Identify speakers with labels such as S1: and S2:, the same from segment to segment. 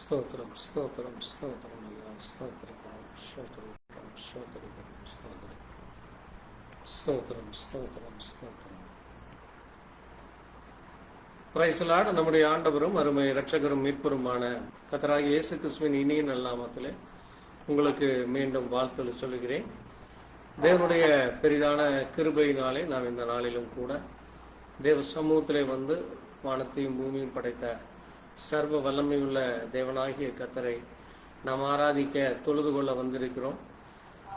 S1: స్తోత్రం స్తోత్రం స్తోత్రం అయ్యా స్తోత్రం స్తోత్రం స్తోత్రం స్తోత్రం స్తోత్రం స్తోత్రం స్తోత్రం. Praise the Lord. நம்முடைய ஆண்டவரும் அருமை இரட்சகரும் மீட்பருமான கர்த்தராகிய இயேசு கிறிஸ்துவின் இனிய நாமத்திலே உங்களுக்கு மீண்டும் வாழ்த்துக்கள் சொல்லுகிறேன். தேவனுடைய பெரிதான கிருபையினாலே நாம் இந்த நாளிலும் கூட தேவ சமூகத்திலே வந்து வானத்தையும் பூமியும் படைத்த சர்வ வல்லமையுள்ள தேவனாகிய கர்த்தரை நாம் ஆராதிக்க தொழுது கொள்ள வந்திருக்கிறோம்.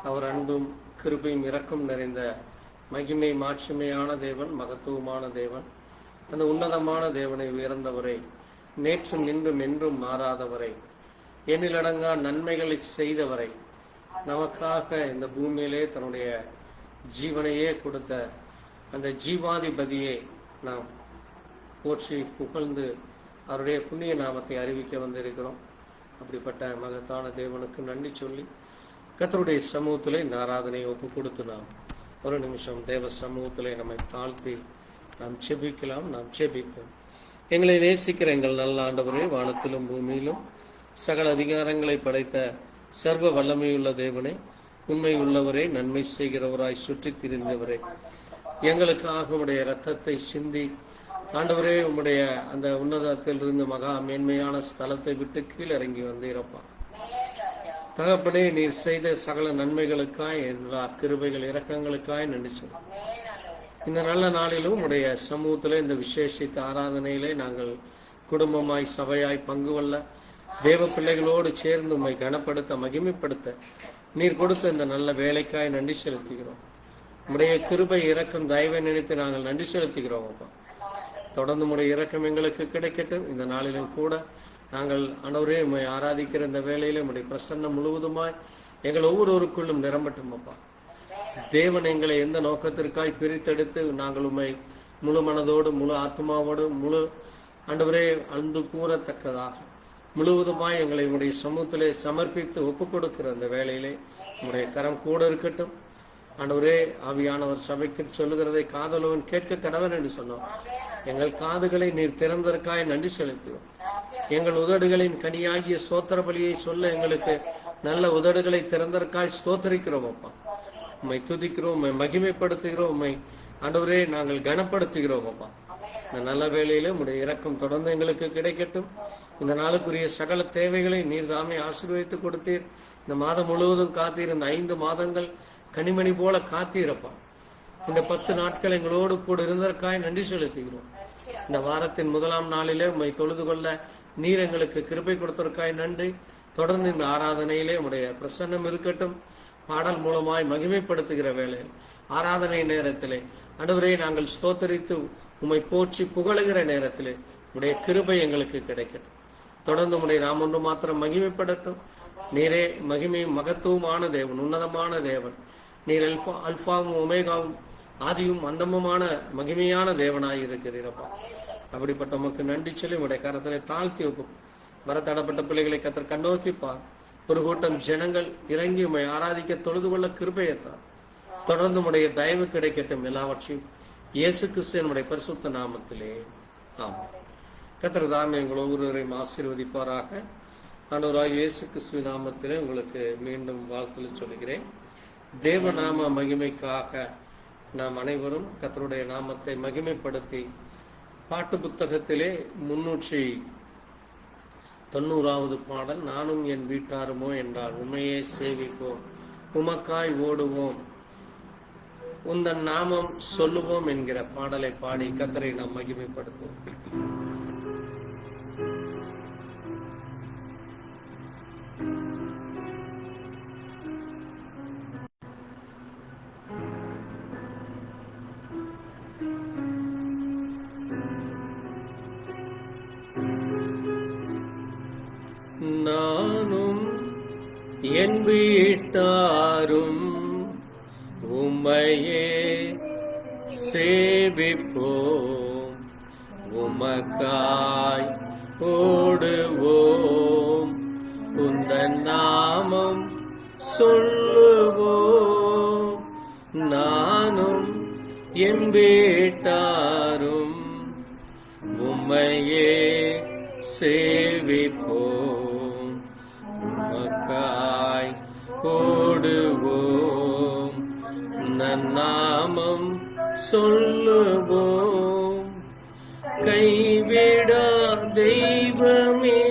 S1: அவர் அன்பும் கிருபையும் இரக்கம் நிறைந்த மகிமை மாட்சிமையான தேவன், மகத்துவமான தேவன், அந்த உன்னதமான தேவனை உயர்ந்தவரை, நேற்றும் இன்றும் என்றும் மாறாதவரை, எண்ணிலடங்கா நன்மைகளை செய்தவரை, நமக்காக இந்த பூமியிலே தன்னுடைய ஜீவனையே கொடுத்த அந்த ஜீவாதிபதியை நாம் போற்றி புகழ்ந்து அவருடைய புண்ணிய நாமத்தை அறிவிக்க வந்திருக்கிறோம். அப்படிப்பட்ட மகத்தான தேவனுக்கு நன்றி சொல்லி கர்த்தருடைய சமூகத்திலே இந்த ஆராதனையை ஒப்பு கொடுத்து நாம் ஒரு நிமிஷம் தேவ சமூகத்திலே நம்மை தாழ்த்தி நாம் செபிக்கலாம். நாம் செபிப்போம். எங்களை நேசிக்கிற எங்கள் நல்ல ஆண்டவரே, வானத்திலும் பூமியிலும் சகல அதிகாரங்களை படைத்த சர்வ வல்லமையுள்ள தேவனே, உண்மை உள்ளவரே, நன்மை செய்கிறவராய் சுற்றி திரிந்தவரே, எங்களுக்காக உடைய இரத்தத்தை சிந்தி ஆண்டவரே உம்முடைய அந்த உன்னதத்தில் இருந்து மகா மேன்மையான ஸ்தலத்தை விட்டு கீழ் இறங்கி வந்தீரப்பா. தகப்பனே, நீர் செய்த சகல நன்மைகளுக்காய், எல்லா கிருபைகள் இரக்கங்களுக்காய் நன்றி சொல்ல. இந்த நல்ல நாளிலும் உடைய சமூகத்திலே இந்த விசேஷித்த ஆராதனையிலே நாங்கள் குடும்பமாய் சபையாய் பங்கு கொள்ள தேவ பிள்ளைகளோடு சேர்ந்து உம்மை கனப்படுத்த மகிமைப்படுத்த நீர் கொடுத்த இந்த நல்ல வேலைக்காய் நன்றி செலுத்துகிறோம். உடைய கிருபை இரக்கம் தயவை நினைத்து நாங்கள் நன்றி செலுத்துகிறோம் அப்பா. தொடர்ந்து உடைய இரக்கம் எங்களுக்கு கிடைக்கட்டும். இந்த நாளிலும் கூட நாங்கள் ஆண்டவரே உம்மை ஆராதிக்கிற இந்த வேளையில உடைய பிரசன்னம் முழுவதுமாய் எங்கள் ஒவ்வொருவருக்குள்ளும் நிரம்பட்டும் அப்பா. தேவன் எங்களை எந்த நோக்கத்திற்காய் பிரித்தெடுத்து நாங்கள் உம்மை முழு மனதோடு முழு ஆத்மாவோடு முழு ஆண்டவரே அன்பு கூறத்தக்கதாக முழுவதுமாய் எங்களை உடைய சமூகத்திலே சமர்ப்பித்து ஒப்பு கொடுக்கிற அந்த வேளையிலே உடைய கரம் கூட இருக்கட்டும். ஆண்டவரே, ஆவியானவர் சபைக்கு சொல்லுகிறதை காதலவன் கேட்க கடவன் என்று சொன்னோம். எங்கள் காதுகளை நீர் திறந்ததற்காய் நன்றி செலுத்துகிறோம். எங்கள் உதடுகளின் கனியாகிய ஸ்தோத்திர பலியை சொல்ல எங்களுக்கு நல்ல உதடுகளை திறந்ததற்காய் ஸ்தோத்தரிக்கிறோம் அப்பா. உம்மை துதிக்கிறோம், உம்மை மகிமைப்படுத்துகிறோம், உம்மை ஆண்டவரே நாங்கள் கனப்படுத்துகிறோம் அப்பா. இந்த நல்ல வேளையில உடைய இரக்கம் தொடர்ந்து எங்களுக்கு கிடைக்கட்டும். இந்த நாளுக்குரிய சகல தேவைகளை நீர் தாமே ஆசீர்வதித்து கொடுத்தீர். இந்த மாதம் முழுவதும் காத்தீர். இந்த 5 மாதங்கள் கனிமணி போல காத்தீரப்பா. இந்த 10 நாட்கள் எங்களோடு கூட இருந்ததற்காய் நன்றி செலுத்துகிறோம். இந்த வாரத்தின் முதலாம் நாளிலே உம்மை தொழுது கொள்ள நீர் எங்களுக்கு கிருபை கொடுத்ததற்காய் நன்றி. தொடர்ந்து இந்த ஆராதனையிலே உடைய பிரசன்னம் இருக்கட்டும். பாடல் மூலமாய் மகிமைப்படுத்துகிற வேளையில் ஆராதனை நேரத்திலே ஆண்டவரே நாங்கள் ஸ்தோத்தரித்து உம்மை போற்றி புகழுகிற நேரத்திலே உடைய கிருபை எங்களுக்கு கிடைக்கட்டும். தொடர்ந்து உடைய நாம் ஒன்று மாத்திரம் மகிமைப்படட்டும். நீரே மகிமையும் மகத்துவமான தேவன், உன்னதமான தேவன். நீர் அல்பாவும் ஒமேகாவும் ஆதியும் அந்தமுமான மகிமையான தேவனாய் இருக்கிறீரப்பா. அப்படிப்பட்ட உமக்கு நன்றி சொல்லி உடைய கரத்திலே தாழ்த்தி வைப்போம். வரத்தடப்பட்ட பிள்ளைகளை கர்த்தர் கண்ணோக்கிப்பார். ஒரு கூட்டம் ஜனங்கள் இறங்கி உம்மை ஆராதிக்க தொழுது கொள்ள கிருபையத்தார். தொடர்ந்து உடைய தயவு கிடைக்கட்டும். எல்லாவற்றையும் இயேசு கிறிஸ்துவினுடைய பரிசுத்த நாமத்திலே ஆமென். கர்த்தர் தாமே உங்கள் ஒவ்வொருவரையும் ஆசீர்வதிப்பாராக. ஆண்டவராகிய இயேசு கிறிஸ்துவின் நாமத்திலே உங்களுக்கு மீண்டும் வாழ்த்துக்கள் சொல்கிறேன். தேவ நாம மகிமைக்காக நாம் அனைவரும் கர்த்தருடைய நாமத்தை மகிமைப்படுத்தி பாட்டு புத்தகத்திலே 390வது பாடல், நானும் என் வீட்டாருமோ என்றால் உண்மையே சேவிப்போம், உமக்காய் ஓடுவோம், உந்தன் நாமம் சொல்லுவோம் என்கிற பாடலை பாடி கர்த்தரை நாம் மகிமைப்படுத்துவோம். நானும் என் வீட்டாரும் உம்மையே சேவிப்போம், உமக்காய் ஓடுவோம், உந்தன் நாமம் சொல்லுவோம். நானும் என் வீட்டாரும் உம்மையே சேவிப்போம். உமக்காய் ஓடுவோம், நன்னாமம் சொல்லுவோம். கைவிடா தெய்வமே,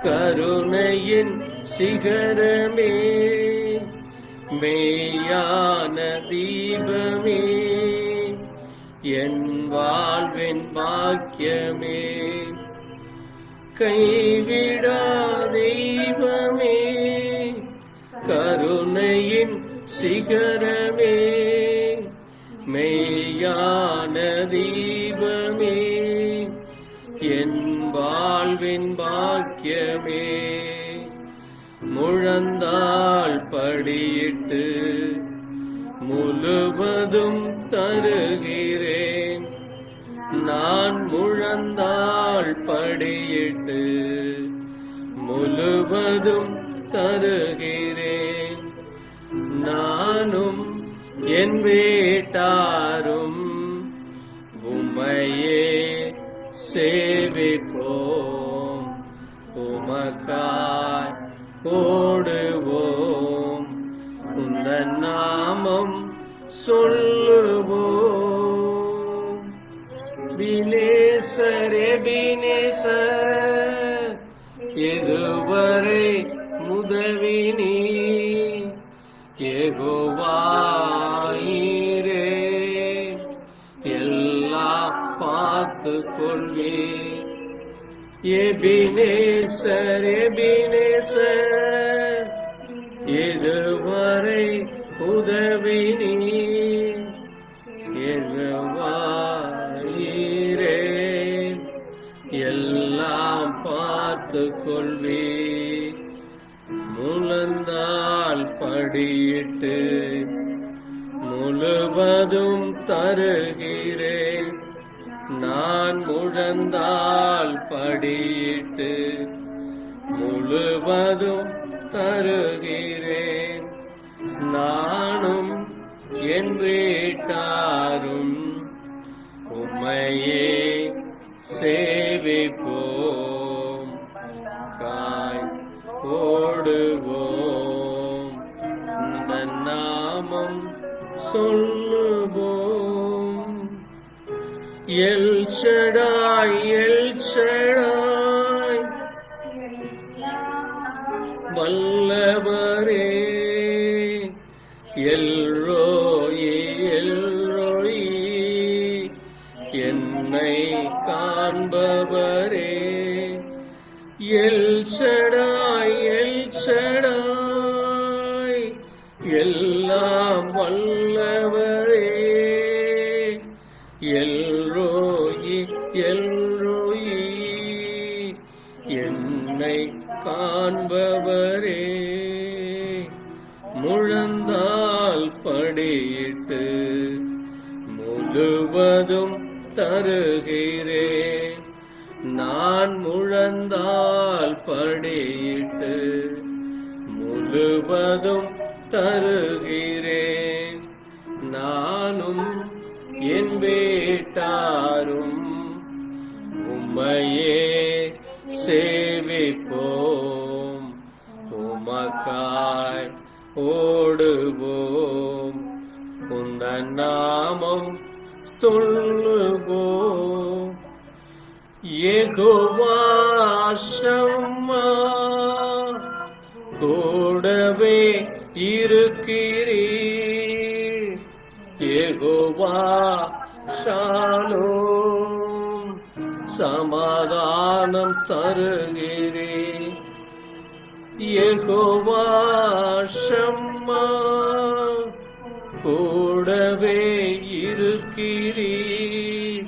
S1: கருணையின் சிகரமே, மெய்யான தீபமே, என் வாழ்வின் பாக்கியமே. கைவிடா தெய்வமே, கருணையின் சிகரமே, மெய்யான தீபமே, என் வாழ்வின் பாக்கியமே. முழந்தாள் படியிட்டு முழுவதும் தருகிறேன், நான் முழந்தாள் படியிட்டு முழுவதும் தருகிறேன். நானும் என் வீட்டாரும் உம்மையே சேவிப்போம், உமக்காய் ஓடுவோம், உந்தன் நாமம் சொல்லுவோம். பினேசர் எபினேசர், இதுவரை உதவினீ, யெகோவாயீரே, எல்லாம் பார்த்து கொள்வே. எபினேசர் எபினேசர், இதுவரை உதவினீ, யெகோவாயீரே, எல்லாம் பார்த்து கொள்வே. முழந்தாள் படியிட்டு முழுவதும் தருகிறேன், நான் முழந்தாள் படியிட்டு முழுவதும் தருகிறேன். நானும் என் வீட்டாரும் உம்மையே சேவிப்போம், காய் ஓடுவோம், உந்தன் நாமம் சொல்லுவோம். எல் ஷடாய் எல் ஷடாய், வல்லவரே, எல்ரோயி எல்ரோயி, என்னை காண்பவரே. எல் ஷடாய் எல் ஷடாய், எல்லாம் வல்லவரே, எல்ரோயி எல்ரோயி, என்னை காண்பவரே. முழந்தாள் படியிட்டு முழுவதும் தருகிறேன், நான் முழந்தாள் படியிட்டு முழுவதும் தருகிறேன். நானும் என் வீட்டாரும் உம்மையே சேவிப்போம், உமக்காய் ஓடுவோம், உந்தன் நாமம் சொல்லுவோம். யெகோவா ஷம்மா, கூடவே இருக்கிறீர், யெகோவா ஷாலோம், சமாதானம் தருகிறீர். யெகோவா ஷம்மா, கூடவே இருக்கிறீர்,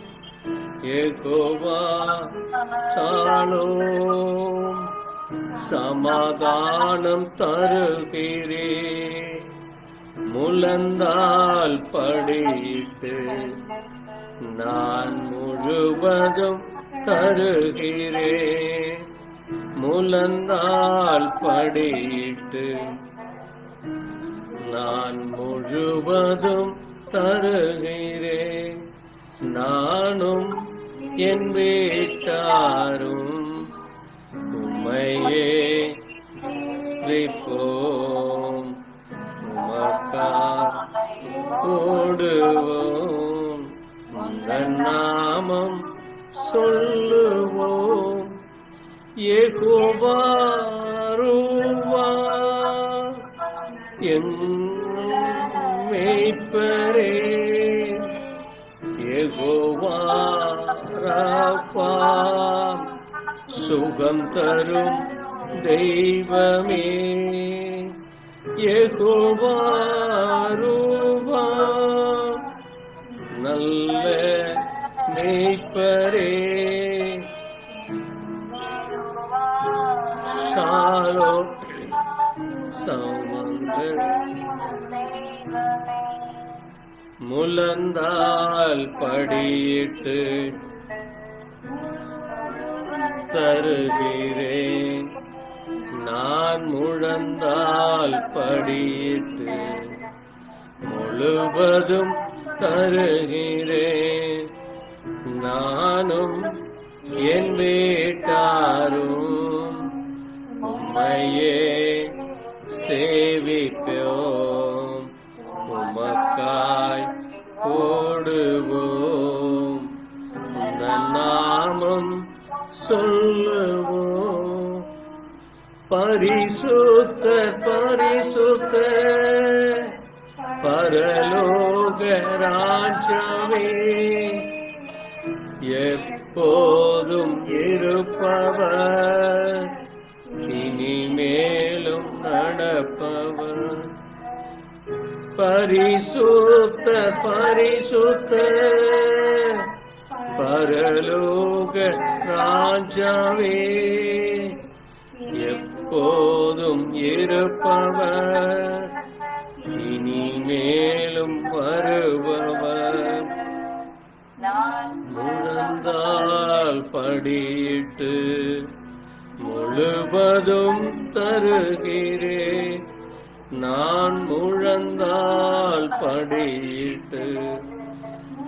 S1: யெகோவா ஷாலோம், சமாதானம் தருகிறீர். முழந்தாள் படியிட்டு நான் முழுவதும் தருகிறேன், முழந்தாள் படியிட்டு நான் முழுவதும் தருகிறேன். நானும் என் வீட்டாரும் உம்மையே துதிப்போம், உமக்காய் ஓடுவோம், உந்தன் நாமம் சொல்லுவோம். யெகோவா ரூவா என் மேய்ப்பரே, யெகோவா ராஃபா சுகம் தரும் தெய்வமே, யெகோவா ரூவா நல்ல மேய்ப்பரே, ஷாலோ சமந்தர் முழந்தால் படியிட்டு தருகிறேன், நான் முழந்தால் படியிட்டு முழுவதும் தருகிறேன். நானும் என் வீட்டாரும் உம்மையே சேவிப்போம், உமக்காய் ஓடுவோம், உந்தன் நாமம் சொல்லுவோம். பரிசுத்த பரிசுத்த பரலோக ராஜாவே, எப்போதும் இருப்பவர், இனிமேலும் நடப்பவர். பரிசுத்த பரிசுத்த பரலோக ராஜாவே, எப்போதும் இருப்பவர், இனிமேலும் வருபவர். முழந்தால் படியிட்டு முழுவதும் தருகிறேன், நான் முழந்தால் படியிட்டு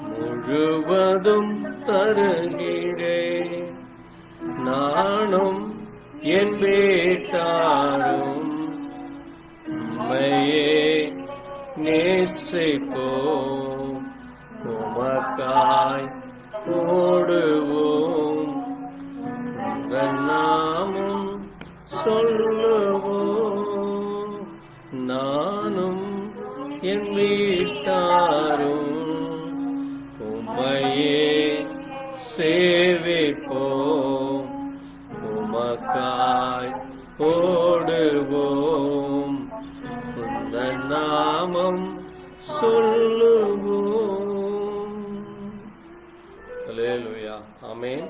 S1: முழுவதும் தருகிறேன். நானும் என் வீட்டாரும் உம்மையே நேசிப்போம், உமக்காய் ஓடுவோம், உங்கள் நாமம் சொல்லுவோம். நானும் என் வீட்டாரும் உம்மையே சேவிப்போம், உமக்காய் ஓடுவோம், உந்தன் நாமம் சொல்லுவோம். அல்லேலூயா, ஆமென்.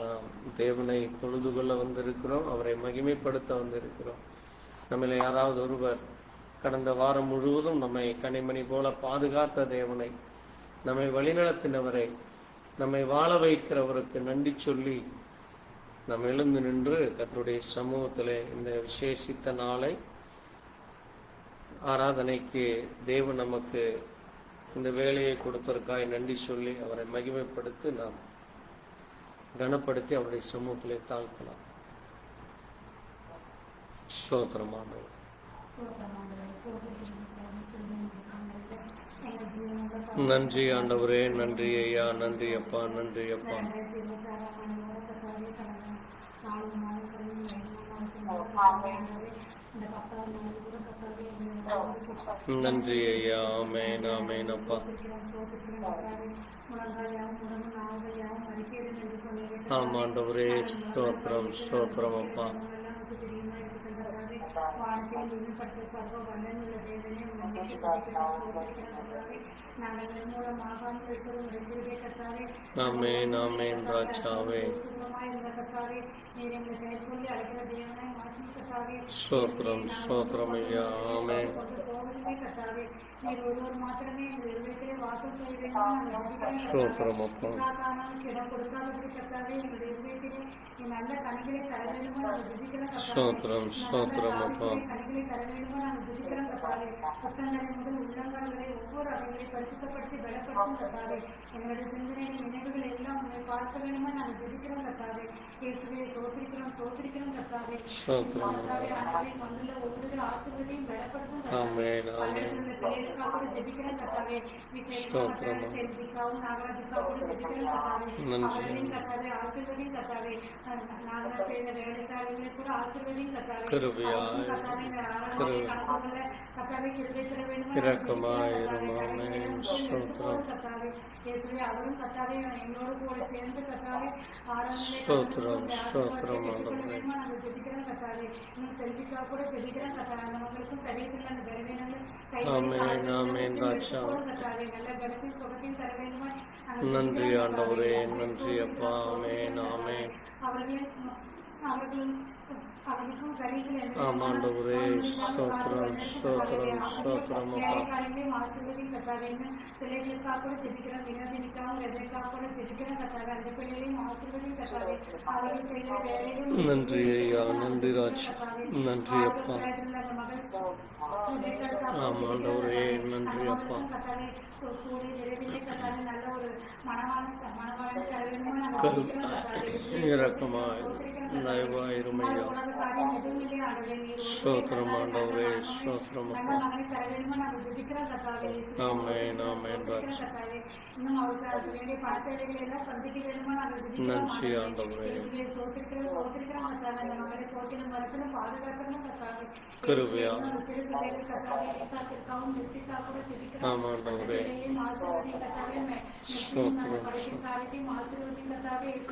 S1: நாம் தேவனை தொழுது கொள்ள வந்திருக்கிறோம், அவரை மகிமைப்படுத்த வந்திருக்கிறோம். நம்மள யாராவது ஒருவர் கடந்த வாரம் முழுவதும் நம்மை கனிமணி போல பாதுகாத்த தேவனை, நம்மை வழிநடத்தினவரை, நம்மை வாழ வைக்கிறவருக்கு நன்றி சொல்லி நாம் எழுந்து நின்று கர்த்தருடைய சமூகத்திலே இந்த விசேஷித்த நாளை ஆராதனைக்கு தேவன் நமக்கு இந்த வேலையை கொடுத்ததற்காக நன்றி சொல்லி அவரை மகிமைப்படுத்தி நாம் கனப்படுத்தி அவருடைய சமூகத்திலே தாழ்த்தலாம். ஸ்தோத்திரமானவர். நன்றி ஆண்டவரே, நன்றி ஐயா, நன்றி அப்பா, நன்றி அப்பா. நன்றி ஐயா, ஆமென் ஆமென் அப்பா. ஆமாண்டவரே, ஸ்தோத்திரம் ஸ்தோத்திரம் அப்பா. ஆமென் ஆமென் ராஜாவே, ஸ்தோத்திரம் ஸ்தோத்திரம் ஐயா, ஆமென். ஸ்தோத்திரம் அப்பா. ஸ்தோத்திரம் ஸ்தோத்திரம் அப்பா.
S2: பார்க்க வேண்டுமா நாங்கள் ஜெபிக்கிறோம் கர்த்தாவே. இயேசுவே சோத்திரிக்கிறோம் சோத்திரிக்கிறோம் கர்த்தாவே. கர்த்தாவே ஆண்டவரே மண்ணில் ஒவ்வொரு ஆசீர்வாதத்தையும் பலப்படுத்தும் கர்த்தாவே. பிள்ளைகளுக்காக கூட ஜெபிக்கிறோம் கர்த்தாவே. விசேஷமாக செல்விக்காவும் நாகராஜுக்காக கூட ஜெபிக்கிறோம் கர்த்தாவே. அவர்களையும் கர்த்தாவே ஆசீர்வதியும் கர்த்தாவே. நாகராஜ் செய்த வேலைக்காரர்களை கூட ஆசீர்வதியும் கர்த்தாவே. கர்த்தாவே இந்த ஆராதனை கலந்துகொள்ள கர்த்தாவே கிருபை தர வேண்டுமா கர்த்தாவே. இயேசுவே அவரும் கர்த்தாவே என்னோடு கூட சேர்ந்து கர்த்தாவே நாங்கள் ஜெபிக்கிறோம் கர்த்தாவே. இன்னும் செல்விக்காக கூட ஜெபிக்கிறோம் கர்த்தாவே. அந்த மக்களுக்கும் சரீரத்தில் அந்த பலவீனங்கள் கர்த்தாவே நல்ல பலத்தை சுகத்தையும் தர வேண்டுமா.
S1: நன்றி ஆண்டவரே, நன்றி அப்பா. ஆமென் ஆமென்.
S2: அவர்களுக்கும் சரீரத்தில்
S1: ஆமாண்டவரே ஸ்தோத்திரம் ஸ்தோத்திரம் ஸ்தோத்திரம் அப்பா.
S2: ஆசீர்வதியும் கர்த்தாவே. பிள்ளைகளுக்காக கூட ஜெபிக்கிறோம். வினோதினிக்காகவும் ரெபேக்காக கூட ஜெபிக்கிறோம் கர்த்தாவே. அந்த பிள்ளைகளையும் ஆசீர்வதியும் கர்த்தாவே. அவர்கள் செய்கிற வேலையிலும்
S1: நன்றி ஐயா, நன்றி ராஜ், நன்றி அப்பா. ஆமாண்டவரே நன்றி அப்பா. இரக்கமாய் தயவாயிருமையா. ஸ்தோத்திரம் ஆண்டவரே ஸ்தோத்திரம் அப்பா. ஆமென் ஆமென் ராஜ். நன்றி ஆண்டவரே. கிருபையா. ஆமாண்டவரே ஸ்தோத்திரம்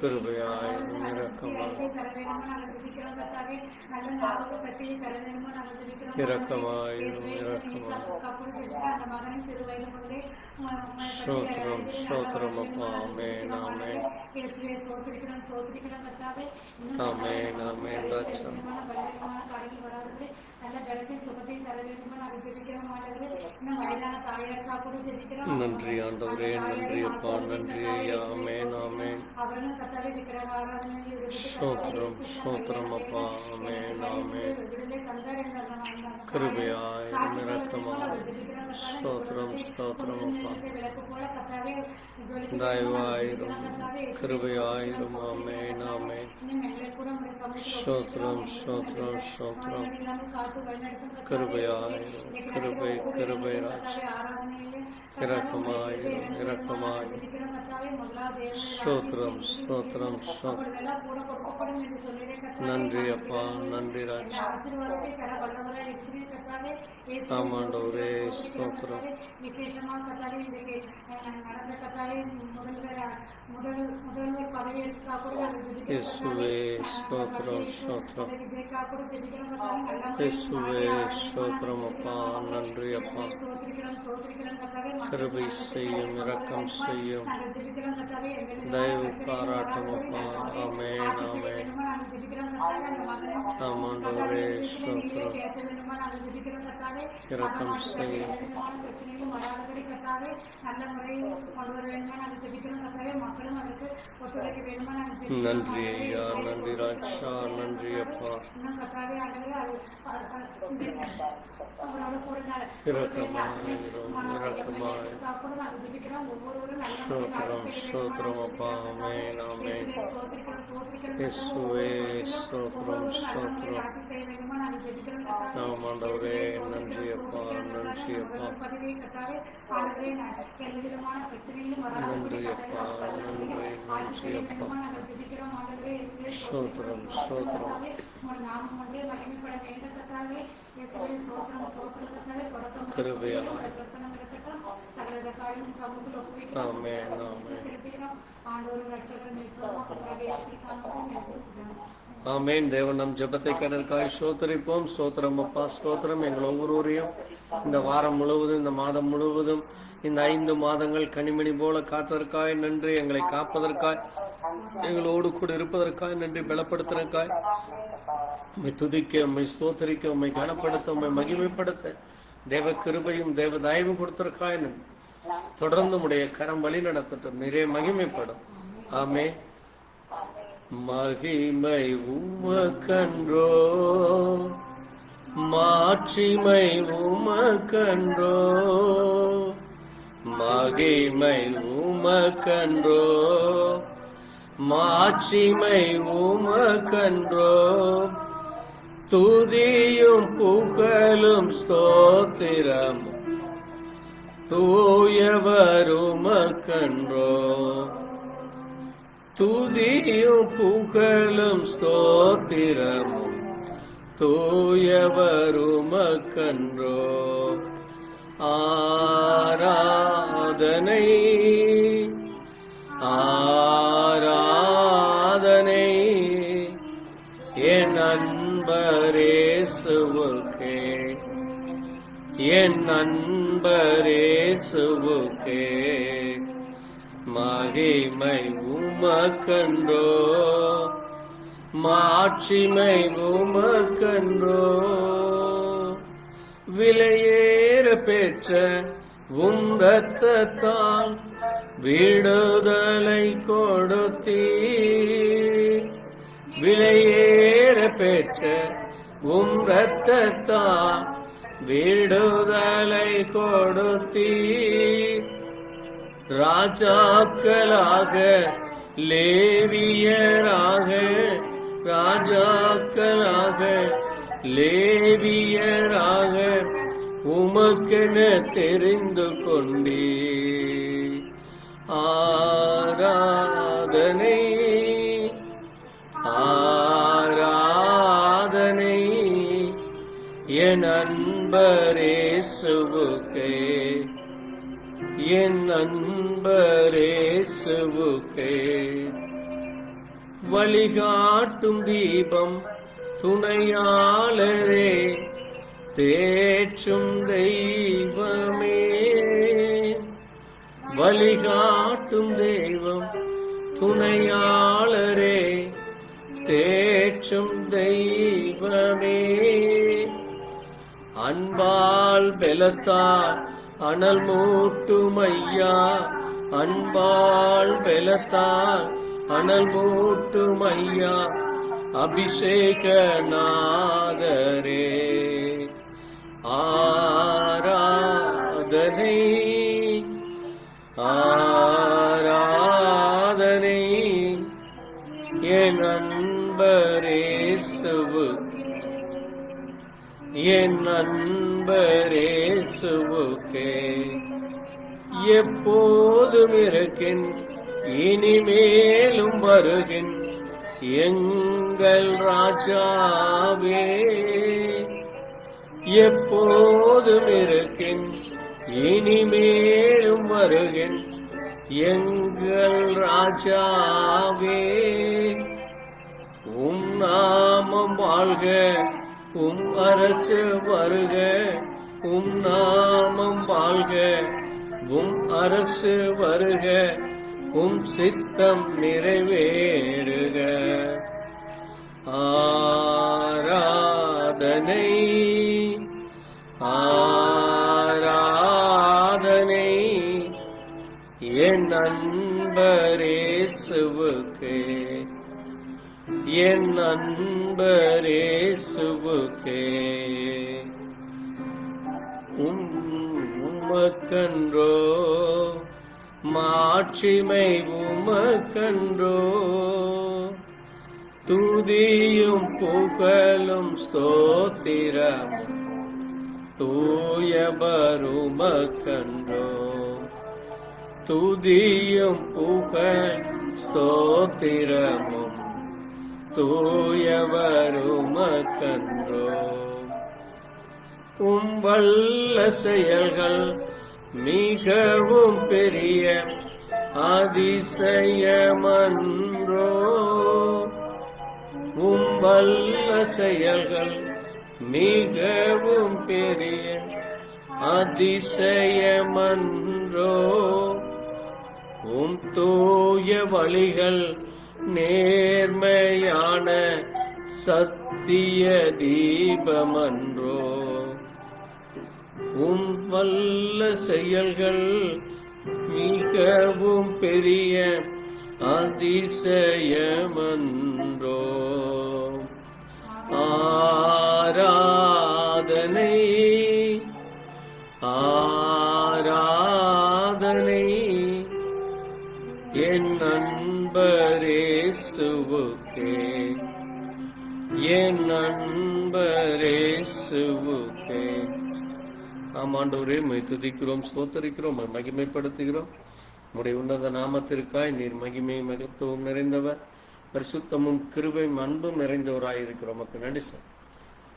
S1: கிருபையாய் இரக்கமாய் இரக்கமாய் இரக்கமாய். ஸ்தோத்திரம் ஸ்தோத்திரம் அப்பா. ஆமென் ஆமென் ஆமென் ஆமென் ராஜா. நன்றி ஆண்டவரே, நன்றி அப்பா, நன்றி ஐயா. ஆமென் ஆமென். ஸ்தோத்திரம் ஸ்தோத்திரம் அப்பா. ஆமென் ஆமென். கிருபையாய் இரக்கமாய். ஸ்தோத்திரம் ஸ்தோத்திரம் அப்பா. தயவாயிரும் கிருபையாயிரும். ஆமென் ஆமென். ஸ்தோத்திரம் ஸ்தோத்திரம் ஸ்தோத்திரம். கிருபையாயிரும் கிருபை கிருபை ராஜ். இரக்கமாயிரும் இரக்கமாய். ஸ்தோத்திரம் ஸ்தோத்திரம் ஸ்தோத்திரம். நன்றி அப்பா, நன்றி ராஜ். ஆமாண்டவரே ஸ்தோத்திரம். இயேசுவே ஸ்தோத்திரம் ஸ்தோத்திரம். இயேசுவே ஸ்தோத்திரம் அப்பா. நன்றி அப்பா. கிருபை செய்யும், இரக்கம் செய்யும், தயவு பாராட்டும் அப்பா. ஆமென் ஆமென். ஆமாண்டவரே ஸ்தோத்திரம். இரக்கம் செய்யும். நன்றி ஐயா, நன்றி ராஜா, நன்றி அப்பா. இரக்கமாயிரும் இரக்கமாய். ஸ்தோத்திரம் ஸ்தோத்திரம் அப்பா. ஆமென் ஆமென். இயேசுவே ஸ்தோத்திரம் ஸ்தோத்திரம். ஆமாண்டவரே நன்றி அப்பா, நன்றி அப்பா. நன்றி அப்பா, நன்றி நன்றி அப்பா. ஸ்தோத்திரம் ஸ்தோத்திரம். கிருபையாய். ஆமென் ஆமென். ஆமென். தேவன் நம் ஜெபத்தை கடற்காய் ஸ்தோத்திரிப்போம். ஸ்தோத்திரம் அப்பா, ஸ்தோத்திரம். எங்கள் ஒவ்வொருவரையும் இந்த வாரம் முழுவதும், இந்த மாதம் முழுவதும், இந்த 5 மாதங்கள் கனிமணி போல காத்ததற்காய் நன்றி. எங்களை காப்பதற்காய், எங்களோடு கூட இருப்பதற்காய் நன்றி. பலப்படுத்துறதுக்காய் உம்மை துதிக்க, உம்மை ஸ்தோத்திரிக்க, உம்மை கனப்படுத்த, உம்மை மகிமைப்படுத்த தேவ கிருபையும் தேவ தயவும் கொடுத்திருக்காய் நன்றி. தொடர்ந்து உடைய கரம் வழி நடத்தட்டும். நிறைய மகிமைப்படும். ஆமென். மகிமை உமக்கன்றோ, மாட்சிமை உமக்கன்றோ, மகிமை உமக்கன்றோ, மாட்சிமை உமக்கன்றோ, துதியும் புகழும் ஸ்தோத்திரம் தூயவர் உமக்கன்றோ, துதியும் புகழும் ஸ்தோத்திரமும் தூயவர் உமக்கன்றோ. ஆராதனை ஆராதனை என் அன்பரேசுவுக்கே, என் அன்பரேசுவுக்கே. மகிமை உமக்கன்றோ, மாட்சிமை உமக்கன்றோ. விலையேற பெற்ற உம் இரத்தத்தால் விடுதலை கொடுத்தீர், விலையேற பெற்ற உம் இரத்தத்தால் விடுதலை கொடுத்தீர். ராஜாக்களாக லேவியராக, ராஜாக்களாக லேவியராக உமக்கென தெரிந்து கொண்டீர். ஆராதனை ஆராதனை என் அன்பரேசுவுக்கே, என் அன்பரேசுவுக்கே. வழிகாட்டும் தீபம் துணையாளரே, தேற்றும் தெய்வமே. வழிகாட்டும் தெய்வம் துணையாளரே, தேற்றும் தெய்வமே. அன்பால் பெலத்தார் அனல் மூட்டும் ஐயா, அன்பால் பெலத்தார் அனல் மூட்டும் ஐயா, அபிஷேக நாதரே. ஆராதனை ஆராதனை என் அன்பரேசுவுக்கே, என் அன்பரேசுவுக்கே. எப்போதும் இருக்கின் இனிமேலும் வருகின் எங்கள் ராஜாவே, எப்போதும் இருக்கின் இனிமேலும் வருகின் எங்கள் ராஜாவே. உம் நாமம் வாழ்க, உம் அரசு வருக, உம் நாமம் வாழ்க, உம் அரசு வருக, உம் சித்தம் நிறைவேறுக. ஆராதனை ஆராதனை என் அன்பரேசுவுக்கே, என் அன்பரேசுவுக்கே. உமக்கன்றோ, மாட்சிமை உமக்கன்றோ, துதியும் புகழும் ஸ்தோத்திரமும் தூயவர் உமக்கன்றோ, துதியும் புகழும் ஸ்தோத்திரமும் தூயவர் உமக்கன்றோ. வல்ல செயல்கள் மிகவும் பெரிய அதிசயமன்றோ, வல்ல செயல்கள் மிகவும் பெரிய அதிசயமன்றோ. தூய வழிகள் நேர்மையான சத்திய தீபமன்றோ. வல்ல செயல்கள் மிகவும் பெரிய அதிசயமன்றோ. ஆராதனை ஆராதனை என் நண்பரேசுவுக்கே, என் நண்பரேசுவுக்கே. ஆமாண்டவரே, உம்மை துதிக்கிறோம், ஸ்தோத்தரிக்கிறோம், மகிமைப்படுத்துகிறோம். உம்முடைய உன்னத நாமத்திற்காய் நீர் மகிமை மகத்துவம் நிறைந்தவர், பரிசுத்தமும் கிருபையும் அன்பும் நிறைந்தவராயிருக்கிறோம். உமக்கு நன்றி சார்.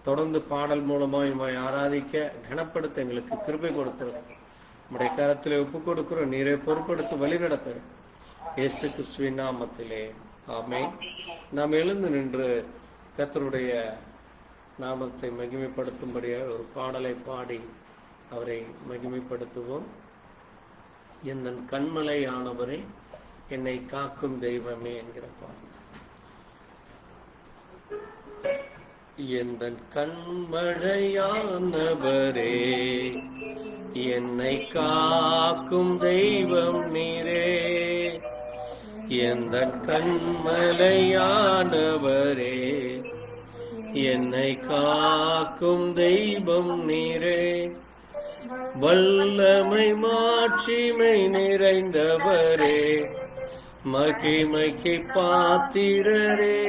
S1: தொடர்ந்து பாடல் மூலமாக உம்மை ஆராதிக்க கனப்படுத்த எங்களுக்கு கிருபை கொடுத்திருக்கிறோம். உம்முடைய கரத்திலே ஒப்புக் கொடுக்கிறோம். நீரை பொறுப்படுத்தி வழிநடத்த இயேசு கிறிஸ்துவின் நாமத்திலே ஆமென். நாம் எழுந்து நின்று கர்த்தருடைய நாமத்தை மகிமைப்படுத்தும்படியாக ஒரு பாடலை பாடி அவரை மகிமைப்படுத்துவோம். என் கண்மலையானவரே, என்னை காக்கும் தெய்வமே என்கிற பாடல். எந்தன் கண்மழையானவரே, என்னை காக்கும் தெய்வம் நீரே. எந்தன் கண்மலையானவரே, என்னை காக்கும் தெய்வம் நீரே. வல்லமை மாட்சிமை நிறைந்தவரே, மகிமைக்கு பாத்திரரே.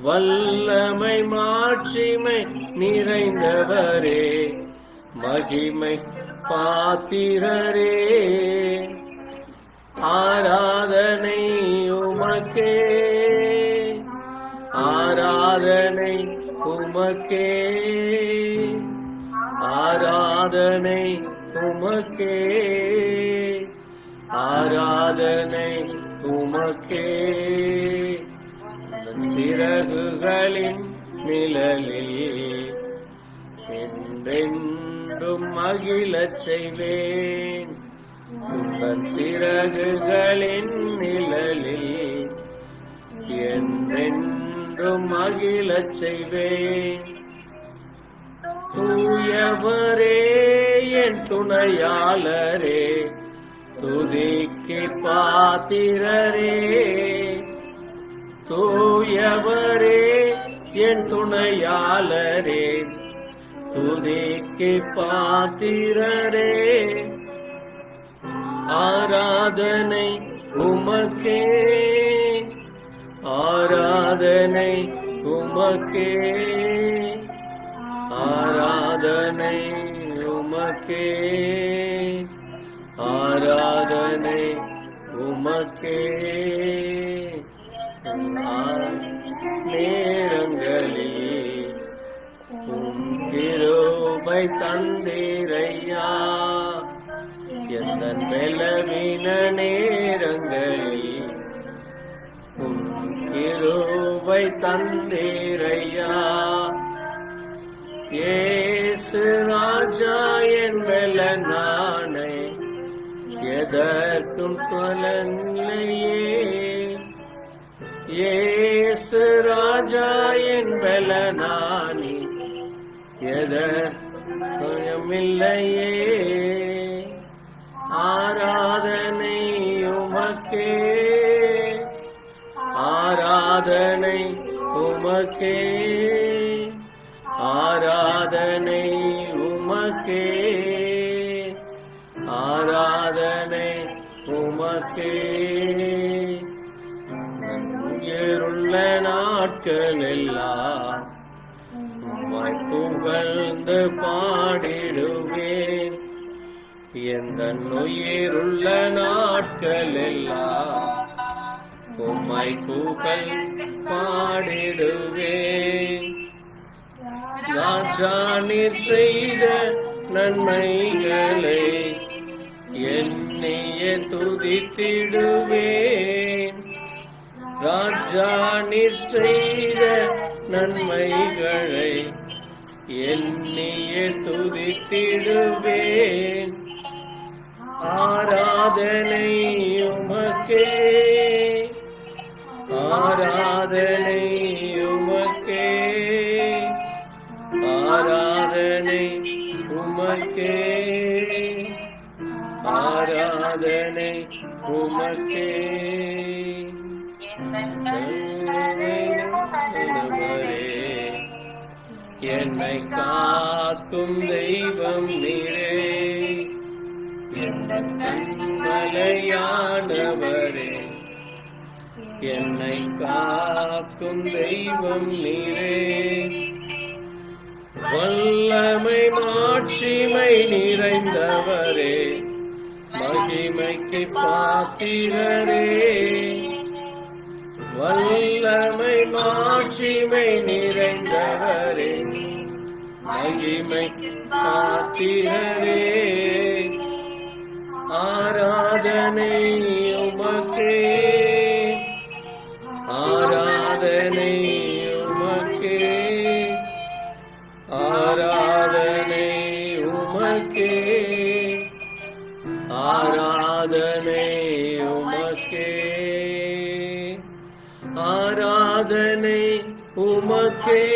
S1: வல்லமை மாட்சிமை நிறைந்தவரே, மகிமை பாத்திரரே. ஆராதனை உமக்கே, ஆராதனை உமக்கே, ஆராதனை உமக்கே, ஆராதனை உமக்கே. சிறகுகளின் நிழலில் என்றென்றும் மகிழச் செய்வேன். உந்தன் சிறகுகளின் நிழலில் என்றென்றும் மகிழச் செய்வேன். தூயவரே என் துணையாளரே, துதிக்கு பாத்திரரே. தூயவரே என் துணையாளரே, துதிக்கு பாத்திரரே. ஆராதனை உமக்கே, ஆராதனை உமக்கே, ஆராதனை உமக்கே, ஆராதனை உமக்கே. நேரங்களில் உம் கிருபை தந்தீரையா, எந்தன் பலவீன நேரங்களில் உம் கிருபை தந்தீரையா. இயேசு ராஜா என் பலனானே, எதற்கும் பலனில்லையே. இயேசு ராஜா என் பலனானே, எதற்கும் இல்லையே. ஆராதனை உமக்கே, ஆராதனை உமக்கே, ஆராதனை உமக்கே, ஆராதனை உமக்கே. உயிருள்ள நாட்கள் எல்லாம் உம்மை புகழ்ந்து பாடிடுவேன். எந்த உயிருள்ள நாட்கள் எல்லாம் உம்மை புகழ் பாடிடுவேன். ராஜா நீர் செய்த நன்மைகளை எண்ணிய துதித்திடுவேன். ராஜா நீர் செய்த நன்மைகளை எண்ணிய துதித்திடுவேன். ஆராதனை உமக்கே, ஆராதனை உமக்கே, ஆராதனை உமக்கே, ஆராதனை உமக்கே. என்னை காக்கும் தெய்வம் நீரே, என் கண்மலையானவரே, என்னை காக்கும் தெய்வம் நீரே. வல்லமை மாட்சிமை நிறைந்தவரே, மகிமைக்கு பாத்திரரே. வல்லமை மாட்சிமை நிறைந்தவரே, மகிமைக்கு பாத்திரரே. ஆராதனை உமக்கே, ஆராதனை உமக்கே, ஆராதனை உமக்கே, ஆராதனை உமக்கே, ஆராதனை உமக்கே,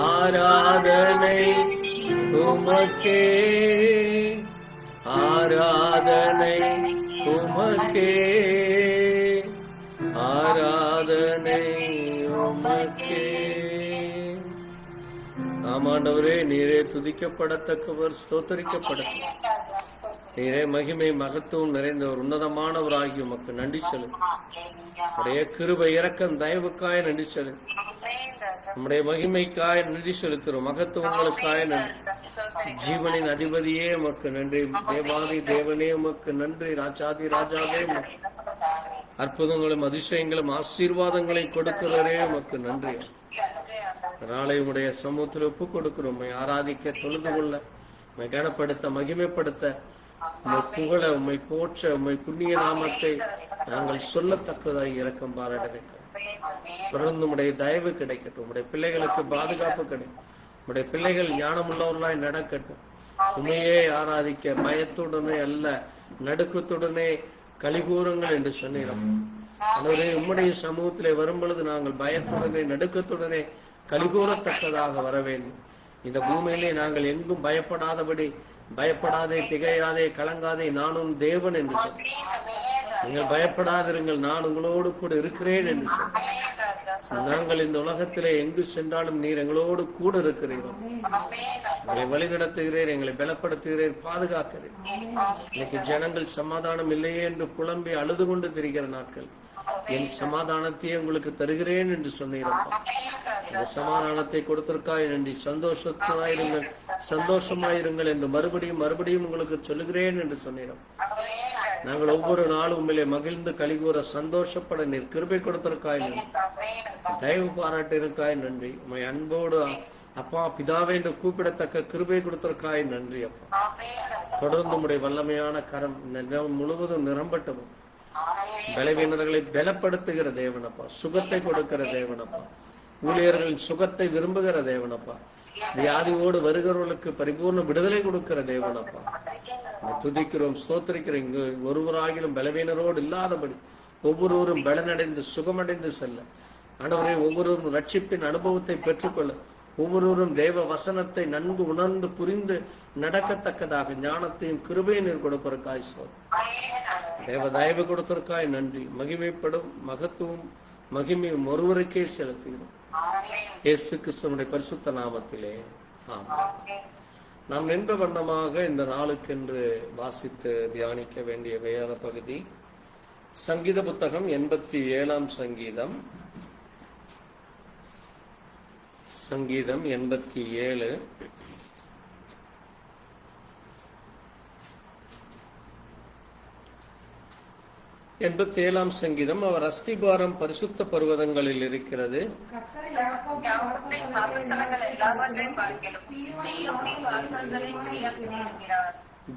S1: ஆராதனை உமக்கே, ஆராதனை உமக்கே, ஆராதனை உமக்கே. ஆமாண்டவரே, நீரே துதிக்கப்படத்தக்கவர், ஸ்தோத்தரிக்கப்படத்தக்கவர். நீரே மகிமை மகத்துவம் நிறைந்த ஒரு உன்னதமானவராகி உமக்கு நன்றி சொல்லு. உடைய கிருபை இரக்கம் தயவுக்காய நன்றி சொல்லு. நம்முடைய மகிமைக்காய நன்றி செலுத்துறோம், மகத்துவங்களுக்காய நன்றி. ஜீவனின் அதிபதியே உமக்கு நன்றி, தேவாதி தேவனே உமக்கு நன்றி, ராஜாதி ராஜாவே அற்புதங்களும் அதிசயங்களும் ஆசீர்வாதங்களை கொடுக்கிறவரே உமக்கு நன்றி. நாளை உடைய சமூகத்தில் ஒப்புக் கொடுக்கிறோம். ஆராதிக்க, தொழுது கொள்ள, உம்மை கனப்படுத்த, மகிமைப்படுத்த, உம்மை புகழ, உம்மை போற்ற, உம்மை புண்ணிய நாமத்தை நாங்கள் சொல்லத்தக்கதாய் இரக்கம் பாராட்ட. தொடர்ந்து உடைய தயவு கிடைக்கட்டும், உடைய பிள்ளைகளுக்கு பாதுகாப்பு கிடைக்கும், உடைய பிள்ளைகள் ஞானமுள்ளவர்களாய் நடக்கட்டும். உண்மையே ஆராதிக்க பயத்துடனே அல்ல, நடுக்கத்துடனே கலிகூறுங்கள் என்று சொன்னோம். அனைவரே உம்முடைய சமூகத்திலே வரும் பொழுது நாங்கள் பயத்துடனே நடுக்கத்துடனே கலிகூறத்தக்கதாக வர வேண்டும். இந்த பூமியிலே நாங்கள் எங்கும் பயப்படாதபடி, பயப்படாதே, திகையாதே, கலங்காதே, நானும் தேவன் என்று சொன்ன. நீங்கள் பயப்படாதிருங்கள், நான் உங்களோடு கூட இருக்கிறேன் என்று சொன்ன. நாங்கள் இந்த உலகத்திலே எங்கு சென்றாலும் நீர் எங்களோடு கூட இருக்கிறீர்கள். எங்களை வழிநடத்துகிறீர், எங்களை பலப்படுத்துகிறீர், பாதுகாக்கிறீர். இன்னைக்கு ஜனங்கள் சமாதானம் இல்லையே என்று புலம்பி அழுது கொண்டு திரிகிற நாட்கள், என் சமாதானத்தையே உங்களுக்கு தருகிறேன் என்று சொன்னீரப்பா. இந்த சமாதானத்தை கொடுத்திருக்காய் நன்றி. சந்தோஷமாயிருங்கள், சந்தோஷமாயிருங்கள் என்று மறுபடியும் மறுபடியும் உங்களுக்கு சொல்லுகிறேன் என்று சொன்னீரம். நாங்கள் ஒவ்வொரு நாளும் உண்மையிலே மகிழ்ந்து கலிகூற சந்தோஷப்பட நீர் கிருபை கொடுத்திருக்காய் நன்றி, தயவு பாராட்டிருக்காய் நன்றி. உம்மை அன்போடு அப்பா பிதாவே என்று கூப்பிடத்தக்க கிருபை கொடுத்திருக்காய் நன்றி அப்பா. தொடர்ந்து உம்முடைய வல்லமையான கரம் முழுவதும் நிரம்பட்டவும். பலவீனர்களை பலப்படுத்துகிற தேவனப்பா, சுகத்தை கொடுக்கிற தேவனப்பா, ஊழியர்களின் சுகத்தை விரும்புகிற தேவனப்பா, வியாதியோடு வருகிறவர்களுக்கு பரிபூர்ண விடுதலை கொடுக்கிற தேவனப்பா. துதிக்கிறோம், ஸ்தோத்திரிக்கிறோம். இங்கு ஒருவராகிலும் பலவீனரோடு இல்லாதபடி ஒவ்வொருவரும் பலனடைந்து சுகமடைந்து செல்ல ஆண்டவரே, ஒவ்வொருவரும் ரட்சிப்பின் அனுபவத்தை பெற்றுக்கொள்ள, ஒவ்வொருவரும் தேவ வசனத்தை நன்கு உணர்ந்து புரிந்து நடக்கத்தக்கதாக ஞானத்தையும் கிருபையும் நீர் கொடுப்பதற்காய் தேவ தயவு கொடுத்திருக்காய் நன்றி. மகிமைப்படும் மகத்துவம் மகிமையும் ஒருவருக்கே செலுத்துகிறோம், இயேசு கிறிஸ்துவின் பரிசுத்த நாமத்திலே ஆமென். நாம் நின்ற வண்ணமாக இந்த நாளுக்கென்று வாசித்து தியானிக்க வேண்டிய வேத பகுதி சங்கீத புத்தகம் 87ஆம் சங்கீதம். சங்கீதம் 87. சங்கீதம். அவர் அஸ்திபாரம் பரிசுத்த பர்வதங்களில் இருக்கிறது.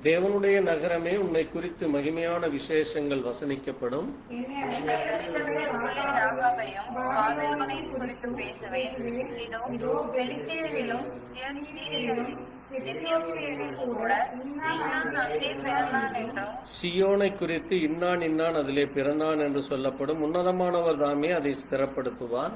S1: தேவனுடைய நகரமே, உன்னை குறித்து மகிமையான விசேஷங்கள் வசனிக்கப்படும். சியோனை குறித்து இன்னான் இன்னான் அதிலே பிறந்தான் என்று சொல்லப்படும். உன்னதமானவர் தாமே அதை ஸ்திரப்படுத்துவார்.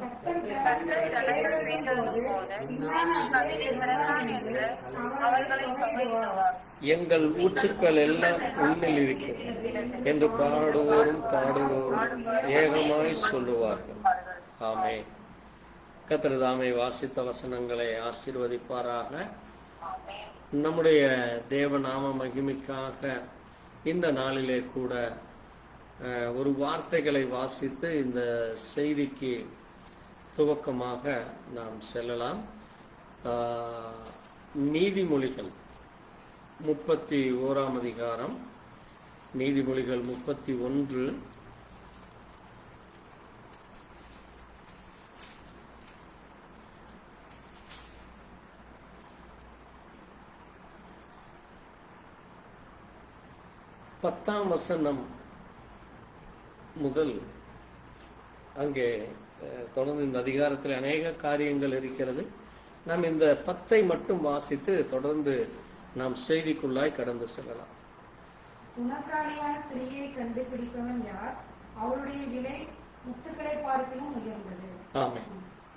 S1: எங்கள் ஊற்றுக்கள் எல்லாம் உன்னில் இருக்கிறது என்று பாடுவோரும் ஏகமாய் சொல்லுவார்கள். ஆமே. கர்த்தர் தாமே வாசித்த வசனங்களை ஆசீர்வதிப்பாராக. நம்முடைய தேவநாம மகிமைக்காக இந்த நாளிலே கூட ஒரு வார்த்தைகளை வாசித்து இந்த செய்திக்கு துவக்கமாக நாம் செல்லலாம். நீதிமொழிகள் 31ஆம் அதிகாரம், நீதிமொழிகள் 31. பத்தாம் வசனம் முதல் அங்கே தொடர்ந்து இந்த அதிகாரத்தில் அநேக காரியங்கள் இருக்கிறது. நாம் இந்த 10 மட்டும் வாசித்து தொடர்ந்து நாம் செய்திக்குள்ளாய் கடந்து செல்லலாம்.
S2: குணசாலியான ஸ்திரீயை கண்டுபிடிப்பவன் யார்? அவளுடைய விலை முத்துக்களை பார்க்கிலும் உயர்ந்தது.
S1: ஆமென்.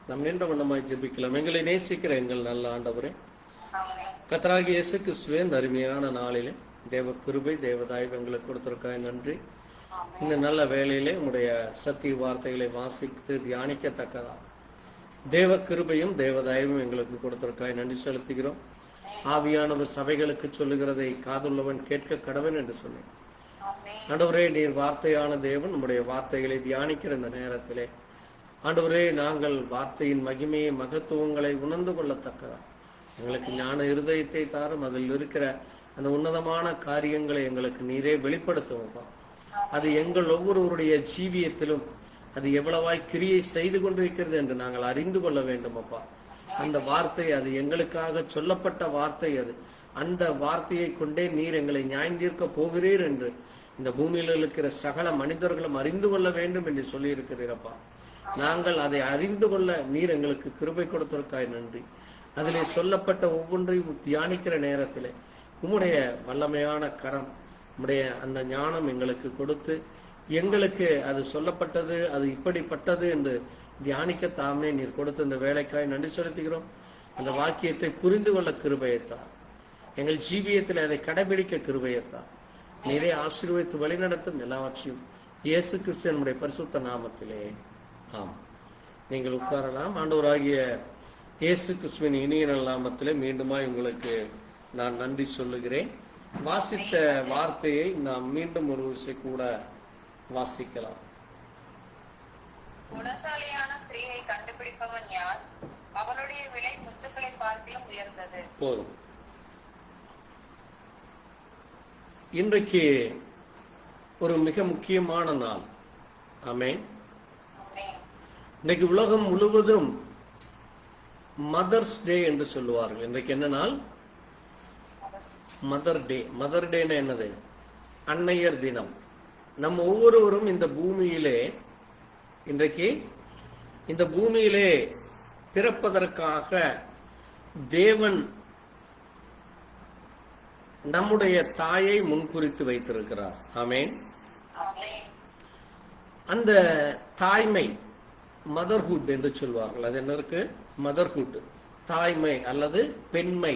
S1: நாம் நின்ற வண்ணமாய் ஜெபிக்கலாம். எங்களை நேசிக்கிற எங்கள் நல்ல ஆண்டவரே, கர்த்தராகிய இயேசு கிறிஸ்துவே, இந்த அருமையான நாளிலே தேவ கிருபை தேவதாய் எங்களுக்கு கொடுத்திருக்காய் நன்றி. இந்த நல்ல வேளையிலே உங்களுடைய சத்திய வார்த்தைகளை வாசித்து தியானிக்கத்தக்கதா தேவ கிருபையும் தேவதாயமும் எங்களுக்கு கொடுத்திருக்காய் நன்றி செலுத்துகிறோம். ஆவியானவர் சபைகளுக்கு சொல்லுகிறதை காதுள்ளவன் கேட்க கடவன் என்று சொன்னேன். ஆண்டவரே, நீர் வார்த்தையான தேவன். நம்முடைய வார்த்தைகளை தியானிக்கிற இந்த நேரத்திலே ஆண்டவரே, நாங்கள் வார்த்தையின் மகிமையை மகத்துவங்களை உணர்ந்து கொள்ளத்தக்கதா எங்களுக்கு ஞான இருதயத்தை தாரும். அதில் இருக்கிற அந்த உன்னதமான காரியங்களை எங்களுக்கு நீரே வெளிப்படுத்துவோம்ப்பா. அது எங்கள் ஒவ்வொருவருடைய ஜீவியத்திலும் அது எவ்வளவாய் கிரியை செய்து கொண்டிருக்கிறது என்று நாங்கள் அறிந்து கொள்ள வேண்டும் அப்பா. அந்த வார்த்தை அது எங்களுக்காக சொல்லப்பட்ட வார்த்தை. அது அந்த வார்த்தையை கொண்டே நீர் எங்களை நியாயந்தீர்க்க போகிறீர் என்று இந்த பூமியில் இருக்கிற சகல மனிதர்களும் அறிந்து கொள்ள வேண்டும் என்று சொல்லி இருக்கிறீரப்பா. நாங்கள் அதை அறிந்து கொள்ள நீர் எங்களுக்கு கிருபை கொடுத்திருக்காய் நன்றி. அதிலே சொல்லப்பட்ட ஒவ்வொன்றையும் தியானிக்கிற நேரத்திலே உம்முடைய வல்லமையான கரம், உம்முடைய அந்த ஞானம் எங்களுக்கு கொடுத்து எங்களுக்கு அது சொல்லப்பட்டது, அது இப்படிப்பட்டது என்று தியானிக்க தாமே நீர் கொடுத்த இந்த வேலைக்காய் நன்றி செலுத்துகிறோம். அந்த வாக்கியத்தை புரிந்து கொள்ள கிருபையத்தார், எங்கள் ஜீவியத்தில் அதை கடைபிடிக்க கிருபையத்தார். நீரே ஆசீர்வதித்து வழிநடத்தும் எல்லாவற்றையும் இயேசு கிறிஸ்து நம்முடைய பரிசுத்த நாமத்திலே. ஆம், நீங்கள் உட்காரலாம். ஆண்டவராகிய இயேசு கிறிஸ்துவின் இனிய நாமத்திலே மீண்டுமாய் உங்களுக்கு நான் நன்றி சொல்லுகிறேன். வாசித்த வார்த்தையை நாம் மீண்டும் ஒரு விஷயம் கூட வாசிக்கலாம்.
S3: குணசாலியான ஸ்திரீயை கண்டுபிடிப்பவன் யார்? அவளுடைய விலை முத்துக்களை பார்க்கிலும் உயர்ந்தது.
S1: போதும். இன்றைக்கு ஒரு மிக முக்கியமான நாள். ஆமென். இன்னைக்கு உலகம் முழுவதும் மதர்ஸ் டே என்று சொல்லுவார்கள். இன்றைக்கு என்ன நாள்? மதர் டே. மதர் டேன்னா என்னது? அன்னையர் தினம். நம்ம ஒவ்வொருவரும் இந்த பூமியிலே இன்றைக்கு இந்த பூமியிலே பிறப்பதற்காக தேவன் நம்முடைய தாயை முன்குறித்து வைத்திருக்கிறார். ஆமென். அந்த தாய்மை மதர்ஹுட் என்று சொல்வார்கள். அது என்ன இருக்கு? மதர்ஹுட், தாய்மை அல்லது பெண்மை.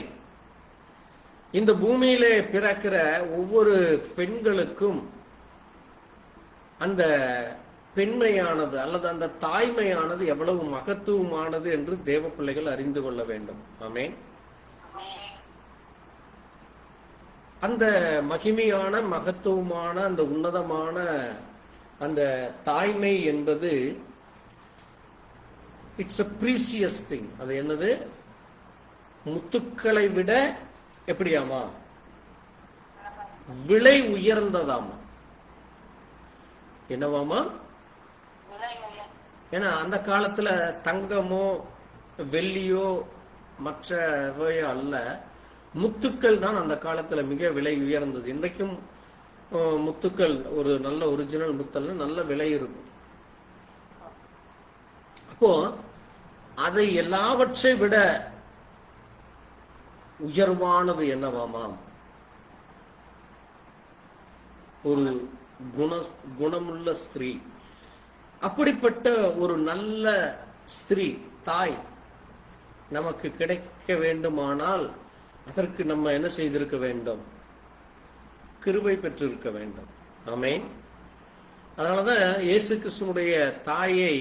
S1: இந்த பூமியிலே பிறக்கிற ஒவ்வொரு பெண்களுக்கும் அந்த பெண்மையானது அல்லது அந்த தாய்மையானது எவ்வளவு மகத்துவமானது என்று தேவ பிள்ளைகள் அறிந்து கொள்ள வேண்டும். ஆமென். அந்த மகிமையான மகத்துவமான அந்த உன்னதமான அந்த தாய்மை என்பது இட்ஸ் a precious thing. அது என்னது? முத்துக்களை விட எப்படியாமா? விலை உயர்ந்ததாமா. என்னவாமா? ஏன்னா அந்த காலத்துல தங்கமோ வெள்ளியோ மற்றவையோ அல்ல, முத்துக்கள் தான் அந்த காலத்துல மிக விலை உயர்ந்தது. இன்றைக்கும் முத்துக்கள் ஒரு நல்ல ஒரிஜினல் முத்தல் நல்ல விலை இருக்கும். அப்போ அதை எல்லாவற்றை விட உயர்வானது என்னவாமா? ஒரு குணமுள்ள ஸ்திரீ. அப்படிப்பட்ட ஒரு நல்ல ஸ்திரீ, தாய் நமக்கு கிடைக்க வேண்டுமானால் அதற்கு நம்ம என்ன செய்திருக்க வேண்டும்? கிருபை பெற்றிருக்க வேண்டும். ஆமென். அதனாலதான் இயேசு கிறிஸ்துவுடைய தாயை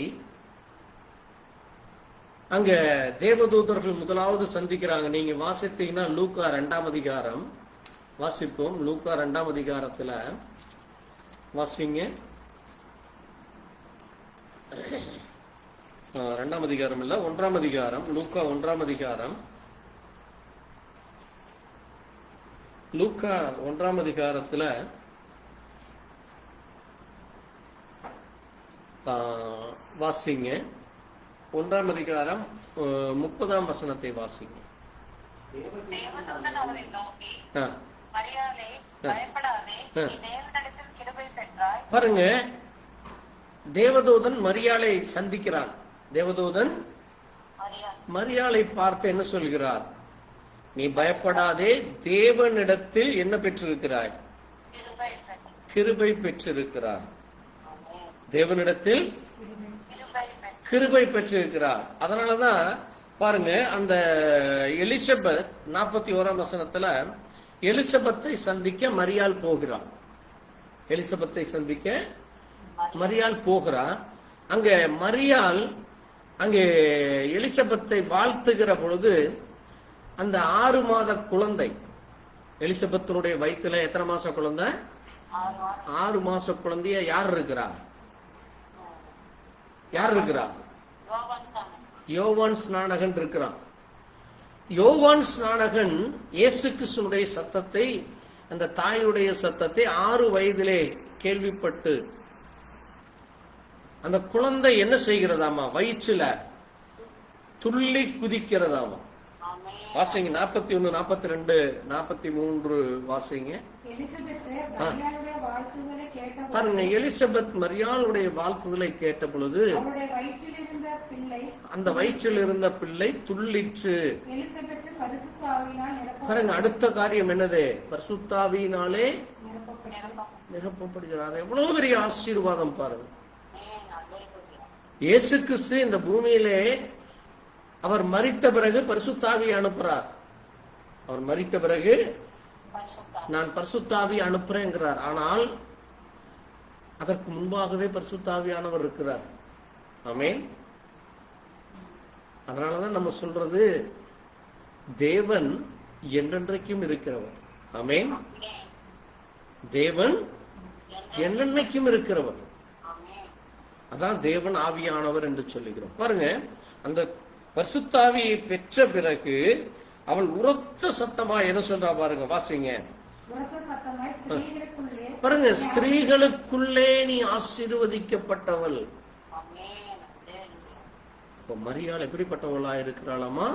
S1: அங்க தேவதூதர்கள் முதலாவது சந்திக்கிறாங்க. நீங்க வாசித்தீங்கன்னா லூக்கா 2ஆம் அதிகாரம் வாசிப்போம். லூக்கா 2ஆம் அதிகாரத்துல வாசிங்க. 2ஆம் அதிகாரம் இல்ல, 1ஆம் அதிகாரம். லூக்கா 1ஆம் அதிகாரம். லூக்கா 1ஆம் அதிகாரத்துல வாசிங்க. 1ஆம் அதிகாரம் 30ஆம் வசனத்தை வாசிங்க.
S3: தேவதூதன் அவரை நோக்கி,
S1: ஆ,
S3: மரியாளே, பயப்படாதே, நீ தேவனிடத்தில் கிருபை பெற்றாய்.
S1: பாருங்க, தேவதூதன் மரியாளை சந்திக்கிறான். தேவதூதன் மரியாளை பார்த்து என்ன சொல்கிறார்? நீ பயப்படாதே, தேவனிடத்தில் என்ன பெற்றிருக்கிறாய்? கிருபை பெற்றிருக்கிறார். தேவனிடத்தில் கிருபை பெற்றிருக்கிறார். அதனாலதான் பாருங்க, அந்த எலிசபெத் 41ஆம் வசனத்துல எலிசபெத்தை சந்திக்க மரியாள் போகிறார். எலிசபெத்தை சந்திக்க மரியாள் போகிறார். அங்க மரியாள் அங்கே எலிசபெத்தை வாழ்த்துகிற பொழுது அந்த 6 மாத குழந்தை, எலிசபெத்தினுடைய வயிற்றுல எத்தனை மாச குழந்தை? 6 மாச குழந்தைய யார் இருக்கிறா? யார் இருக்கிறா? யோவான் ஸ்நானகன் இருக்கிறான். யோவான் ஸ்நானகன் இயேசு கிறிஸ்துவினுடைய சத்தத்தை, அந்த தாயுடைய சத்தத்தை 6 வயதிலே கேள்விப்பட்டு அந்த குழந்தை என்ன செய்கிறதாமா? வயிற்றுல துள்ளி குதிக்கிறதாமா. வாசிங்க 41, 42, 43 வாசிங்க. பாருங்க, எலிசபெத் மரியாளுடைய வாழ்த்துதலை கேட்ட பொழுது அந்த வயிற்றில் இருந்த பிள்ளை துள்ளிற்று. பாருங்க, அடுத்த காரியம் என்னது? பரிசுத்தாவியினாலே நிரப்பப்படுகிறார். எவ்வளவு பெரிய ஆசீர்வாதம் பாருங்க. இயேசு கிறிஸ்து இந்த பூமியிலே அவர் மரித்த பிறகு பரிசுத்தாவி அனுப்புறார். அவர் மரித்த பிறகு நான் பரிசுத்தாவி அனுப்புறேங்கிறார். ஆனால் அதற்கு முன்பாகவே பரிசுத்தாவியானவர் இருக்கிறார். ஆமென். அதனாலதான் நம்ம சொல்றது, தேவன் என்றென்றைக்கும் இருக்கிறவர். ஆமென். தேவன் என்றென்றைக்கும் இருக்கிறவர். அதான் தேவன் ஆவியானவர் என்று சொல்லுகிறோம். பாருங்க, அந்த பரிசுத்தாவியை பெற்ற பிறகு அவள் உரத்த சத்தமா என்ன சொல்றா பாருங்க, வாசிங்க. பாருங்க, ஸ்திரீகளுக்குள்ளே நீ ஆசீர்வதிக்கப்பட்டவள். இப்ப மரியாள் எப்படிப்பட்டவளா இருக்கிறாளாமா?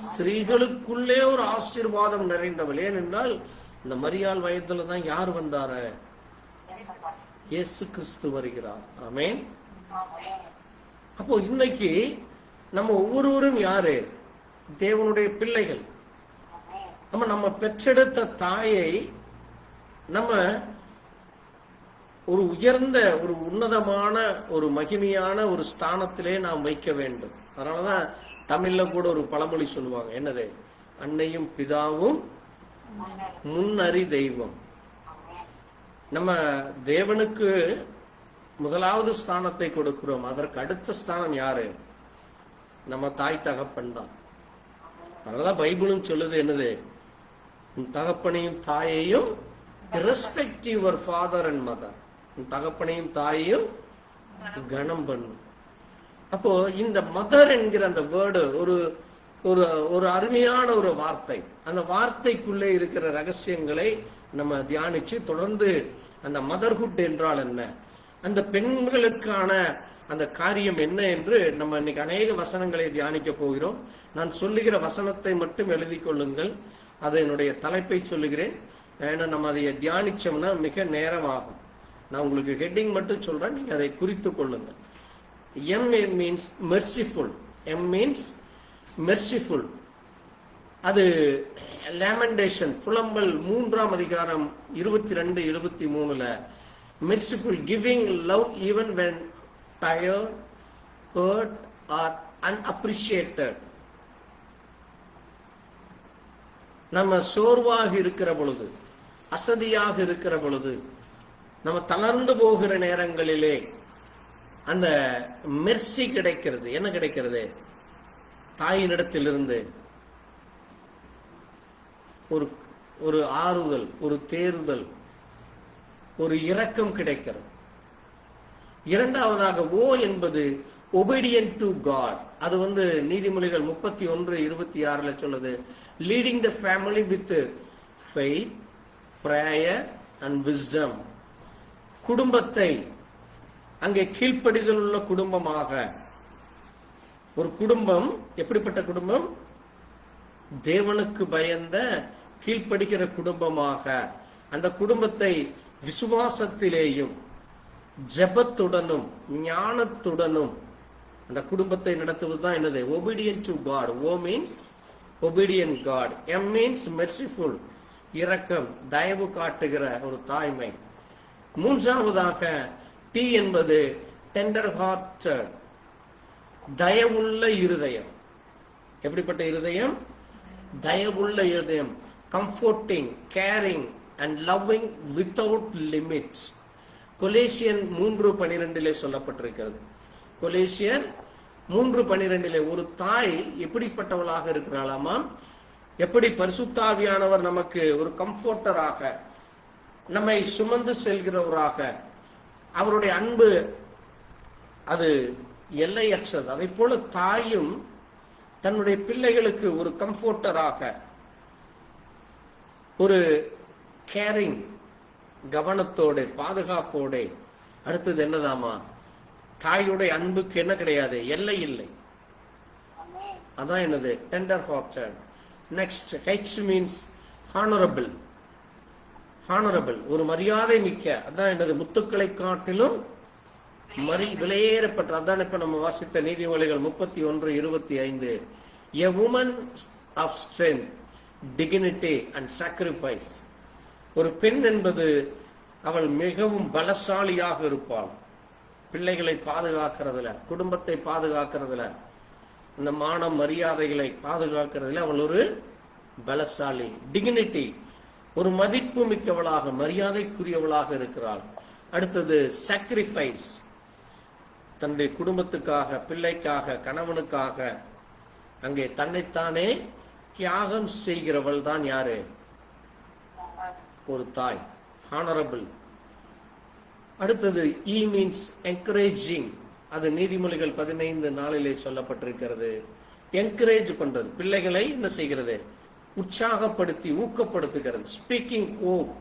S1: ஸ்திரீகளுக்குள்ளே ஒரு ஆசீர்வாதம் நிறைந்தவள். ஏனென்றால் இந்த மரியாள் வயதுல தான் யார் வந்தார? இயேசு கிறிஸ்து வருகிறார். ஆமென். அப்போ இன்னைக்கு நம்ம ஒவ்வொருவரும் யாரு? தேவனுடைய பிள்ளைகள். நம்ம பெற்றெடுத்த தாயை நம்ம ஒரு உயர்ந்த, ஒரு உன்னதமான, ஒரு மகிமையான ஒரு ஸ்தானத்திலே நாம் வைக்க வேண்டும். அதனாலதான் தமிழ்ல கூட ஒரு பழமொழி சொல்லுவாங்க, என்னது? அன்னையும் பிதாவும் முன்னறி தெய்வம். நம்ம தேவனுக்கு முதலாவது ஸ்தானத்தை கொடுக்கிறோம். அதற்கு அடுத்த ஸ்தானம் யாரு? நம்ம தாய் தகப்பன் தான். அதனாலதான் பைபிளும் சொல்லுது, என்னது? உன் தகப்பனையும் தாயையும் respect your father and mother. உன் தகப்பனையும் தாயையும் கனம் பண்ணும். அப்போ இந்த மதர் என்கிற அந்த வேர்டு ஒரு ஒரு அருமையான ஒரு வார்த்தை. அந்த வார்த்தைக்குள்ளே இருக்கிற ரகசியங்களை நம்ம தியானிச்சு தொடர்ந்து அந்த மதர்ஹுட் என்றால் என்ன, அந்த பெண்களுக்கான அந்த காரியம் என்ன என்று நம்ம இன்னைக்கு அநேக வசனங்களை தியானிக்க போகிறோம். நான் சொல்லுகிற வசனத்தை மட்டும் எழுதி கொள்ளுங்கள். அது என்னுடைய தலைப்பை சொல்லுகிறேன். ஏன்னா நம்ம அதை தியானிச்சோம்னா மிக நேரம் ஆகும். நான் உங்களுக்கு ஹெட்டிங் மட்டும் சொல்றேன், நீங்க அதை குறித்து கொள்ளுங்கள். M means merciful. M means merciful. அது லேமெண்டேஷன், புலம்பல் 3ஆம் அதிகாரம் 22, 23ல merciful, giving love even when tired, hurt or unappreciated. நம்ம சோர்வாக இருக்கிற பொழுது, அசதியாக இருக்கிற பொழுது, நம்ம தளர்ந்து போகிற நேரங்களிலே அந்த மெர்சி கிடைக்கிறது. என்ன கிடைக்கிறது? தாயினிடத்திலிருந்து ஒரு ஒரு ஆறுதல், ஒரு தேறுதல், ஒரு இரக்கம் கிடைக்கிறது. இரண்டாவதாக ஓ என்பது obedient to God. அது நீதிமொழிகள் 31:26 சொல்லுது, leading the family with faith, prayer and wisdom. குடும்பத்தை அங்கே கீழ்ப்படிதல் உள்ள குடும்பமாக, ஒரு குடும்பம் எப்படிப்பட்ட குடும்பம்? தேவனுக்கு பயந்த கீழ்ப்படிக்கிற குடும்பமாக, அந்த குடும்பத்தை விசுவாசத்திலேயும் ஜெபத்துடனும் ஞானத்துடனும் அந்த குடும்பத்தை நடத்துவதுதான் என்னது? obedient to God. O means obedient God. M means merciful, இரக்கம், தயவு காட்டுகிற ஒரு தாய்மை. மூன்றாவதாக T என்பது tender hearted, தயவுள்ள இருதயம். எப்படிப்பட்ட இருதயம்? தயவுள்ள இருதயம். comforting, caring and loving without limits. கொலேசியன் 3:12 சொல்லப்பட்டிருக்கிறது. கொலேசியர் 3:12 ஒரு தாய் எப்படிப்பட்டவளாக இருக்கிறாளாமா? எப்படி பரிசுத்தாவியானவர் நமக்கு ஒரு கம்ஃபோர்டராக, நம்மை சுமந்து செல்கிறவராக, அவருடைய அன்பு அது எல்லையற்றது. அதை போல தாயும் தன்னுடைய பிள்ளைகளுக்கு ஒரு கம்ஃபோர்டராக, ஒரு கேரிங், கவனத்தோட, பாதுகாப்போட. அடுத்தது என்னதாமா? தாயுடைய அன்புக்கு என்ன கிடையாது? எல்லை இல்லை. அதான் என்னது? Tender hearted. Next H means honourable. Honourable ஒரு மரியாதை மிக்க. அதான் என்னது? முத்துக்களை காட்டிலும் விலையேறப்பட்ட. அதான் இப்ப நம்ம வாசித்த நீதிமொழிகள் 31:25. A woman of strength, dignity and sacrifice. ஒரு பெண் என்பது அவள் மிகவும் பலசாலியாக இருப்பாள். பிள்ளைகளை பாதுகாக்கிறதுல, குடும்பத்தை பாதுகாக்கிறதுல, இந்த மானம் மரியாதைகளை பாதுகாக்கிறதுல அவள் ஒரு பலசாலி. டிக்னிட்டி ஒரு மதிப்பு மிக்கவளாக, மரியாதைக்குரியவளாக இருக்கிறாள். அடுத்தது சாக்ரிஃபைஸ், தன்னுடைய குடும்பத்துக்காக, பிள்ளைக்காக, கணவனுக்காக அங்கே தன்னைத்தானே தியாகம் செய்கிறவள் தான் யாரு? ஒரு தாய். ஹானரபிள். அடுத்தது இ மீன்ஸ் என்கரேஜிங். அது நீதிமொழிகள் 15:4 சொல்லப்பட்டிருக்கிறது. என்கரேஜ் பண்றது, பிள்ளைகளை என்ன செய்கிறது? உற்சாகப்படுத்தி ஊக்கப்படுத்துகிறது. Speaking hope.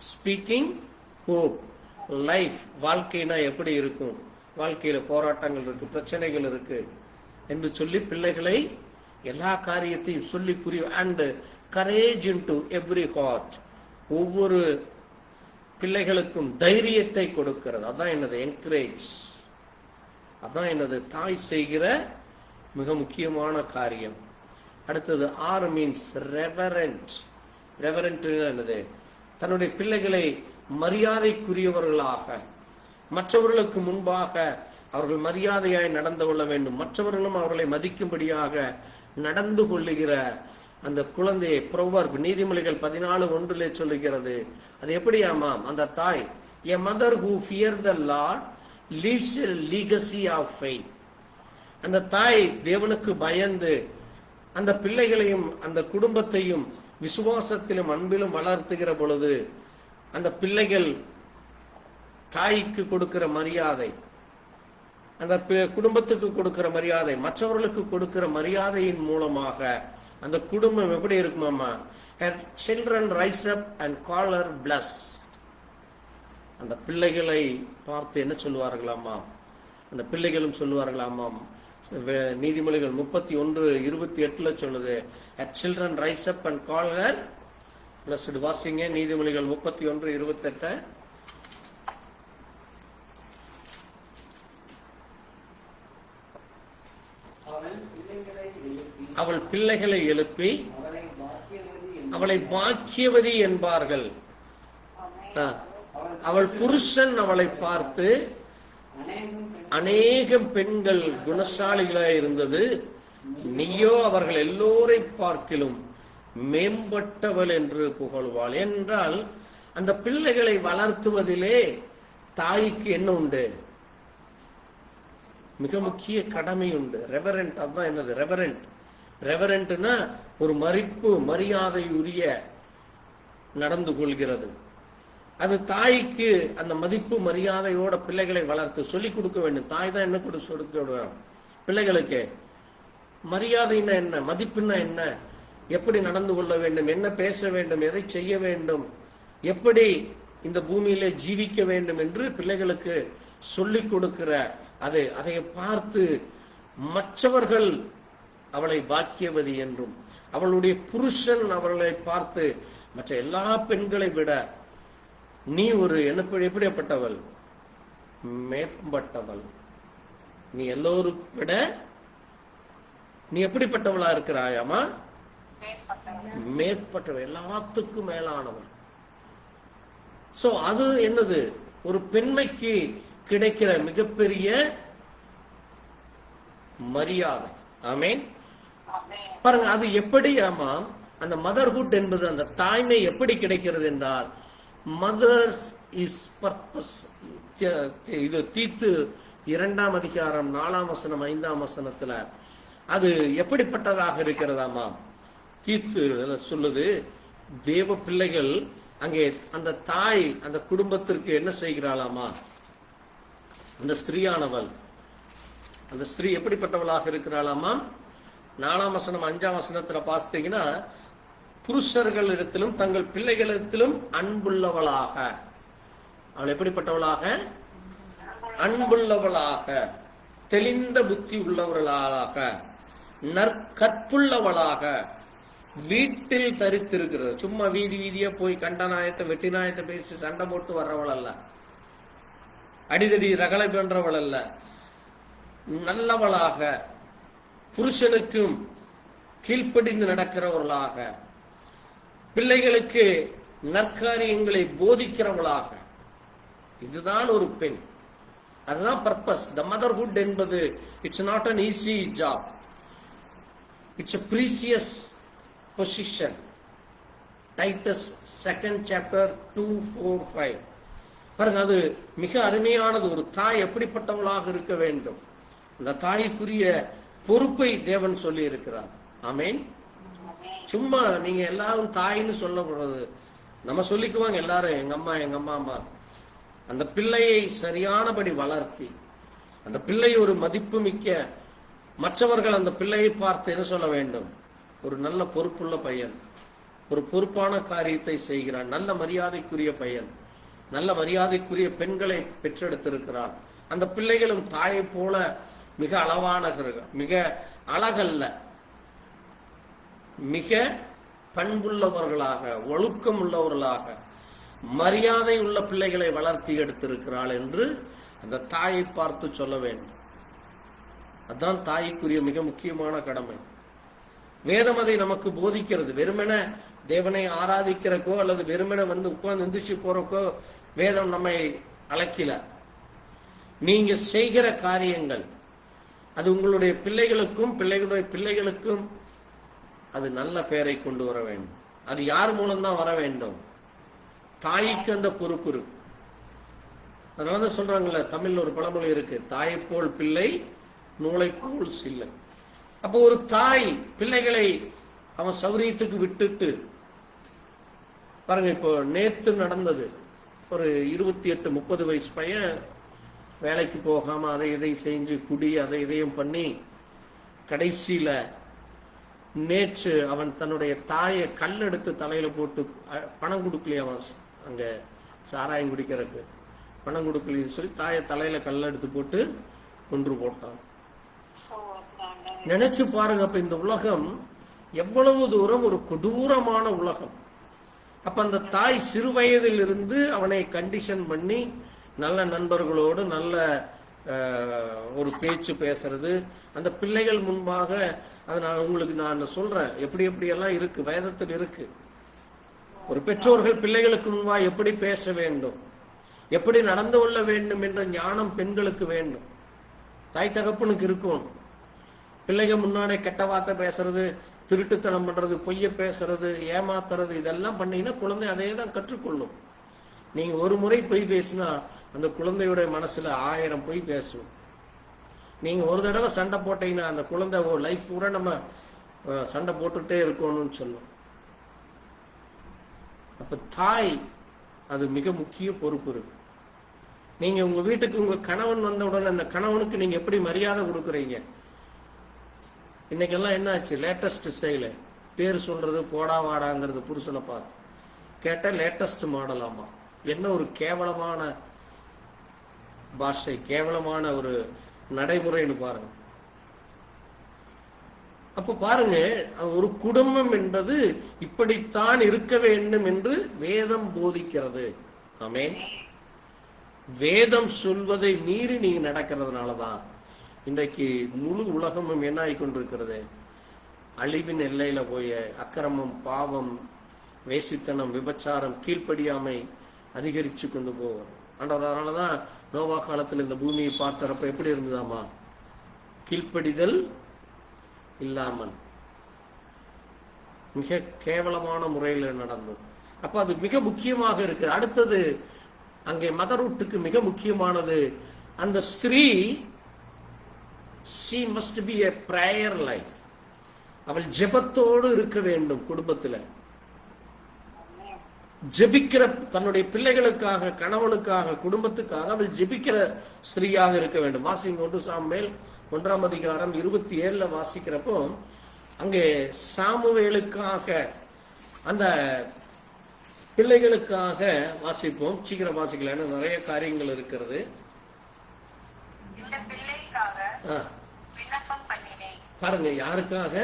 S1: Speaking hope. Life, வாழ்க்கைனா எப்படி இருக்கும், வாழ்க்கையில போராட்டங்கள் இருக்கு, பிரச்சனைகள் இருக்கு என்று சொல்லி பிள்ளைகளை எல்லா காரியத்தையும் சொல்லி புரிய. And courage into every heart. ஒவ்வொரு பிள்ளைகளுக்கும் தைரியத்தை கொடுக்கிறது. அதான் என்னது? என்கரேஜ். அதான் என்னது? தாய் செய்கிற மிக முக்கியமான காரியம். அடுத்தது ஆர் மீன்ஸ் ரெவரண்ட். ரெவரண்ட் என்னது? தன்னுடைய பிள்ளைகளை மரியாதைக்குரியவர்களாக, மற்றவர்களுக்கு முன்பாக அவர்கள் மரியாதையாய் நடந்து கொள்ள வேண்டும், மற்றவர்களும் அவர்களை மதிக்கும்படியாக நடந்து கொள்ளுகிற அந்த குழந்தையை. ப்ரோவர்ப் நீதிமொழிகள் 14:1 சொல்லுகிறது. அது எப்படியாமாம்? அந்த தாய், a mother who fear the Lord leaves a legacy of faith. அந்த தாய் தேவனுக்கு பயந்து அந்த பிள்ளைகளையும் அந்த குடும்பத்தையும் விசுவாசத்திலும் அன்பிலும் வளர்த்துகிற பொழுது, அந்த பிள்ளைகள் தாய்க்கு கொடுக்கிற மரியாதை, அந்த குடும்பத்துக்கு கொடுக்கிற மரியாதை, மற்றவர்களுக்கு கொடுக்கிற மரியாதையின் மூலமாக அந்த குடும்பம் எப்படி இருக்குமாமா? Her children rise up and call her blessed. அந்த பிள்ளைகளை பார்த்து என்ன சொல்லுவார்களாமா? அந்த பிள்ளைகளும் சொல்லுவார்களாமாம். நீதிமொழிகள் 31:28 சொல்லுது, Her children rise up and call her blessed. வாசிங்க நீதிமொழிகள் 31:28. அவள் பிள்ளைகளை எழுப்பி அவளை பாக்கியவதி என்பார்கள். அவள் புருஷன் அவளை பார்த்து, அநேகம் பெண்கள் குணசாலிகளாய் இருந்தது, நீயோ அவர்கள் எல்லோரை பார்க்கிலும் மேம்பட்டவள் என்று புகழ்வாள். என்றால் அந்த பிள்ளைகளை வளர்த்துவதிலே தாய்க்கு என்ன உண்டு? மிக முக்கிய கடமை உண்டு. ரெவரண்ட். அதுதான் என்னது? ரெவரண்ட். ரெவரண்ட்னா ஒரு மதிப்பு மரியாதை உரிய நடந்து கொள்கிறது. அது தாய்க்கு அந்த மதிப்பு மரியாதையோட பிள்ளைகளை வளர்த்து சொல்லிக் கொடுக்க வேண்டும். தாய் தான் என்ன கொடுக்க வேண்டும் பிள்ளைகளுக்கு? மரியாதைன்னா என்ன, மதிப்புன்னா என்ன, எப்படி நடந்து கொள்ள வேண்டும், என்ன பேச வேண்டும், எதை செய்ய வேண்டும், எப்படி இந்த பூமியில ஜீவிக்க வேண்டும் என்று பிள்ளைகளுக்கு சொல்லிக் கொடுக்கிற அதை பார்த்து மற்றவர்கள் அவளை பாக்கியவதி என்றும், அவளுடைய புருஷன் அவளை பார்த்து மற்ற எல்லா பெண்களை விட நீ ஒரு எப்படிப்பட்டவள், மேம்பட்டவள், நீ எல்லோரும் விட நீ எப்படிப்பட்டவளா இருக்கிறாயாமா? மேற்பட்டவள், எல்லாத்துக்கும் மேலானவள். சோ அது என்னது? ஒரு பெண்மைக்கு கிடைக்கிற மிகப்பெரிய மரியாதை. ஆமென். பாருங்க, அது எப்படி ஆமா அந்த மதர்ஹுட் என்பது, அந்த தாய்மை எப்படி கிடைக்கிறது என்றால், மதர்ஸ் இஸ் பர்பஸ். இது தீத்து 2ஆம் அதிகாரம் 4ஆம் வசனம் 5ஆம் வசனத்துல அது எப்படிப்பட்டதாக இருக்கிறதாமா? தீத்து சொல்லுது, தேவ பிள்ளைகள் அங்கே அந்த தாய் அந்த குடும்பத்திற்கு என்ன செய்கிறாளாமா? அந்த ஸ்திரீயானவள், அந்த ஸ்திரீ எப்படிப்பட்டவளாக இருக்கிறாளாமா? 4ஆம் வசனம் 5ஆம் வசனத்துல பார்த்தீங்கன்னா, புருஷர்கள் இடத்திலும் தங்கள் பிள்ளைகளிடத்திலும் அன்புள்ளவளாக. அவள் எப்படிப்பட்டவளாக? அன்புள்ளவளாக, தெளிந்த புத்தி உள்ளவர்களாக, நற்கற்புள்ளவளாக, வீட்டில் தரித்திருக்கிறது. சும்மா வீதி வீதியா போய் கண்ட நாயத்தை வெட்டி நாயத்தை பேசி சண்டை போட்டு வர்றவள் அல்ல, அடிதடி ரகளை பண்றவள் அல்ல, நல்லவளாக, புருஷனுக்கும் கீழ்ப்படிந்து நடக்கிறவர்களாக, பிள்ளைகளுக்கு நற்காரியங்களை போதிக்கிறவளாக. இதுதான் ஒரு பெண். அதுதான் பர்பஸ். த மதர்ஹுட் என்பது it's not an easy job, it's a precious position. Titus 2nd chapter 2-4-5. பாருங்க, அது மிக அருமையானது. ஒரு தாய் எப்படிப்பட்டவளாக இருக்க வேண்டும், அந்த தாய்க்குரிய பொறுப்பை தேவன் சொல்லி இருக்கிறார். ஆமென். சும்மா நீங்க எல்லாரும் தாயின்னு சொல்லக்கூடாது. நம்ம சொல்லிக்குவாங்க எல்லாரும், எங்க அம்மா எங்க அம்மா அம்மா. அந்த பிள்ளையை சரியானபடி வளர்த்தி, அந்த பிள்ளை ஒரு மதிப்பு மிக்க, மற்றவர்கள் அந்த பிள்ளையை பார்த்து என்ன சொல்ல வேண்டும்? ஒரு நல்ல பொறுப்புள்ள பையன், ஒரு பொறுப்பான காரியத்தை செய்கிறான், நல்ல மரியாதைக்குரிய பையன், நல்ல மரியாதைக்குரிய பெண்களை பெற்றெடுத்திருக்கிறான். அந்த பிள்ளைகளும் தாயை போல மிக அளவானவர்கள், மிக அழகல்ல, மிக பண்புள்ளவர்களாக, ஒழுக்கம் உள்ளவர்களாக, மரியாதை உள்ள பிள்ளைகளை வளர்த்தி எடுத்திருக்கிறாள் என்று அந்த தாயை பார்த்து சொல்ல வேண்டும். அதுதான் தாய்க்குரிய மிக முக்கியமான கடமை. வேதம் அதை நமக்கு போதிக்கிறது. வெறுமென தேவனை ஆராதிக்கிறக்கோ அல்லது வெறுமென உட்கார்ந்து எந்திரிச்சு போறக்கோ வேதம் நம்மை அழைக்கல. நீங்க செய்கிற காரியங்கள் அது உங்களுடைய பிள்ளைகளுக்கும் பிள்ளைகளுடைய பிள்ளைகளுக்கும் அது நல்ல பெயரை கொண்டு வர வேண்டும். அது யார் மூலம்தான் வர வேண்டும்? தாய்க்கு அந்த பொறுப்பு இருக்கு. அதனாலதான் சொல்றாங்கல்ல, தமிழ்ல ஒரு பழமொழி இருக்கு, தாயை போல் பிள்ளை நூலை போல் சில்லை. அப்போ ஒரு தாய் பிள்ளைகளை அவன் சௌரியத்துக்கு விட்டுட்டு, பாருங்க, இப்போ நேத்து நடந்தது, ஒரு 28-30 வயசு பையன் வேலைக்கு போகாம அதை இதை செஞ்சு குடி அதை இதையும் பண்ணி கடைசியில நேற்று அவன் தன்னுடைய தாயை கல் எடுத்து தலையில போட்டு, பணம் கொடுக்கலையே அவன் அங்க சாராயம் குடிக்கிறதுக்கு பணம் கொடுக்கலன்னு சொல்லி தாயை தலையில கல் எடுத்து போட்டு கொன்று போட்டான். நினைச்சு பாருங்க, அப்ப இந்த உலகம் எவ்வளவு தூரம் ஒரு கொடூரமான உலகம். அப்ப அந்த தாய் சிறு வயதில் இருந்து அவனை கண்டிஷன் பண்ணி நல்ல நண்பர்களோடு நல்ல ஒரு பேச்சு பேசுறது, அந்த பிள்ளைகள் முன்பாக, அதை நான் உங்களுக்கு நான் சொல்றேன் எப்படி எப்படியெல்லாம் இருக்கு, வேதத்தில் இருக்கு. ஒரு பெற்றோர்கள் பிள்ளைகளுக்கு முன்பாக எப்படி பேச வேண்டும், எப்படி நடந்து கொள்ள வேண்டும் என்ற ஞானம் பெண்களுக்கு வேண்டும், தாய் தகப்பனுக்கு இருக்கும். பிள்ளைகள் முன்னாடி கெட்ட வார்த்தை பேசுறது, திருட்டுத்தனம் பண்றது, பொய்ய பேசுறது, ஏமாத்துறது, இதெல்லாம் பண்ணீங்கன்னா குழந்தை அதே தான் கற்றுக்கொள்ளும். நீங்க ஒரு முறை பொய் பேசினா அந்த குழந்தையுடைய மனசுல 1000 பொய் பேசும். நீங்க ஒரு தடவை சண்டை போட்டீங்கன்னா அந்த குழந்தை ஒரு லைஃப் பூரா நம்ம சண்டை போட்டுட்டே இருக்கணும்னு சொல்லும். அப்ப தாய் அது மிக முக்கிய பொறுப்பு இருக்கு. நீங்க உங்க வீட்டுக்கு உங்க கணவன் வந்த உடனே அந்த கணவனுக்கு நீங்க எப்படி மரியாதை கொடுக்குறீங்க? இன்னைக்கெல்லாம் என்ன ஆச்சு? லேட்டஸ்ட் ஸ்டைலு, பேர் சொல்றது போடா வாடாங்கிறது புருஷனை பார்த்து கேட்ட லேட்டஸ்ட் மாடலாமா. என்ன ஒரு கேவலமான பாஷை, கேவலமான ஒரு நடைமுறைன்னு பாருங்க. அப்ப பாருங்க, ஒரு குடும்பம் என்பது இப்படித்தான் இருக்க வேண்டும் என்று வேதம் போதிக்கிறது. ஆமென். வேதம் சொல்வதை மீறி நீங்க நடக்கிறதுனாலதான் இன்றைக்கு முழு உலகமும் என்ன ஆகிக்கொண்டிருக்கிறது? அழிவின் எல்லையில போய் அக்கிரமம், பாவம், வேசித்தனம், விபச்சாரம், கீழ்ப்படியாமை அதிகரிச்சு கொண்டு போவோம். அதனாலதான் நோவா காலத்தில் இந்த பூமியை பார்க்கிறப்ப எப்படி இருந்ததாமா? கீழ்ப்படிதல் இல்லாமல் மிக கேவலமான முறையில் நடந்தது. அப்ப அது மிக முக்கியமாக இருக்கு. அடுத்தது அங்கே மதரூட்டுக்கு மிக முக்கியமானது, அந்த ஸ்திரீ she must be a prayer life. அவள் ஜெபத்தோடு இருக்க வேண்டும். குடும்பத்துல ஜெபிக்கிற, தன்னுடைய பிள்ளைகளுக்காக, கணவனுக்காக, குடும்பத்துக்காக அவள் ஜெபிக்கிற ஸ்திரீயாக இருக்க வேண்டும். வாசிங்க 1 சாமுவேல் 1ஆம் அதிகாரம் 27 வாசிக்கிறப்போ அங்கே சாமுவேலுக்காக, அந்த பிள்ளைகளுக்காக வாசிப்போம். சீக்கிரம் வாசிக்கல, நிறைய காரியங்கள் இருக்கிறது. பாருங்க, யாருக்காக?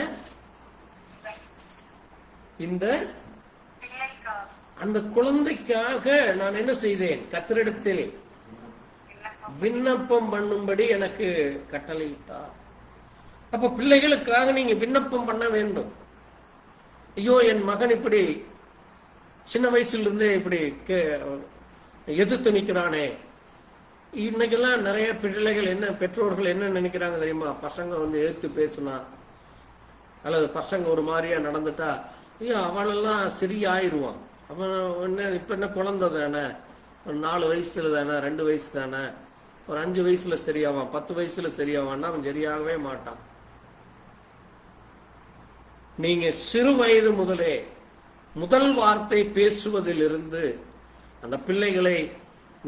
S1: இந்த அந்த குழந்தைக்காக நான் என்ன செய்தேன்? கர்த்தரிடத்தில் விண்ணப்பம் பண்ணும்படி எனக்கு கட்டளையிட்டார். அப்ப பிள்ளைகளுக்காக நீங்க விண்ணப்பம் பண்ண வேண்டும். ஐயோ, என் மகன் இப்படி சின்ன வயசுல இருந்தே இப்படி எதிர்த்து நிக்கிறானே. இன்னைக்கெல்லாம் நிறைய பிள்ளைகள் என்ன, பெற்றோர்கள் என்ன நினைக்கிறாங்க தெரியுமா? பசங்க வந்து எதிர்த்து பேசினா அல்லது பசங்க ஒரு மாதிரியா நடந்துட்டா, ஐயோ அவனெல்லாம் சரியாயிருவான், அவன் என்ன இப்ப என்ன குழந்தை தானே, ஒரு 4 வயசுல தானே, 2 வயசு தானே, ஒரு 5 வயசுல சரியாவான், 10 வயசுல சரியாவான்னா அவன் சரியாகவே மாட்டான். நீங்க சிறு வயது முதலே முதல் வார்த்தை பேசுவதிலிருந்து அந்த பிள்ளைகளை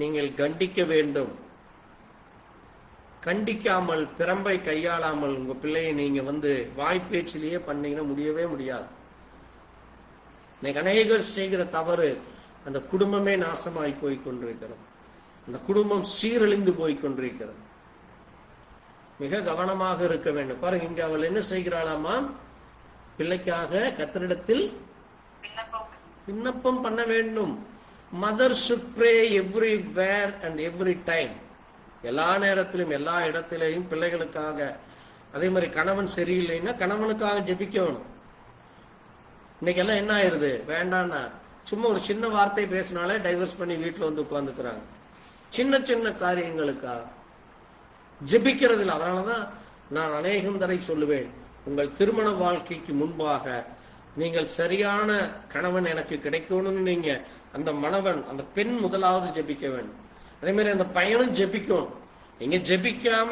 S1: நீங்கள் கண்டிக்க வேண்டும். கண்டிக்காமல், பிரம்பை கையாளாமல் உங்க பிள்ளையை நீங்க வந்து வாய்ப்பேச்சிலேயே பண்ணீங்கன்னா முடியவே முடியாது. இன்னைக்கு அநேகர் செய்கிற தவறு, அந்த குடும்பமே நாசமாய் போய் கொண்டிருக்கிறது. அந்த குடும்பம் சீரழிந்து போய் கொண்டிருக்கிறது. மிக கவனமாக இருக்க வேண்டும். பாருங்க, இங்க அவள் என்ன செய்கிறாளாமா? பிள்ளைக்காக கர்த்தரிடத்தில் விண்ணப்பம் பண்ண வேண்டும். Mother should pray everywhere and every time. எல்லா நேரத்திலும், எல்லா இடத்திலையும் பிள்ளைகளுக்காக. அதே மாதிரி கணவன் சரியில்லைன்னா கணவனுக்காக ஜெபிக்கணும். இன்னைக்கு எல்லாம் என்ன ஆயிருது? வேண்டாம்னா சும்மா ஒரு சின்ன வார்த்தை பேசினாலே டைவர்ஸ் பண்ணி வீட்டுல வந்து உட்கார்ந்துக்கிறாங்க. சின்ன சின்ன காரியங்களுக்காக ஜெபிக்கிறது இல்லை. அதனாலதான் நான் அநேகம் தடவை சொல்லுவேன், உங்கள் திருமண வாழ்க்கைக்கு முன்பாக நீங்கள் சரியான கணவன் எனக்கு கிடைக்கணும்னு நீங்க அந்த மணவன், அந்த பெண் முதலாவது ஜெபிக்க வேண்டும். அதே மாதிரி அந்த பையனும் ஜெபிக்கணும். நீங்க ஜெபிக்காம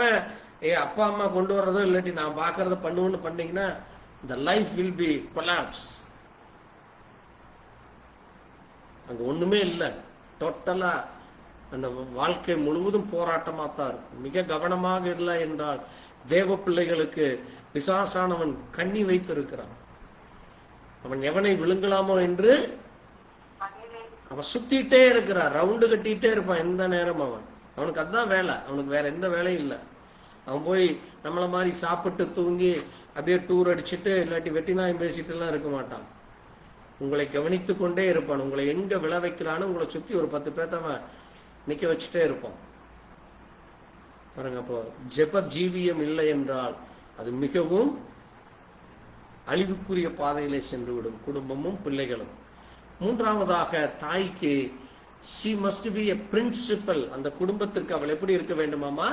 S1: அப்பா அம்மா கொண்டு வர்றதோ இல்லாட்டி நான் பாக்குறத பண்ணுவேன்னு பண்ணீங்கன்னா the life will be collapse. அங்க ஒண்ணுமே இல்லை. டோட்டலா அந்த வாழ்க்கை முழுவதும் போராட்டமா தான் இருக்கும். மிக கவனமாக இல்லை என்றால் தேவ பிள்ளைகளுக்கு பிசாசானவன் கண்ணி வைத்திருக்கிறான். அவன் எவனை விழுங்கலாமோ என்று அவன் சுத்திட்டே இருக்கிறான், ரவுண்டு கட்டிட்டே இருப்பான் எந்த நேரம். அவனுக்கு அதுதான் வேலை, அவனுக்கு வேற எந்த வேலையும் இல்லை. அவன் போய் நம்மள மாதிரி சாப்பிட்டு தூங்கி அப்படியே டூர் அடிச்சுட்டு இல்லாட்டி வெட்டினாயம் பேசிட்டு எல்லாம் இருக்க மாட்டான். உங்களை கவனித்து கொண்டே இருப்பான். உங்களை எங்க விழ வைக்கலான்னு உங்களை சுத்தி ஒரு 10 பேத்தவன் நிக்க வச்சுட்டே இருப்பான். பாருங்க, அப்போ ஜெப ஜீவியம் இல்லை என்றால் அது மிகவும் அழிவுக்குரிய பாதையிலே சென்று விடும், குடும்பமும் பிள்ளைகளும். மூன்றாவதாக, தாய்க்கு she must be a principal. அந்த குடும்பத்திற்கு அவள் எப்படி இருக்க வேண்டுமாமா?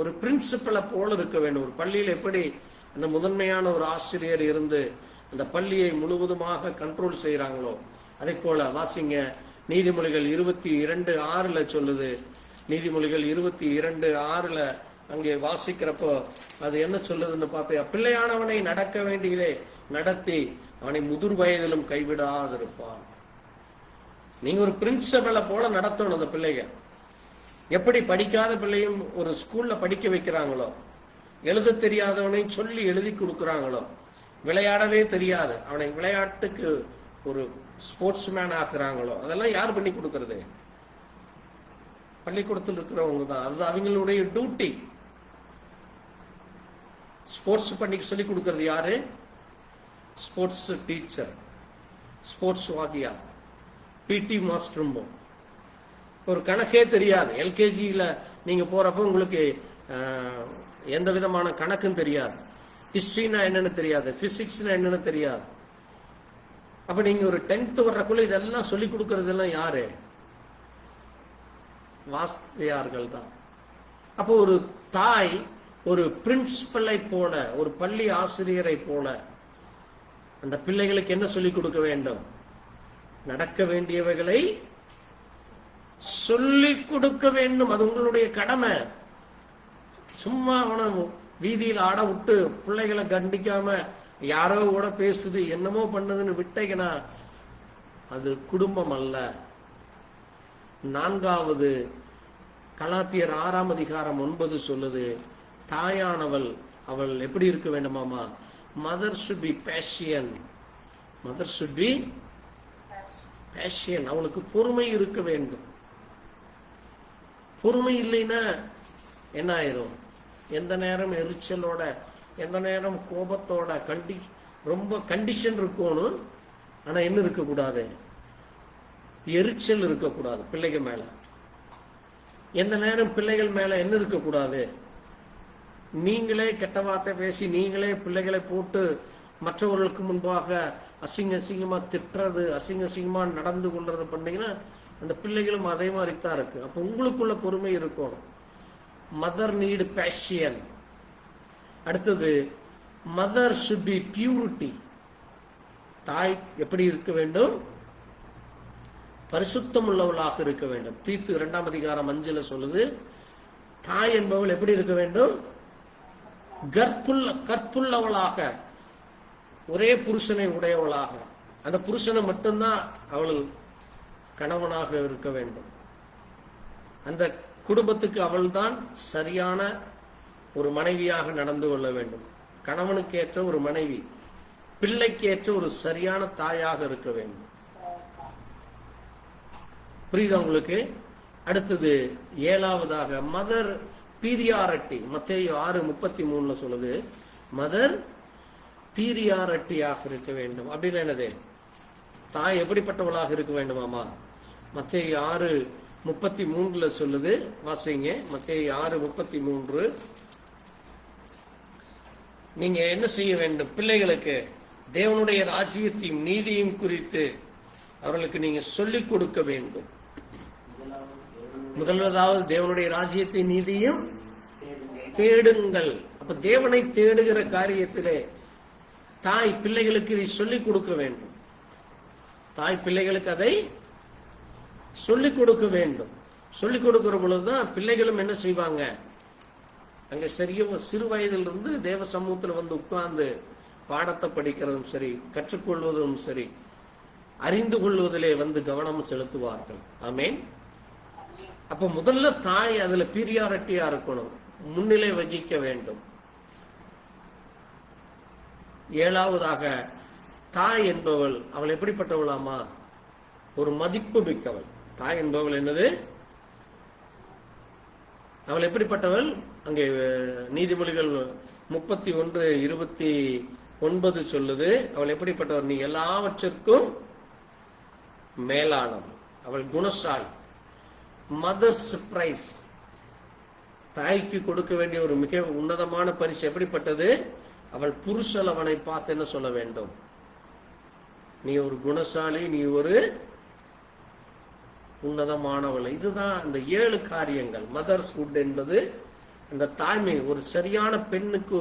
S1: ஒரு பிரின்சிபலை போல இருக்க வேண்டும். ஒரு பள்ளியில் எப்படி அந்த முதன்மையான ஒரு ஆசிரியர் இருந்து அந்த பள்ளியை முழுவதுமாக கண்ட்ரோல் செய்யறாங்களோ அதே போல வாசிங்க, நீதிமொழிகள் 22:6 சொல்லுது. நீதிமொழிகள் 22:6 அங்கே வாசிக்கிறப்போ அது என்ன சொல்லுதுன்னு பார்த்தியா? பிள்ளையானவனை நடக்க வேண்டியதை நடத்தி அவனை முதிர் வயதிலும் கைவிடாதிருப்பான். நீங்க ஒரு பிரின்சிபலை போல நடத்தணும் அந்த பிள்ளைங்க. எப்படி படிக்காத பிள்ளையும் ஒரு ஸ்கூல்ல படிக்க வைக்கிறாங்களோ, எழுத தெரியாதவனையும் சொல்லி எழுதி கொடுக்குறாங்களோ, விளையாடவே தெரியாது அவனை விளையாட்டுக்கு ஒரு ஸ்போர்ட்ஸ் மேன் ஆக்குறாங்களோ, அதெல்லாம் யார் பண்ணி கொடுக்கறது? பள்ளிக்கூடத்தில் இருக்கிறவங்க தான். அது அவங்களுடைய டியூட்டி. ஸ்போர்ட்ஸ் பண்ணி சொல்லி கொடுக்கறது யாரு? ஸ்போர்ட்ஸ் டீச்சர், ஸ்போர்ட்ஸ் வாத்தியா, பிடி மாஸ்டரும். ஒரு கணக்கே தெரியாது. எல்கேஜியில் நீங்க போறப்ப உங்களுக்கு எந்த விதமான கணக்கும் தெரியாது. ஹிஸ்டரினா என்னன்னு தெரியாது, பிசிக்ஸ்னா என்னன்னு தெரியாது. அப்ப நீங்க ஒரு 10th வர்றக்குள்ள இதெல்லாம் சொல்லி கொடுக்கறதெல்லாம் யாரு? வாஸ்தியார்கள் தான். அப்போ ஒரு தாய் ஒரு பிரின்சிபலை போல, ஒரு பள்ளி ஆசிரியரை போல அந்த பிள்ளைகளுக்கு என்ன சொல்லிக் கொடுக்க வேண்டும்? நடக்க வேண்டியவைகளை சொல்லிக் கொடுக்க வேண்டும். அது உங்களுடைய கடமை. சும்மா அவனை வீதியில் ஆட விட்டு பிள்ளைகளை கண்டிக்காம யாரோ கூட பேசுது என்னமோ பண்ணுதுன்னு விட்டீங்கன்னா அது குடும்பம் அல்ல. 4வது கலாத்தியர் 6ஆம் அதிகாரம் 9 சொல்லுது, தாயானவள் அவள் எப்படி இருக்க வேண்டுமாமா? Mother should be patient. Mother should be patient. அவளுக்கு பொறுமை இருக்க வேண்டும். பொறுமை இல்லைன்னா என்ன ஆயிரும்? எந்த நேரம் எரிச்சலோட, எந்த நேரம் கோபத்தோட, ரொம்ப கண்டிஷன் இருக்கணும். ஆனா என்ன இருக்கக்கூடாது? எரிச்சல் இருக்கக்கூடாது பிள்ளைகள் மேல. எந்த நேரம் பிள்ளைகள் மேல என்ன இருக்கக்கூடாது? நீங்களே கெட்ட வார்த்தை பேசி நீங்களே பிள்ளைகளை போட்டு மற்றவர்களுக்கு முன்பாக அசிங்கமா திட்டுறது, அசிங்கமா நடந்து கொள்றது பண்ணீங்கன்னா அந்த பிள்ளைகளும் அதே மாதிரி தான் இருக்கு. அப்ப உங்களுக்குள்ள பொறுமை இருக்கும். Mother need patience. அடுத்தது மதர் should be பியூரிட்டி. தாய் எப்படி இருக்க வேண்டும்? பரிசுத்தம் உள்ளவளாக இருக்க வேண்டும். தீத்து 2ஆம் அதிகாரம் 5 சொல்லுது, தாய் என்பவள் எப்படி இருக்க வேண்டும்? கற்புள்ளவளாக, ஒரே புருஷனை உடையவளாக. அந்த புருஷனை மட்டும்தான் அவள் கணவனாக இருக்க வேண்டும். அந்த குடும்பத்துக்கு அவள் தான் சரியான ஒரு மனைவியாக நடந்து கொள்ள வேண்டும். கணவனுக்கு ஏற்ற ஒரு மனைவி, பிள்ளைக்கு ஏற்ற ஒரு சரியான தாயாக இருக்க வேண்டும். புரியுதா உங்களுக்கு? அடுத்தது 7வதாக மதர் பீரியாரிட்டி. மத்தேயு 6:33 சொல்லுது, மதர் பீரியாரிட்டியாக இருக்க வேண்டும். அப்படின்னு என்னது? தாய் எப்படிப்பட்டவளாக இருக்க வேண்டுமாமா? மத்தேயு 6:33 சொல்லுது, வாசிங்க. மத்தேயு 6:33. நீங்க என்ன செய்ய வேண்டும்? பிள்ளைகளுக்கு தேவனுடைய ராஜ்யத்தையும் நீதியும் குறித்து அவர்களுக்கு நீங்க சொல்லிக் கொடுக்க வேண்டும். முதல்வதாவது தேவனுடைய ராஜ்யத்தை நீதியும் தேடுங்கள். அப்ப தேவனை தேடுகிற காரியத்திலே தாய் பிள்ளைகளுக்கு இதை சொல்லிக் கொடுக்க வேண்டும். தாய் பிள்ளைகளுக்கு அதை சொல்லிக் கொடுக்க வேண்டும். சொல்லிக் கொடுக்கிற பொழுதுதான் பிள்ளைகளும் என்ன செய்வாங்க? அங்க சிறு வயதிலிருந்து தேவ சமூகத்தில் வந்து உட்கார்ந்து பாடத்தை படிக்கிறதும் சரி, கற்றுக்கொள்வதும் சரி, அறிந்து கொள்வதிலே வந்து கவனம் செலுத்துவார்கள். ஆமேன். அப்ப முதல்ல தாய் அதுல பீரியாரிட்டியா இருக்கணும், முன்னிலை வகிக்க வேண்டும். 7வதாக தாய் என்பவள் அவள் எப்படிப்பட்டவளாமா? ஒரு மதிப்பு மிக்கவள். தாய் என்பவள் என்னது? அவள் எப்படிப்பட்டவள்? அங்கே நீதிமொழிகள் 31:29 சொல்லுது, அவள் எப்படிப்பட்டவள்? நீ எல்லாவற்றிற்கும் மேலானவள். அவள் குணசாலி. Mothers price. தாய்க்கு கொடுக்க வேண்டிய ஒரு மிக உன்னதமான பரிசு எப்படிப்பட்டது? அவள் புருஷன் அவனை பார்த்து என்ன சொல்ல வேண்டும்? நீ ஒரு குணசாலி, நீ ஒரு உன்னதமானவள். இதுதான் அந்த 7 காரியங்கள். மதர்ஸ் ஹுட் என்பது அந்த தாய்மை. ஒரு சரியான பெண்ணுக்கு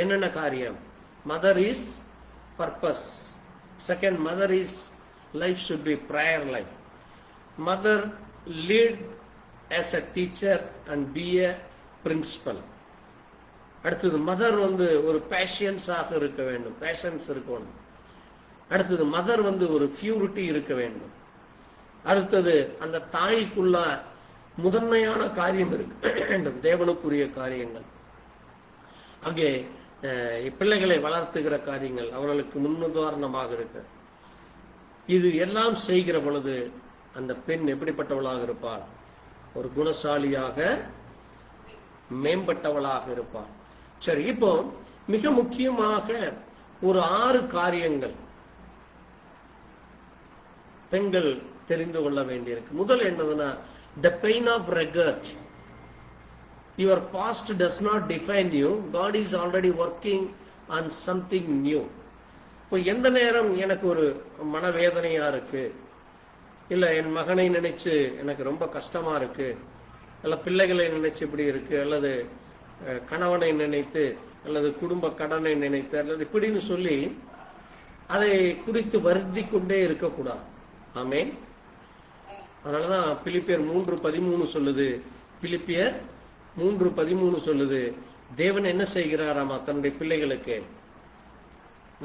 S1: என்னென்ன காரியம்? Mother is purpose. Second, mother is life should be prayer life. Mother lead as a teacher and be a principal. அடுத்தது மதர் வந்து ஒரு பேஷன்ஸாக இருக்க வேண்டும், பேஷன்ஸ் இருக்கணும். அடுத்தது மதர் வந்து ஒரு பியூரிட்டி இருக்க வேண்டும். அடுத்தது அந்த தாய்க்குள்ள முதன்மையான காரியம் இருக்கு, தேவனுக்குரிய காரியங்கள். அங்கே பிள்ளைகளை வளர்த்துகிற காரியங்கள் அவர்களுக்கு முன்னுதாரணமாக இருக்கு. இது எல்லாம் செய்கிற பொழுது அந்த பெண் எப்படிப்பட்டவளாக இருப்பாள்? ஒரு குணசாலியாக, மேம்பட்டவளாக இருப்பாள். சரி, இப்போ மிக முக்கியமாக ஒரு 6 காரியங்கள் பெண்கள் தெரிந்து கொள்ள வேண்டியிருக்கு. முதல் என்னதுன்னா, the pain of regret. Your past does not define you. God is already working on something new. இப்போ எந்த நேரம் எனக்கு ஒரு மனவேதனையா இருக்கு, இல்ல என் மகனை நினைச்சு எனக்கு ரொம்ப கஷ்டமா இருக்கு, அல்ல பிள்ளைகளை நினைச்சு இப்படி இருக்கு, அல்லது கணவனை நினைத்து, அல்லது குடும்ப கடனை நினைத்து, அல்லது இப்படின்னு சொல்லி அதை குறித்து வருத்தி கொண்டே இருக்கக்கூடாது. ஆமென். அதனாலதான் பிலிப்பியர் 3:13 சொல்லுது, பிலிப்பியர் 3:13 சொல்லுது, தேவன் என்ன செய்கிறாராமா தன்னுடைய பிள்ளைகளுக்கு.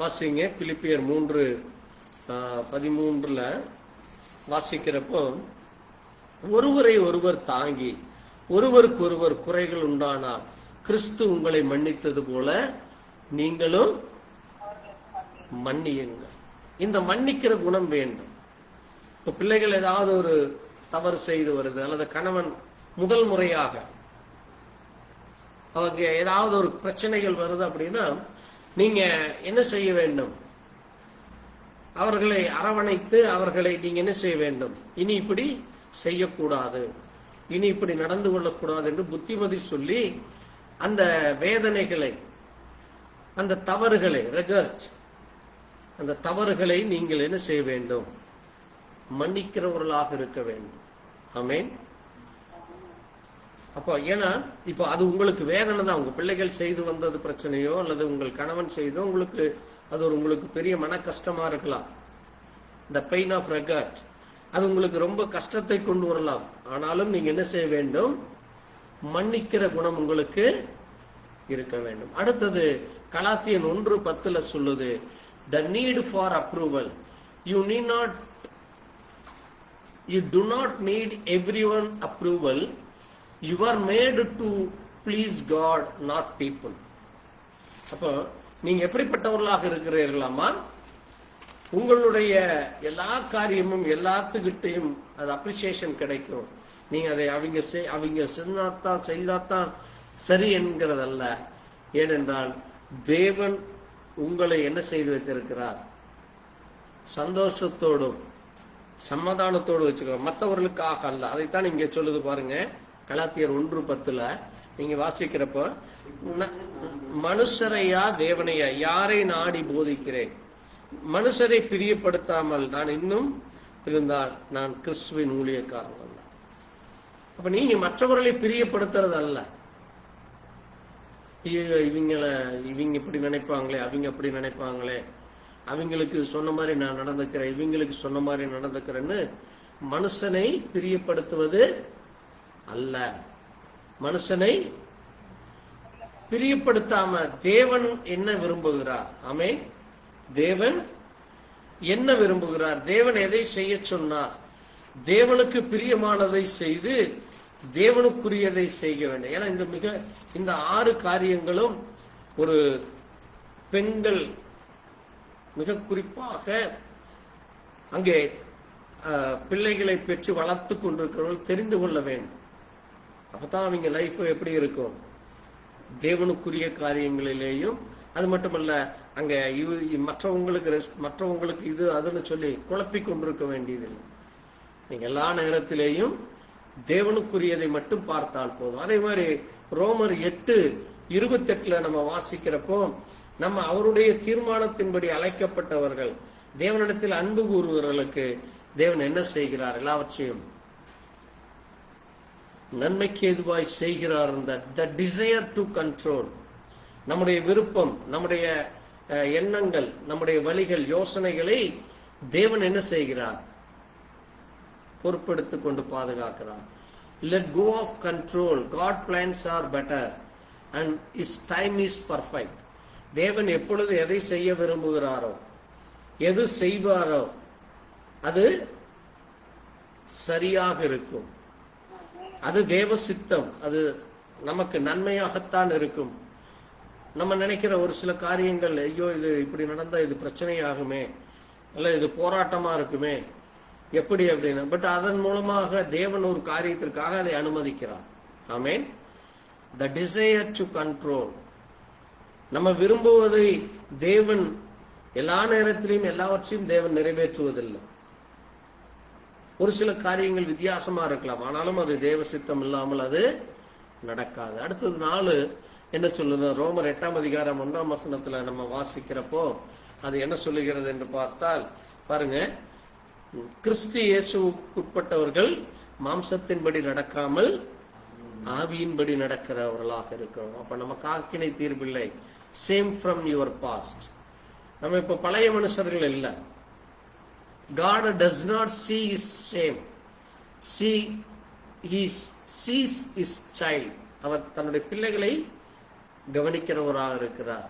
S1: வாசிங்க, பிலிப்பியர் 3:13 வாசிக்கிறப்போ, ஒருவரை ஒருவர் தாங்கி ஒருவருக்கு ஒருவர் குறைகள் உண்டானால் கிறிஸ்து உங்களை மன்னித்தது போல நீங்களும் மன்னியுங்கள். இந்த மன்னிக்கிற குணம் வேண்டும். இப்ப பிள்ளைகள் ஏதாவது ஒரு தவறு செய்து வருது, அல்லது கணவன் முதல் முறையாக அவங்க ஏதாவது ஒரு பிரச்சனைகள் வருது அப்படின்னா, நீங்க என்ன செய்ய வேண்டும்? அவர்களை அரவணைத்து அவர்களை நீங்க என்ன செய்ய வேண்டும்? இனி இப்படி செய்யக்கூடாது, இனி இப்படி நடந்து கொள்ளக்கூடாது என்று புத்திமதி சொல்லி அந்த வேதனைகளை, அந்த தவறுகளை, ரெகர்ட், அந்த தவறுகளை நீங்கள் என்ன செய்ய வேண்டும்? மன்னிக்கிறவர்களாக இருக்க வேண்டும். ஆமென். அப்போ ஏன்னா இப்போ அது உங்களுக்கு வேதனை தான். உங்க பிள்ளைகள் செய்து வந்தது பிரச்சனையோ, அல்லது உங்கள் கணவன் செய்தோ உங்களுக்கு அது உங்களுக்கு பெரிய மன கஷ்டமா இருக்கலாம். இந்த பெயின் ஆஃப் ரெகர்ட் அது உங்களுக்கு ரொம்ப கஷ்டத்தை கொண்டு வரலாம். ஆனாலும் நீங்க என்ன செய்ய வேண்டும்? மன்னிக்கிற குணம் உங்களுக்கு இருக்க வேண்டும். அடுத்தது கலாத்தியன் 1:10 சொல்லுது, the need for approval. You do not need everyone approval. You are made to please God, not people. அப்போ நீங்க எப்படிப்பட்டவர்களாக இருக்கிறீர்களாமா? உங்களுடைய எல்லா காரியமும் எல்லாத்துக்கிட்டையும் அது அப்ரிசியேஷன் கிடைக்கும். நீங்க அதை அவங்க செய்தாத்தான் சரி என்கிறதல்ல. ஏனென்றால் தேவன் உங்களை என்ன செய்து வைத்திருக்கிறார்? சந்தோஷத்தோடும் சமாதானத்தோடு வச்சுக்கிறோம், மற்றவர்களுக்காக அல்ல. அதைத்தான் இங்க சொல்லுது பாருங்க, கலாத்தியர் 1:10 நீங்க வாசிக்கிறப்ப, மனுஷரையா தேவனையா யாரை நாடி போதிக்கிறேன்? மனுஷரை பிரியப்படுத்தாமல் நான் இன்னும் இருந்தால் நான் கிறிஸ்துவின் ஊழியக்காரன் அல்ல. அப்ப நீங்க மற்றவர்களை பிரியப்படுத்துறது அல்ல. இவங்க இப்படி நினைப்பாங்களே, அவங்க அப்படி நினைப்பாங்களே, அவங்களுக்கு சொன்ன மாதிரி நான் நடந்துக்கிறேன், இவங்களுக்கு சொன்ன மாதிரி நடந்துக்கிறேன்னு மனுஷனை பிரியப்படுத்துவது அல்ல. மனுஷனை பிரியப்படுத்தாம தேவன் என்ன விரும்புகிறார்? ஆமென். தேவன் என்ன விரும்புகிறார்? தேவன் எதை செய்ய சொன்னார்? தேவனுக்கு பிரியமானதை செய்து தேவனுக்குரியதை செய்ய வேண்டும். ஏன்னா இந்த 6 காரியங்களும் ஒரு பெண்கள் மிக குறிப்பாக அங்கே பிள்ளைகளை பெற்று வளர்த்து கொண்டிருக்கிறவர்கள் தெரிந்து கொள்ள வேண்டும். அப்பதான் அவங்க லைஃப் எப்படி இருக்கும்? தேவனுக்குரிய காரியங்களிலேயும், அது மட்டுமல்ல அங்க மற்றவங்களுக்கு இது அதுன்னு சொல்லி குழப்பிக் கொண்டிருக்க வேண்டியதில்லை. நீங்க எல்லா நேரத்திலேயும் தேவனுக்குரியதை மட்டும் பார்த்தால் போதும். அதே மாதிரி ரோமர் 8:28 நம்ம வாசிக்கிறப்போ, நம்ம அவருடைய தீர்மானத்தின்படி அழைக்கப்பட்டவர்கள், தேவனிடத்தில் அன்பு கூறுவர்களுக்கு தேவன் என்ன செய்கிறார்? எல்லாவற்றையும் நன்மைக்கு எதுவாய் செய்கிறார். the desire to control, நம்முடைய விருப்பம், நம்முடைய எண்ணங்கள், நம்முடைய வழிகள், யோசனைகளை தேவன் என்ன செய்கிறார்? பொறுப்பெடுத்துக் கொண்டு பாதுகாக்கிறார். let go of control. God plans are better and his time is perfect. தேவன் எப்பொழுது எதை செய்ய விரும்புகிறாரோ, எது செய்வாரோ அது சரியாக இருக்கும். அது தேவ சித்தம், அது நமக்கு நன்மையாகத்தான் இருக்கும். நம்ம நினைக்கிற ஒரு சில காரியங்கள், ஐயோ இது இப்படி நடந்தா இது பிரச்சனையாகுமே, அல்ல இது போராட்டமா இருக்குமே, எப்படி அப்படின்னு. பட் அதன் மூலமாக தேவன் ஒரு காரியத்திற்காக அதை அனுமதிக்கிறார். ஆமென். The desire to control, நம்ம விரும்புவதை தேவன் எல்லா நேரத்திலையும் எல்லாவற்றையும் தேவன் நிறைவேற்றுவதில்லை. ஒரு சில காரியங்கள் வித்தியாசமா இருக்கலாம், ஆனாலும் அது தேவ சித்தம் இல்லாமல் அது நடக்காது. அடுத்தது 4 என்ன சொல்லுது? ரோமர் 8ஆம் அதிகாரம் 1ஆம் வசனத்துல நம்ம வாசிக்கிறப்போ அது என்ன சொல்லுகிறது என்று பார்த்தால், பாருங்க, கிறிஸ்து இயேசுவுக்குட்பட்டவர்கள் மாம்சத்தின்படி நடக்காமல் ஆவியின்படி நடக்கிறவர்களாக இருக்கிறோம். அப்ப நமக்கு ஆக்கினை தீர்ப்பில்லை. Shame from your past. நம்ம இப்ப பழைய மனுஷர்கள் இல்லை. God does not see his shame. Sees his child. அவர் தன்னுடைய பிள்ளைகளை கவனிக்கிறவராக இருக்கிறார்.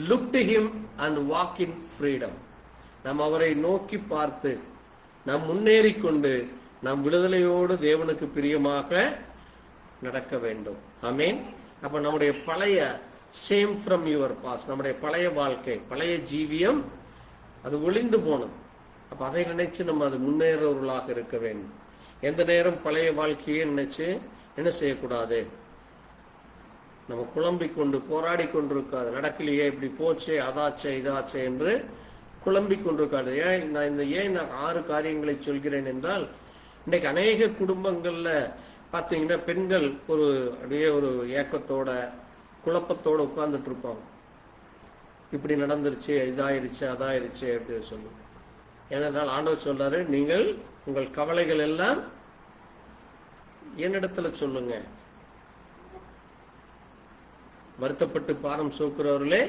S1: Look to him and walk in freedom. நாம் அவரை நோக்கி பார்த்து நாம் முன்னேறி கொண்டு நாம் விடுதலையோடு தேவனுக்கு பிரியமாக நடக்க வேண்டும். ஆமென். அப்ப நம்முடைய பழைய சேம் ஃப்ரம் யுவர் பாஸ்ட், நம்முடைய பழைய வாழ்க்கை, பழைய ஜீவியம் அது ஒளிந்து போனது. அப்ப அதை நினைச்சு நம்ம அது முன்னேறவர்களாக இருக்க வேண்டும். எந்த நேரம் பழைய வாழ்க்கையை நினைச்சு என்ன செய்யக்கூடாது? நம்ம குழம்பிக் கொண்டு போராடி கொண்டிருக்காது. நடக்கலையே, இப்படி போச்சே, அதாச்சே இதாச்சே என்று குழம்பிக் கொண்டிருக்காது. ஏன் நான் 6 காரியங்களை சொல்கிறேன் என்றால், இன்னைக்கு அநேக குடும்பங்கள்ல பாத்தீங்கன்னா பெண்கள் அப்படியே ஒரு ஏக்கத்தோட குழப்பத்தோட உட்கார்ந்துட்டு இருப்பாங்க. இப்படி நடந்துருச்சு, இதாயிருச்சு, அதாயிருச்சு அப்படி சொல்லு. ஏனென்றால் ஆண்டவர் சொல்றாரு, நீங்கள் உங்கள் கவலைகள் எல்லாம் என்னிடத்துல சொல்லுங்க. வருத்தப்பட்டு பாரம் சோக்குறவர்களே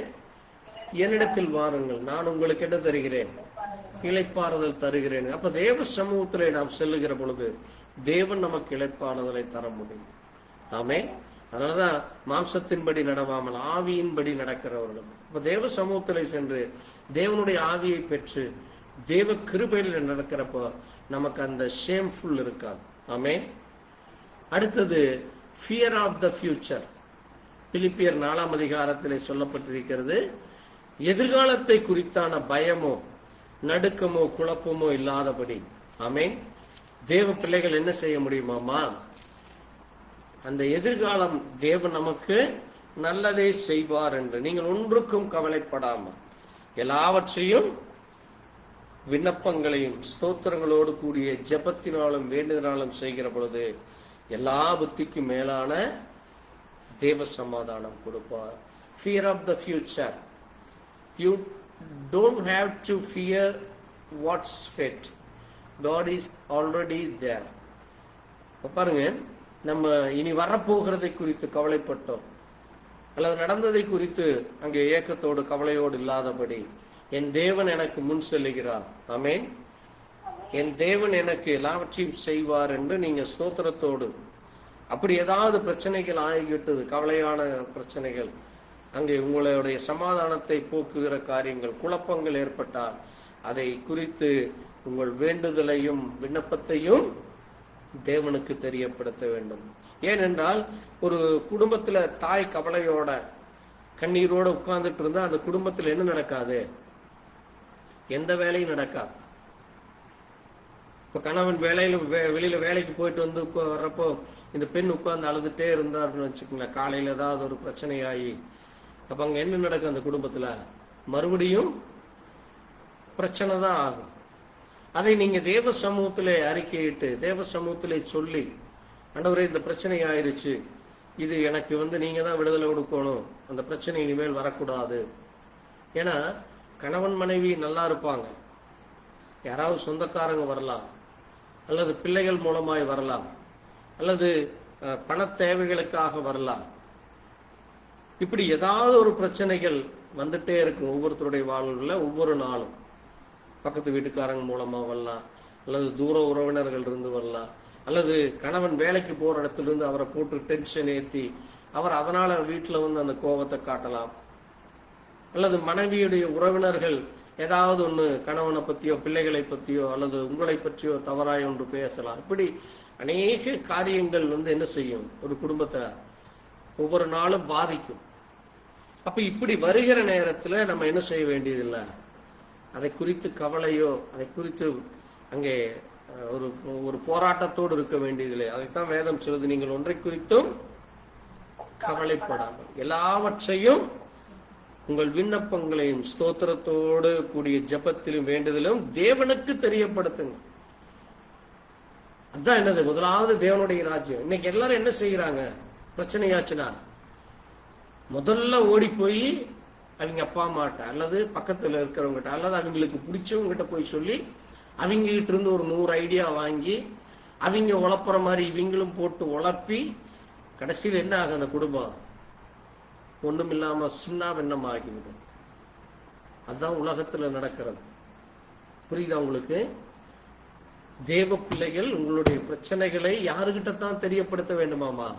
S1: என்னிடத்தில் வாருங்கள், நான் உங்களுக்கு என்ன தருகிறேன்? இளைப்பாறுதல் தருகிறேன். அப்ப தேவ சமூகத்திலே நாம் செல்லுகிற பொழுது தேவன் நமக்கு இளைப்பாறுதலை தர முடியும். ஆமென். அதனாலதான் மாம்சத்தின்படி நடவாமல் ஆவியின்படி நடக்கிறவர்கள். அப்ப தேவ சமூகத்திலே சென்று தேவனுடைய ஆவியை பெற்று தேவ கிருபையில நடக்கிறப்போ நமக்கு அந்த ஷேம்ஃபுல் இருக்காது. ஆமென். அடுத்தது ஃபியர் ஆஃப் த ஃபியூச்சர். பிலிப்பியர் 4ஆம் அதிகாரத்திலே சொல்லப்பட்டிருக்கிறது, எதிர்காலத்தை குறித்தான பயமோ நடுக்கமோ குழப்பமோ இல்லாதபடி. ஆமென். தேவ பிள்ளைகள் என்ன செய்ய முடியுமாமா? அந்த எதிர்காலம் தேவன் நமக்கு நல்லதே செய்வார் என்று நீங்கள் ஒன்றுக்கும் கவலைப்படாமல் எல்லாவற்றையும் விண்ணப்பங்களையும் ஸ்தோத்திரங்களோடு கூடிய ஜெபத்தினாலும் வேண்டுதனாலும் செய்கிற பொழுது எல்லா புத்திக்கும் மேலான தேவ சமாதானம் கொடுப்பார். Fear of the future. You don't have to fear what's fit. God is already there. பாருங்க, நம்ம இனி வரப்போகிறதை குறித்து கவலைப்பட்டோம் அல்லது நடந்ததை குறித்து அங்கே ஏக்கத்தோடு கவலையோடு இல்லாதபடி, என் தேவன் எனக்கு முன் செல்லுகிறார். ஆமென். என் தேவன் எனக்கு எல்லாவற்றையும் செய்வார் என்று நீங்க ஸ்தோத்திரத்தோடு, அப்படி ஏதாவது பிரச்சனைகள் ஆகிவிட்டது, கவலையான பிரச்சனைகள், அங்கே உங்களுடைய சமாதானத்தை போக்குகிற காரியங்கள், குழப்பங்கள் ஏற்பட்டால் அதை குறித்து உங்கள் வேண்டுதலையும் விண்ணப்பத்தையும் தேவனுக்கு தெரியப்படுத்த வேண்டும். ஏனென்றால் ஒரு குடும்பத்துல தாய் கவலையோட கண்ணீரோட உட்கார்ந்துட்டு இருந்தா அந்த குடும்பத்துல என்ன நடக்காது? எந்த வேலையும் நடக்காது. இப்ப கணவன் வெளியில வேலைக்கு போயிட்டு வந்து வர்றப்போ இந்த பெண் உட்கார்ந்து அழுதுட்டே இருந்தாருன்னு வச்சுக்கோங்களேன், காலையில ஏதாவது ஒரு பிரச்சனையாகி, அப்ப அங்க என்ன நடக்கும்? அந்த குடும்பத்துல மறுபடியும் பிரச்சனை தான் ஆகும். அதை நீங்க தேவ சமூகத்திலே அறிக்கையிட்டு தேவ சமூகத்திலே சொல்லி, ஆண்டவரே இந்த பிரச்சனை ஆயிருச்சு, இது எனக்கு நீங்க தான் விடுதலை கொடுக்கணும், அந்த பிரச்சனை இனிமேல் வரக்கூடாது. ஏன்னா கணவன் மனைவி நல்லா இருப்பாங்க, யாராவது சொந்தக்காரங்க வரலாம், அல்லது பிள்ளைகள் மூலமாய் வரலாம், அல்லது பண தேவைகளுக்காக வரலாம். இப்படி ஏதாவது ஒரு பிரச்சனைகள் வந்துட்டே இருக்கும் ஒவ்வொருத்தருடைய வாழ்வுல. ஒவ்வொரு நாளும் பக்கத்து வீட்டுக்காரங்க மூலமா வரலாம், அல்லது தூர உறவினர்கள் இருந்து வரலாம், அல்லது கணவன் வேலைக்கு போற இடத்துல இருந்து அவரை போட்டு டென்ஷன் ஏற்றி அவர் அதனால வீட்டுல அந்த கோபத்தை காட்டலாம், அல்லது மனைவியுடைய உறவினர்கள் ஏதாவது ஒண்ணு கணவனை பத்தியோ பிள்ளைகளை பத்தியோ அல்லது உங்களை பற்றியோ தவறாய் ஒன்று பேசலாம். இப்படி அநேக காரியங்கள் என்ன செய்யும், ஒரு குடும்பத்தை ஒவ்வொரு நாளும் பாதிக்கும். அப்ப இப்படி வருகிற நேரத்துல நம்ம என்ன செய்ய வேண்டியதில்லை, அதை குறித்து கவலையோ அதை குறித்து அங்கே ஒரு ஒரு போராட்டத்தோடு இருக்க வேண்டியதில்லை. அதைத்தான் வேதம் சொல்லுது, நீங்கள் ஒன்றை குறித்தும் கவலைப்படாமல் எல்லாவற்றையும் உங்கள் விண்ணப்பங்களையும் ஸ்தோத்திரத்தோடு கூடிய ஜெபத்திலும் வேண்டுதலும் தேவனுக்கு தெரியப்படுத்துங்க. அதுதான் என்னது, முதலாவது தேவனுடைய ராஜ்யம். இன்னைக்கு எல்லாரும் என்ன செய்யறாங்க, பிரச்சனையாச்சுன்னா முதல்ல ஓடி போய் அவங்க அப்பா அம்மாட்ட அல்லது பக்கத்துல இருக்கிறவங்ககிட்ட அல்லது அவங்களுக்கு பிடிச்சவங்ககிட்ட போய் சொல்லி அவங்க கிட்ட இருந்து ஒரு 100 ஐடியா வாங்கி அவங்க உழப்புற மாதிரி இவங்களும் போட்டு உழப்பி கடைசியில் என்ன ஆகும், அந்த குடும்பம் ஒண்ணும் இல்லாம சின்ன வெண்ணம் ஆகிவிடும். அதுதான் உலகத்துல நடக்கிறது. புரியுதா உங்களுக்கு? தேவ பிள்ளைகள் உங்களுடைய பிரச்சனைகளை யாருகிட்ட தான் தெரியப்படுத்த வேண்டுமாமா?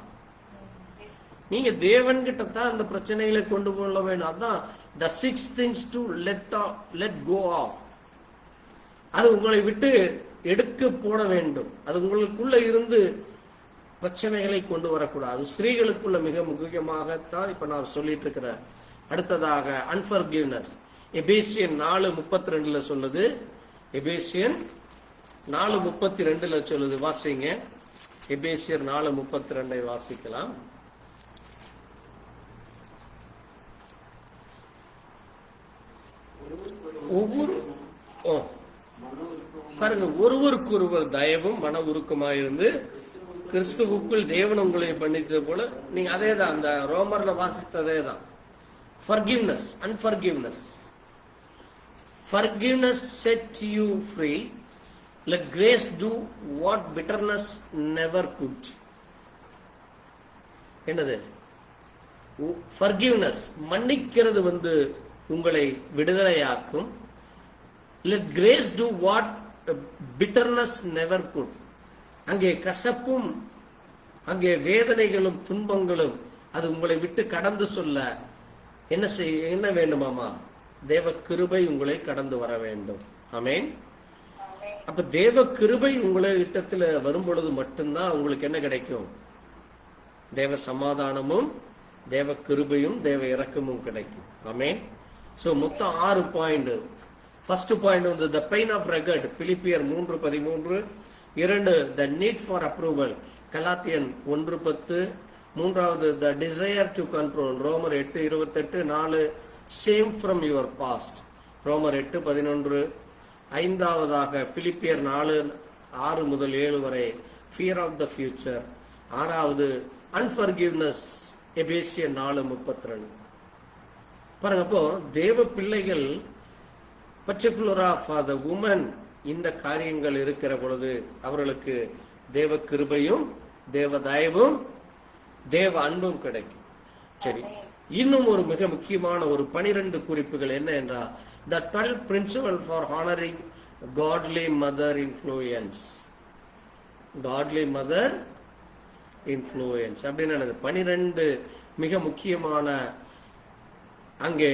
S1: நீங்க தேவன் கிட்ட தான் அந்த பிரச்சனைகளை கொண்டு போக வேண்டும். அதான் the 6 things to let go of. அது உங்களை விட்டு எடுக்க போட வேண்டும். அது உங்களுக்குள்ள இருந்து பிரச்சனைகளை கொண்டு வரக்கூடாது. ஸ்திரீகளுக்குள்ள மிக முக்கியமாகத்தான் இப்ப நான் சொல்லிட்டு இருக்கிறேன். அடுத்ததாக அன்ஃபர்கிவ்னஸ். எபேசியன் 4:32 சொல்லுது. எபேசியன் 4:32 சொல்லுது. வாசிங்க. எபேசியர் 4:32 வாசிக்கலாம். ஒவ்வொரு பாருங்க, ஒருவருக்கொருவர் தயவும் மன உருக்கமாயிருந்து கிறிஸ்துவுக்குள் தேவன் உங்களை பண்ணித்தது போல நீங்க அதே தான் அந்த ரோமர்ல வாசித்ததே தான். forgiveness, unforgiveness. Forgiveness set you free. Let grace do what bitterness never could. என்னது? forgiveness, மன்னிக்கிறது உங்களை விடுதலையாக்கும். Let grace do what bitterness never could. அங்கே கசப்பும் அங்கே வேதனைகளும் துன்பங்களும் அது உங்களை விட்டு கடந்து சொல்ல என்ன வேண்டுமாமா? தேவ கிருபை உங்களை கடந்து வர வேண்டும். ஆமென். அப்ப தேவ கிருபை உங்களை இடத்துல வரும் பொழுது மட்டும்தான் உங்களுக்கு என்ன கிடைக்கும்? தேவ சமாதானமும் தேவ கிருபையும் தேவ இரக்கமும் கிடைக்கும். ஆமென். சோ மொத்தம் 6 point. First point the pain of regret, பிலிப்பியர் 3:13. 2 the need for approval, கலாத்தியன் 1:10. 3வது the desire to control, ரோமர் 8:28. 4 shame from your past, ரோமர் 8:11. 5வதாக பிலிப்பியர் 4:6-7 வரை fear of the future. 6வது unforgiveness, எபேசியர் 4:32. பாருங்க, அப்போ தேவ பிள்ளைகள் பர்டிகுலரா ஃபார் த உமன் இந்த காரியங்கள் இருக்கிற பொழுது அவர்களுக்கு தேவ கிருபையும் தேவ தயவும் தேவ அன்பும் கிடைக்கும். சரி, இன்னும் ஒரு மிக முக்கியமான ஒரு 12 குறிப்புகள் என்ன என்றால் the 12 principle for honoring godly mother influence. godly mother influence அப்படின்னு 12 மிக முக்கியமான அங்கே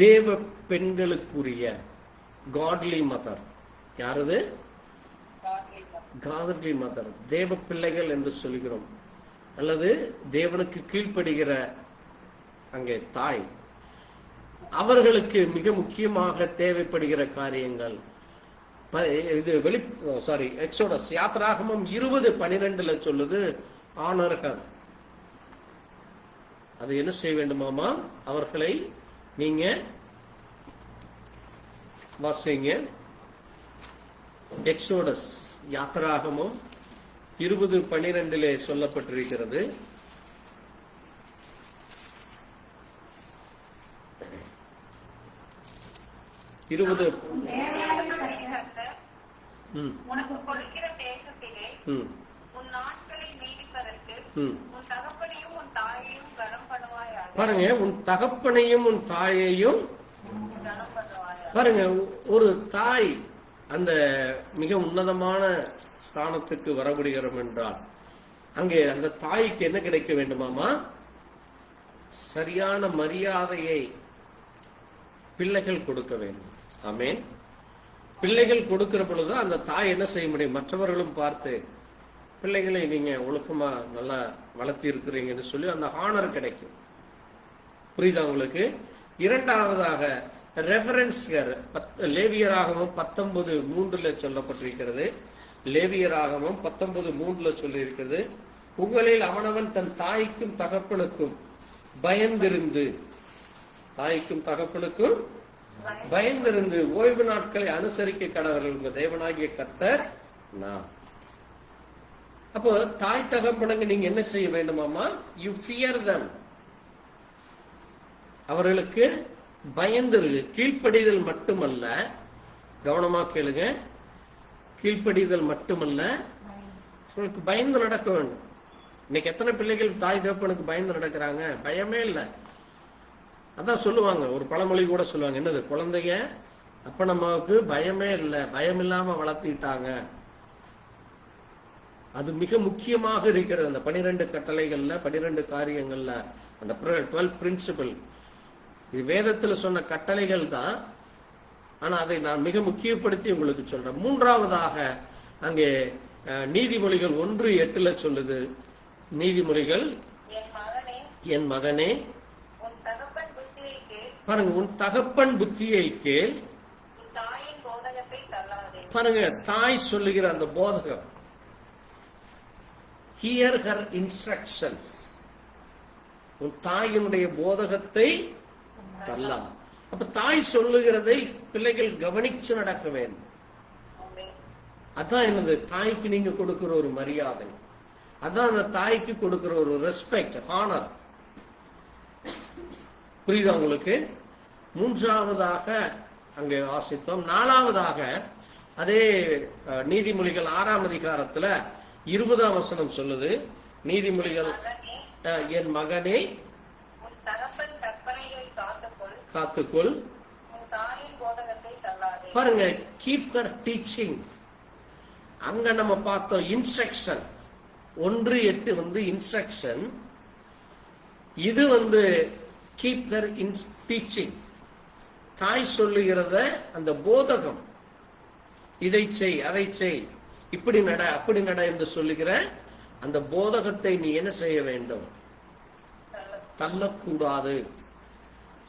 S1: தேவ பெண்களுக்குரிய godly mother. யாரது? godly mother, தேவ பிள்ளைகள் என்று சொல்கிறோம். அல்லது தேவனுக்கு கீழ்ப்படுகிற அங்கே தாய். அவர்களுக்கு மிக முக்கியமாக தேவைப்படுகிற காரியங்கள் இது எக்ஸோடஸ் யாத்ராகமம் 20:12 சொல்லுது ஆனர்கள். அது என்ன செய்ய வேண்டுமாமா? அவர்களை நீங்க வாசிங்க. எக்ஸோடஸ் யாத்ராகமம் 20:12 சொல்லப்பட்டிருக்கிறது.
S3: உனக்கு கொடுக்கிற தேசத்திலே உன் நாட்களை நீடிப்பதற்கு உன் தகப்பனையும் உன் தாயையும் கனம் பண்ணுவாயாக.
S1: பாருங்க, உன் தகப்பனையும் உன் தாயையும் பாருங்க. ஒரு தாய் அந்த மிக உன்னதமான ஸ்தானத்துக்கு வர முடிகிறோம் என்றால் அங்கே அந்த தாய்க்கு என்ன கிடைக்க வேண்டுமாமா? சரியான மரியாதையை பிள்ளைகள் கொடுக்க வேண்டும். ஆமென். பிள்ளைகள் கொடுக்கிற பொழுது அந்த தாய் என்ன செய்ய முடியும்? மற்றவர்களும் பார்த்து பிள்ளைகளை நீங்க ஒழுக்கமா நல்லா வளர்த்தி இருக்கிறீங்கன்னு சொல்லி அந்த ஹானர் கிடைக்கும். புரியுதா உங்களுக்கு? இரண்டாவதாக ரெஃபரன்ஸ்கர் லேவியராகமும் 19:3 சொல்லப்பட்டிருக்கிறது. லேவியராகமும் 19:3 சொல்லி இருக்கிறது, உங்களில் அவனவன் தன் தாய்க்கும் தகப்பனுக்கும் பயந்திருந்து, தாய்க்கும் தகப்பனுக்கும் பயந்திருந்து ஓய்வு நாட்களை அனுசரிக்க கடவர்கள் உங்க தேவனாகிய கர்த்தர் நான். அப்போ தாய் தகப்பனுக்கு நீங்க என்ன செய்ய வேண்டுமாமா? யூ ஃபியர் தம். அவர்களுக்கு பயந்திரு. கீழ்ப்படிதல் மட்டுமல்ல, கவனமா கேளுங்க, கீழ்ப்படிதல் மட்டுமல்ல, அவர்களுக்கு பயந்து நடக்க வேண்டும். இன்னைக்கு எத்தனை பிள்ளைகள் தாய் தகப்பனுக்கு பயந்து நடக்கிறாங்க? பயமே இல்லை. அதான் சொல்லுவாங்க, ஒரு பழமொழி கூட சொல்லுவாங்க, என்னது? குழந்தைங்க அப்ப நமக்கு பயமே இல்லை, பயம் இல்லாம வளர்த்திட்டாங்க. அது மிக முக்கியமாக இருக்கிறது. அந்த 12 கட்டளைகள்ல, 12 காரியங்கள்ல, அந்த 12 பிரின்சிபல், இது வேதத்துல சொன்ன கட்டளைகள் தான். ஆனா அதை நான் மிக முக்கியப்படுத்தி உங்களுக்கு சொல்றேன். மூன்றாவதாக அங்கே நீதிமொழிகள் 1:8 சொல்லுது. நீதிமொழிகள், என் மகனே பாருங்க, உன் தகப்பன் புத்தியை கேள். பாருங்க, தாய் சொல்லுகிற அந்த போதகம், ஹியர் ஹர் இன்ஸ்ட்ரக்ஷன்ஸ். உன் தாயினுடைய போதகத்தை தள்ளாது. அப்ப தாய் சொல்லுகிறதை பிள்ளைகள் கவனிச்சு நடக்க வேண்டும். அதான் என்னது? தாய்க்கு நீங்க கொடுக்கிற ஒரு மரியாதை, அதான் அந்த தாய்க்கு கொடுக்கிற ஒரு ரெஸ்பெக்ட், ஹானர். புரியுதா உங்களுக்கு? மூன்றாவதாக அங்கே வாசித்தோம். நாலாவதாக அதே நீதிமொழிகள் 6ஆம் அதிகாரத்துல 20ஆம் வசனம் சொல்லுது. நீதிமொழிகள், என் மகனே காத்துக்கொள். பாருங்க, கீப் ஹர் டீச்சிங். அங்க நம்ம பார்த்தோம் இன்ஸ்ட்ரக்ஷன். 1:8 இன்ஸ்ட்ரக்ஷன், இது கீப் ஹர் டீச்சிங். தாய் சொல்லுகிறத அந்த போதகம், இதை செய், அதை செய், இப்படி நட, அப்படி நட என்று சொல்லுகிற அந்த போதகத்தை நீ என்ன செய்ய வேண்டும்? தள்ளக்கூடாது.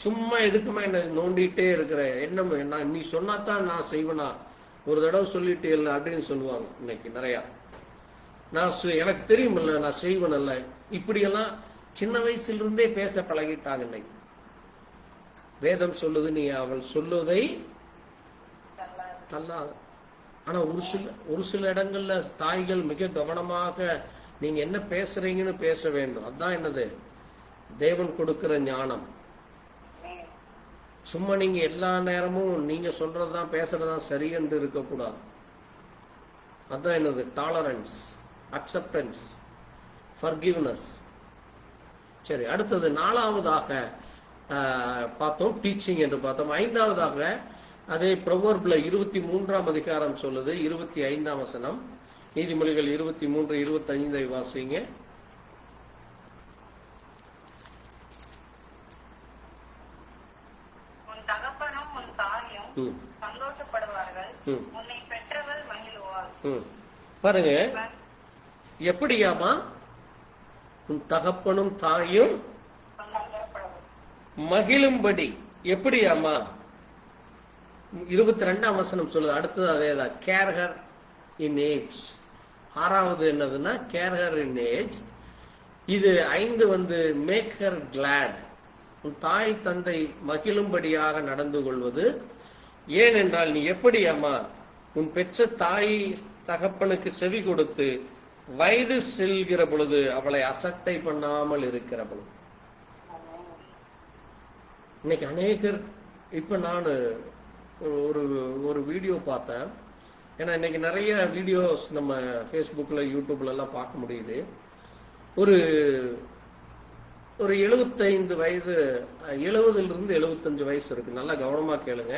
S1: சும்மா எதுக்குமா என்ன நோண்டிட்டே இருக்கிற, என்ன நீ சொன்னாதான் நான் செய்வேனா? ஒரு தடவை சொல்லிட்டு இல்லை அப்படின்னு சொல்லுவாங்க இன்னைக்கு நிறைய. நான் எனக்கு தெரியுமில்ல, நான் செய்வேன்ல, இப்படியெல்லாம் சின்ன வயசுல இருந்தே பேச பழகிட்டாங்க இன்னைக்கு. வேதம் சொல்லுது, நீ அவள் சொல்லுவதை தள்ளாத. ஆனா ஒரு சில இடங்கள்ல தாய்கள் மிக கவனமாக நீங்க என்ன பேசுறீங்கன்னு பேச வேண்டும். அதுதான் என்னது? தேவன் கொடுக்கிற ஞானம். சும்மா நீங்க எல்லா நேரமும் நீங்க சொல்றதுதான் பேசுறதுதான் சரி என்று இருக்கக்கூடாது. அதுதான் என்னது? Tolerance, acceptance, forgiveness. சரி, அடுத்தது 4ஆவதாக பார்த்தோம், டீச்சிங் என்று பார்த்தோம். 5ஆவதாக அதே ப்ரொவர்ப்ல 23ஆம் அதிகாரம் சொல்லுது, 25ஆம் வசனம். நீதிமொழிகள் 23:25 வாசிங்க.
S3: சந்தோஷப்படுவார்கள், உன்னை பெற்றவள் மகிழ்வாள்.
S1: பாருங்க, எப்படியாமா? உன் தகப்பனும் தாயும் மகிழும்படி. எப்படியாமா? 22ஆம் வசனம் சொல்லுது. அடுத்தது அதேதான், கேர்ஹர் இன் ஏஜ். 6ஆவது என்னதுன்னா கேர்ஹர் இன் ஏஜ். இது 5 மேக் ஹர் கிளாட். உன் தாய் தந்தை மகிழும்படியாக நடந்து கொள்வது. ஏனென்றால் நீ எப்படியாமா? உன் பெற்ற தாய் தகப்பனுக்கு செவி கொடுத்து வயது செல்கிற பொழுது அவளை அசட்டை பண்ணாமல் இருக்கிற பொழுது. இன்னைக்கு அநேகர், இப்ப நான் ஒரு வீடியோ பார்த்தேன். ஏன்னா இன்னைக்கு நிறைய வீடியோஸ் நம்ம ஃபேஸ்புக்ல, யூடியூப்ல எல்லாம் பார்க்க முடியுது. ஒரு 75 வயது, 70 75 வயசு இருக்கு. நல்லா கவனமா கேளுங்க.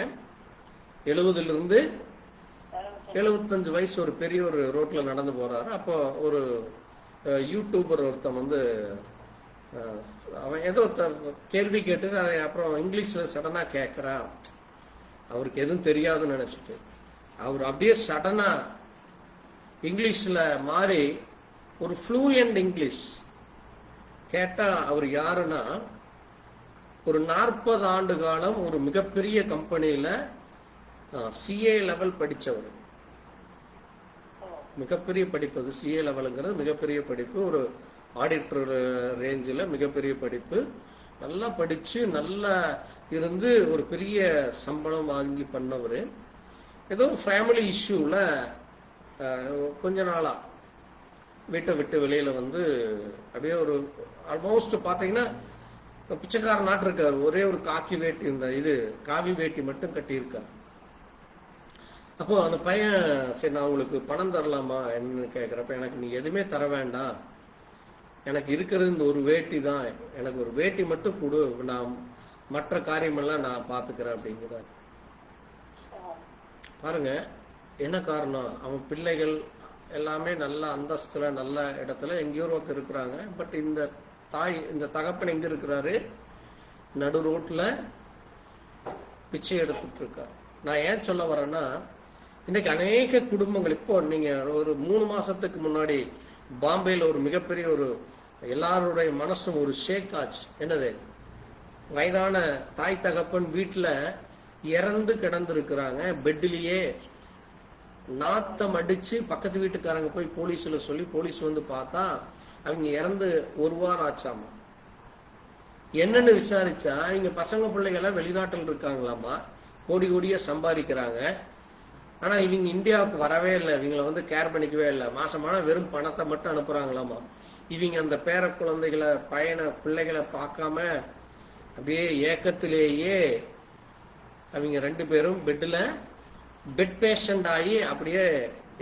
S1: 70 75 வயசு ஒரு பெரிய ஒரு ரோட்ல நடந்து போறாரு. அப்போ ஒரு யூடியூபர் ஒருத்தன் அவன் ஏதோ கேள்வி கேட்டு அதை அப்புறம் இங்கிலீஷ்ல சடனா கேட்கறான். அவருக்கு எதுவும் தெரியாதுன்னு நினைச்சிட்டு அவர் அப்படியே சடனா இங்கிலீஷ்ல மாறி ஒரு ஃப்ளூயன்ட் இங்கிலீஷ் கேட்டா, அவர் யாருன்னா ஒரு 40 ஆண்டு காலம் ஒரு மிகப்பெரிய கம்பெனியில சிஏ லெவல் படிச்சவர். மிகப்பெரிய படிப்பு அது. சிஏ லெவலுங்கிறது மிகப்பெரிய படிப்பு. ஒரு ஆடிட்டர் ரேஞ்சில் மிகப்பெரிய படிப்பு. நல்லா படிச்சு நல்லா இருந்து ஒரு பெரிய சம்பளம் வாங்கி பண்ணவர். ஏதோ ஃபேமிலி இஷ்யூல கொஞ்ச நாளா வீட்டை விட்டு வெளியில வந்து அப்படியே ஒரு ஆல்மோஸ்ட் பாத்தீங்கன்னா பிச்சைக்கார நாட்டு இருக்காரு. ஒரே ஒரு காக்கி வேட்டி, இந்த இது காவி வேட்டி மட்டும் கட்டியிருக்காரு. அப்போ அந்த பையன், சரி நான் உங்களுக்கு பணம் தரலாமா என்னன்னு கேட்குறப்ப, எனக்கு நீ எதுவுமே தர வேண்டாம், எனக்கு இருக்கிறது இந்த ஒரு வேட்டி தான், எனக்கு ஒரு வேட்டி மட்டும் கொடு, நான் மற்ற காரியமெல்லாம் நான் பார்த்துக்கிறேன் அப்படிங்கிறார். பாருங்க என்ன காரணம், அவன் பிள்ளைகள் எல்லாமே நல்ல அந்தஸ்துல நல்ல இடத்துல எங்கேயோ ஒருத்தர் இருக்கிறாங்க. பட் இந்த தகப்பன் எங்க இருக்கிறாரு, நடு ரோட்ல பிச்சை எடுத்துட்டு இருக்காரு. நான் ஏன் சொல்ல வரேன்னா, இன்னைக்கு அநேக குடும்பங்கள், இப்போ நீங்க ஒரு 3 மாசத்துக்கு முன்னாடி பாம்பேல ஒரு மிகப்பெரிய ஒரு எல்லாருடைய மனசும் ஒரு ஷேக் ஆச்சு. என்னது, வயதான தாய் தகப்பன் வீட்டுல இறந்து கிடந்திருக்கிறாங்க. பெட்லயே நாத்தம் அடிச்சு பக்கத்து வீட்டுக்காரங்க போய் போலீஸ்ல சொல்லி போலீஸ் வந்து பார்த்தா அவங்க இறந்து 1 வாரம் ஆச்சாமா. என்னன்னு விசாரிச்சா, இங்க பசங்க பிள்ளைகள் எல்லாம் வெளிநாட்டில் இருக்காங்களாமா, கோடி கோடியா சம்பாதிக்கிறாங்க. ஆனா இவங்க இந்தியாவுக்கு வரவே இல்லை, இவங்களை வந்து கேர் பண்ணிக்கவே இல்லை. மாசமான வெறும் பணத்தை மட்டும் அனுப்புறாங்களாமா. இவங்க அந்த பேர குழந்தைகளை பிள்ளைகளை பார்க்காம அப்படியே ஏக்கத்திலேயே அவங்க 2 பேரும் பெட் பேஷண்ட் ஆகி அப்படியே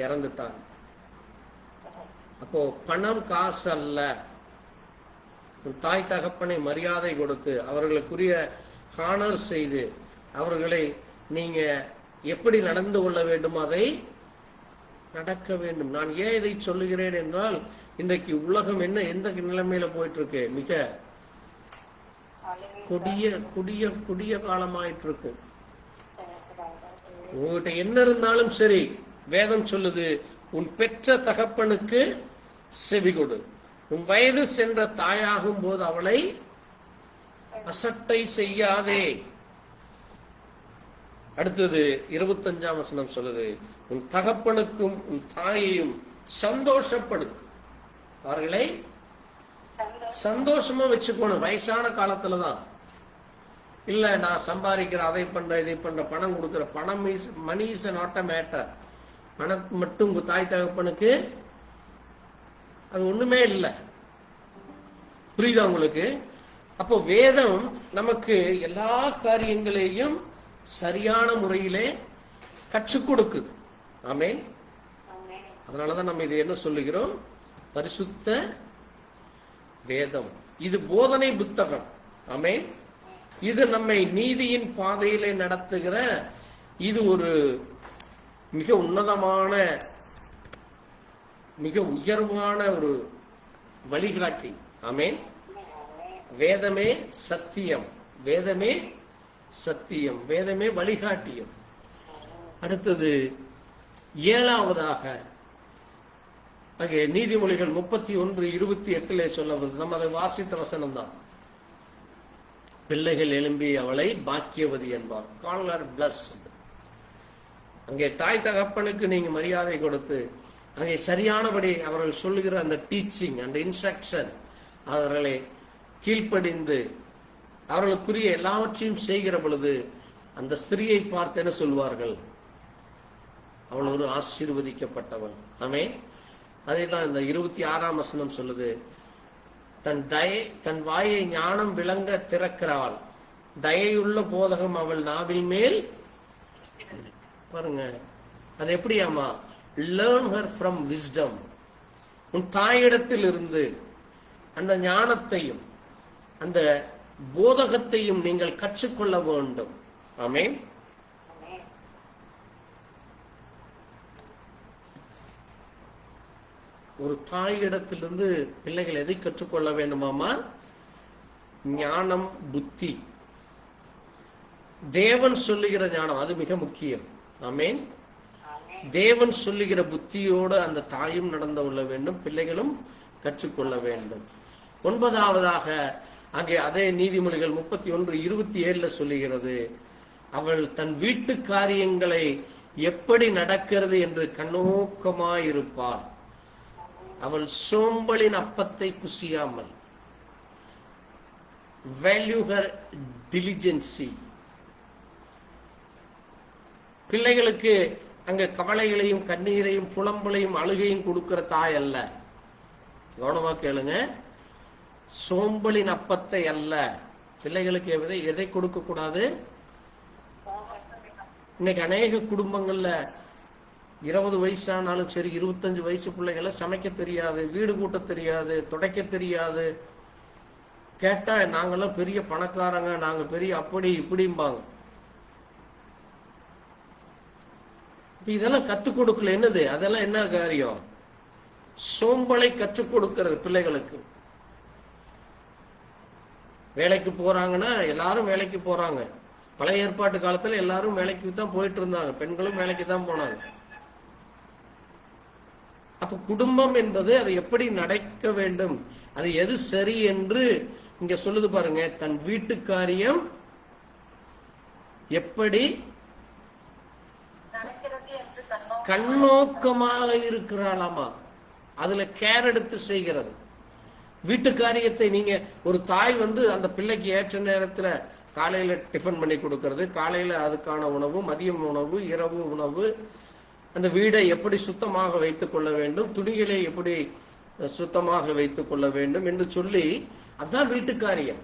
S1: இறந்துட்டாங்க. அப்போ பணம் காசு அல்ல, தாய் தகப்பனை மரியாதை கொடுத்து அவர்களுக்குரிய ஹானர் செய்து அவர்களை நீங்க எப்படி நடந்து கொள்ள வேண்டும் அதை நடக்க வேண்டும். நான் ஏன் இதை சொல்லுகிறேன் என்றால், இன்றைக்கு உலகம் எந்த நிலைமையில போயிட்டு இருக்கு, மிக கொடிய காலமாயிட்டு இருக்கு. உங்ககிட்ட என்ன இருந்தாலும் சரி, வேதம் சொல்லுது, உன் பெற்ற தகப்பனுக்கு செவி கொடு, உன் வயது சென்ற தாயாகும் போது அவளை அசட்டை செய்யாதே. அடுத்தது 25ஆம் வசனம் சொல்லுது, உன் தகப்பனுக்கும் உன் தாயையும் சந்தோஷப்படு. அவர்களை சந்தோஷமா வச்சுக்கணும். வயசான காலத்துலதான் இல்ல, நான் சம்பாதிக்கிறேன், அதை பண்ற இதை பண்ற, பணம் கொடுக்கிற, பணம் money is not a matter. பணம் மட்டும் உங்க தாய் தகப்பனுக்கு அது ஒண்ணுமே இல்லை. புரியுதா உங்களுக்கு? அப்போ வேதம் நமக்கு எல்லா காரியங்களையும் சரியான முறையிலே கற்றுக் கொடுக்குது. ஆமென். அதனாலதான் நம்ம இது என்ன சொல்லுகிறோம், பரிசுத்த வேதம். இது போதனை புத்தகம். ஆமென். இது நம்மை நீதியின் பாதையிலே நடத்துகிற, இது ஒரு மிக உன்னதமான மிக உயர்வான ஒரு வழிகாட்டி. ஆமென். வேதமே சத்தியம், வேதமே சத்தியம், வேதமே வழிகாட்டியம். அடுத்தது 7ஆவதாக நீதிமொழிகள் 31:28 சொல்லப்படுது. நம்ம அதை வாசித்த வசனம் தான். பிள்ளைகள் எழும்பி அவளை பாக்கியவதி என்பார். Call her blessed. அங்கே தாய் தகப்பனுக்கு நீங்க மரியாதை கொடுத்து, அங்கே சரியானபடி அவர்கள் சொல்லுகிற அந்த டீச்சிங் அந்த இன்ஸ்ட்ரக்ஷன், அவர்களை கீழ்ப்படிந்து அவர்களுக்குரிய எல்லாவற்றையும் செய்கிற பொழுது அந்த ஸ்திரியை பார்த்து என்ன சொல்வார்கள், அவள் ஒரு ஆசீர்வதிக்கப்பட்டவள். ஆமென். அதே தான் இந்த 26ஆம் வசனம் சொல்லுது, தன் வாயை ஞானம் விளங்க திறக்கிறாள், தயையுள்ள போதகம் அவள் நாவில் மேல். பாருங்க அது எப்படியாமா, லேர்ன் ஹர் ஃப்ரம் விஸ்டம். உன் தாயிடத்தில் இருந்து அந்த ஞானத்தையும் அந்த போதகத்தையும் நீங்கள் கற்றுக்கொள்ள வேண்டும். ஆமென். ஒரு தாயிடத்திலிருந்து பிள்ளைகள் எதை கற்றுக்கொள்ள வேண்டுமாமா, ஞானம், புத்தி. தேவன் சொல்லுகிற ஞானம் அது மிக முக்கியம். ஆமென். தேவன் சொல்லுகிற புத்தியோடு அந்த தாயும் நடந்து கொள்ள வேண்டும், பிள்ளைகளும் கற்றுக்கொள்ள வேண்டும். 9வதாக அங்கே அதே நீதிமொழிகள் 31:27 சொல்லுகிறது, அவள் தன் வீட்டு காரியங்களை எப்படி நடக்கிறது என்று கண்ணோக்கமாயிருப்பாள். அவள் சோம்பலின் அப்பத்தை புசியாமல். Value her டிலிஜென்சி. பிள்ளைகளுக்கு அங்க கவலைகளையும் கண்ணீரையும் புலம்பலையும் அழுகையும் கொடுக்கிற தாய் அல்ல. கவனமா கேளுங்க. சோம்பலின் அப்பத்தை அல்ல. பிள்ளைகளுக்கு எதை கொடுக்க கூடாது? இன்னைக்கு அநேக குடும்பங்கள்ல 20 வயசானாலும் சரி, 25 வயசு பிள்ளைகளை சமைக்க தெரியாது, வீடு கூட்ட தெரியாது, துடைக்க தெரியாது. கேட்டா நாங்கெல்லாம் பெரிய பணக்காரங்க, நாங்க பெரிய அப்படி இப்படிம்பாங்க. இதெல்லாம் கத்துக் கொடுக்கல. என்னது அதெல்லாம்? என்ன காரியம்? சோம்பலை கற்றுக் கொடுக்கிறது பிள்ளைகளுக்கு. வேலைக்கு போறாங்கன்னா எல்லாரும் வேலைக்கு போறாங்க. பழைய ஏற்பாட்டு காலத்துல எல்லாரும் வேலைக்கு தான் போயிட்டு இருந்தாங்க, பெண்களும் வேலைக்கு தான் போனாங்க. அப்ப குடும்பம் என்பது அது எப்படி நடக்க வேண்டும், அது எது சரி என்று இங்க சொல்லுது பாருங்க. தன் வீட்டு காரியம் எப்படி கண்ணோக்கமாக இருக்கிறாளாமா, அதுல கேர் எடுத்து செய்கிறது. வீட்டு காரியத்தை நீங்க ஒரு தாய் அந்த பிள்ளைக்கு ஏற்ற நேரத்துல காலையில டிஃபன் பண்ணி கொடுக்கறது, காலையில அதுக்கான உணவு, மதியம் உணவு, இரவு உணவு, அந்த வீடை எப்படி சுத்தமாக வைத்துக் கொள்ள வேண்டும், துணிகளை எப்படி சுத்தமாக வைத்துக் கொள்ள வேண்டும் என்று சொல்லி, அதுதான் வீட்டு காரியம்.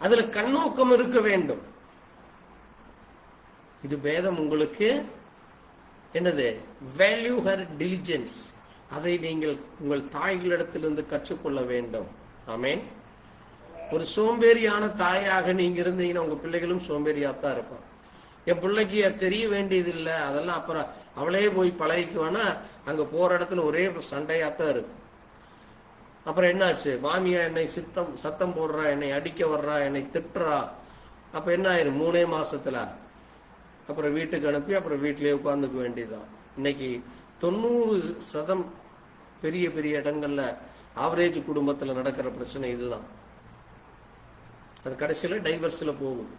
S1: அதுல கண்ணோக்கம் இருக்க வேண்டும். இது வேதம் உங்களுக்கு என்னது? Value her diligence. அதை நீங்கள் உங்கள் தாய்களிடத்திலிருந்து கற்றுக்கொள்ள வேண்டும். ஆமென். ஒரு சோம்பேறியான தாயாக நீங்க இருந்தீங்கன்னா உங்க பிள்ளைகளும் சோம்பேறியாத்தான் இருப்பான். என் பிள்ளைக்கு தெரிய வேண்டியது இல்லை, அதெல்லாம் அப்புறம் அவளே போய் பழகிக்குவானா, அங்க போற இடத்துல ஒரே சண்டையாத்தான் இருக்கு. அப்புறம் என்னாச்சு? மாமியா என்னை சத்தம் போடுறா, என்னை அடிக்க வர்றா, என்னை திட்டுறா. அப்ப என்ன ஆயிரும்? 3 மாசத்துல அப்புறம் வீட்டுக்கு அனுப்பி அப்புறம் வீட்டிலேயே உட்கார்ந்துக்க வேண்டியதுதான். இன்னைக்கு 90% பெரிய பெரிய இடங்கள்ல ஆவரேஜ் குடும்பத்துல நடக்கிற பிரச்சனை இதுதான். அது கடைசியில டைவர்ஸ்ல போகும்.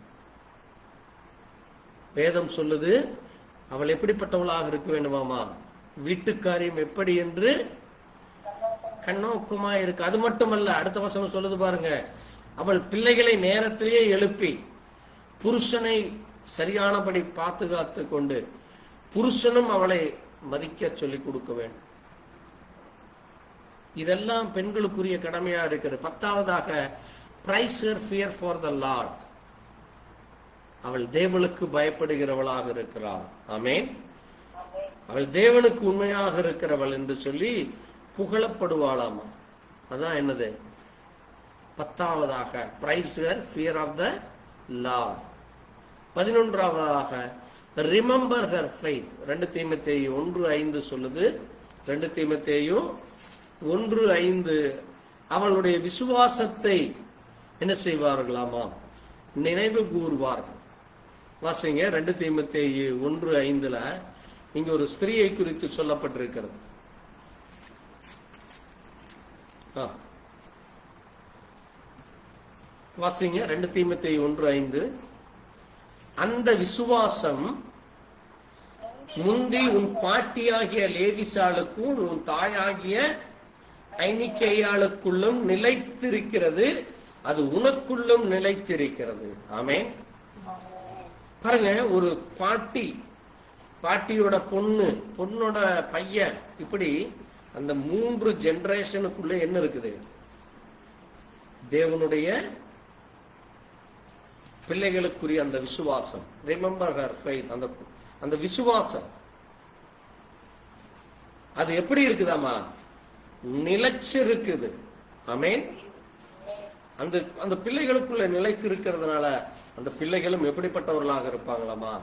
S1: வேதம் சொல்லுது, அவள் எப்படிப்பட்டவளாக இருக்க வேண்டுமாமா? வீட்டு காரியம் எப்படி என்று கண்ணோக்கமா இருக்கு. அது மட்டுமல்ல, அடுத்த வசனம் சொல்லுது பாருங்க, அவள் பிள்ளைகளை நேரத்திலேயே எழுப்பி புருஷனை சரியானபடி பாதுகாத்து கொண்டு புருஷனும் அவளை மதிக்க சொல்லிக் கொடுக்க வேண்டும். இதெல்லாம் பெண்களுக்குரிய கடமையா இருக்கிறது. 10வதாக praise her fear for the Lord. அவள் தேவனுக்கு பயப்படுகிறவளாக இருக்கிறாள். ஆமென். அவள் தேவனுக்கு உண்மையாக இருக்கிறவள் என்று சொல்லி புகழப்படுவாளாமா. அதான் என்னது? 10வதாக praise her fear of the Lord. 11வதாக ரிமெம்பர் ஹர் ஃபெய்த். 2 தீமோத்தேயு 1:5 சொல்லுது. 2 தீமோத்தேயு 1:5 அவளுடைய விசுவாசத்தை என்ன செய்வார்களாமா? நினைவு கூறுவார்கள். வாசிங்க 2 தீமோத்தேயு 1:5 இங்க ஒரு ஸ்திரீயை குறித்து சொல்லப்பட்டிருக்கிறது. வாசிங்க 2 தீமோத்தேயு 1:5. அந்த விசுவாசம் முந்தி உன் பாட்டியாகிய லேவிசாளுக்கும் உன் தாயாகிய ஐனிக்கேயாளுக்குள்ளும் நிலைத்திருக்கிறது, அது உனக்குள்ளும் நிலைத்திருக்கிறது. ஆமென். பாருங்க, ஒரு பாட்டியோட பொண்ணோட பையன், இப்படி அந்த 3 ஜெனரேஷனுக்குள்ள என்ன இருக்குது? தேவனுடைய பிள்ளைகளுக்குரிய அந்த விசுவாசம். Remember her faith. அந்த விசுவாசம் அது எப்படி இருக்குதாமா? நிலைச்சிருக்குது. ஆமென். அந்த பிள்ளைகளுக்குள்ள நிலைத்து இருக்கிறதுனால அந்த பிள்ளைகளும் எப்படிப்பட்டவர்களாக இருப்பாங்களாமா?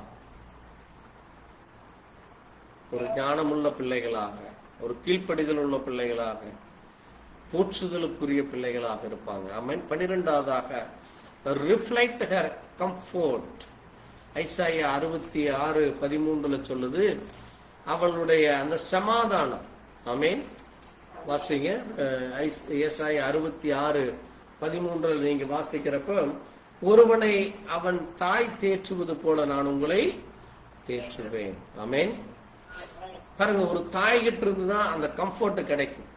S1: ஒரு ஞானமுள்ள பிள்ளைகளாக, ஒரு கீழ்ப்படிதல் உள்ள பிள்ளைகளாக, போற்றுதலுக்குரிய பிள்ளைகளாக இருப்பாங்க. ஆமென். 12வதாக ரிஃப்ளெக்ட் ஹர் கம்ஃபோர்ட். ஐசாயா 66:13 சொல்லுது, அவளுடைய அந்த சமாதானம். ஆமென். வாசிங்க. ஏசாயா 66:13 நீங்க வாசிக்கிறப்ப, ஒருவனை அவன் தாய் தேற்றுவது போல நான் உங்களை தேற்றுவேன். ஆமென். பாருங்க, ஒரு தாய்கிட்ட இருந்துதான் அந்த கம்ஃபர்ட் கிடைக்கும்.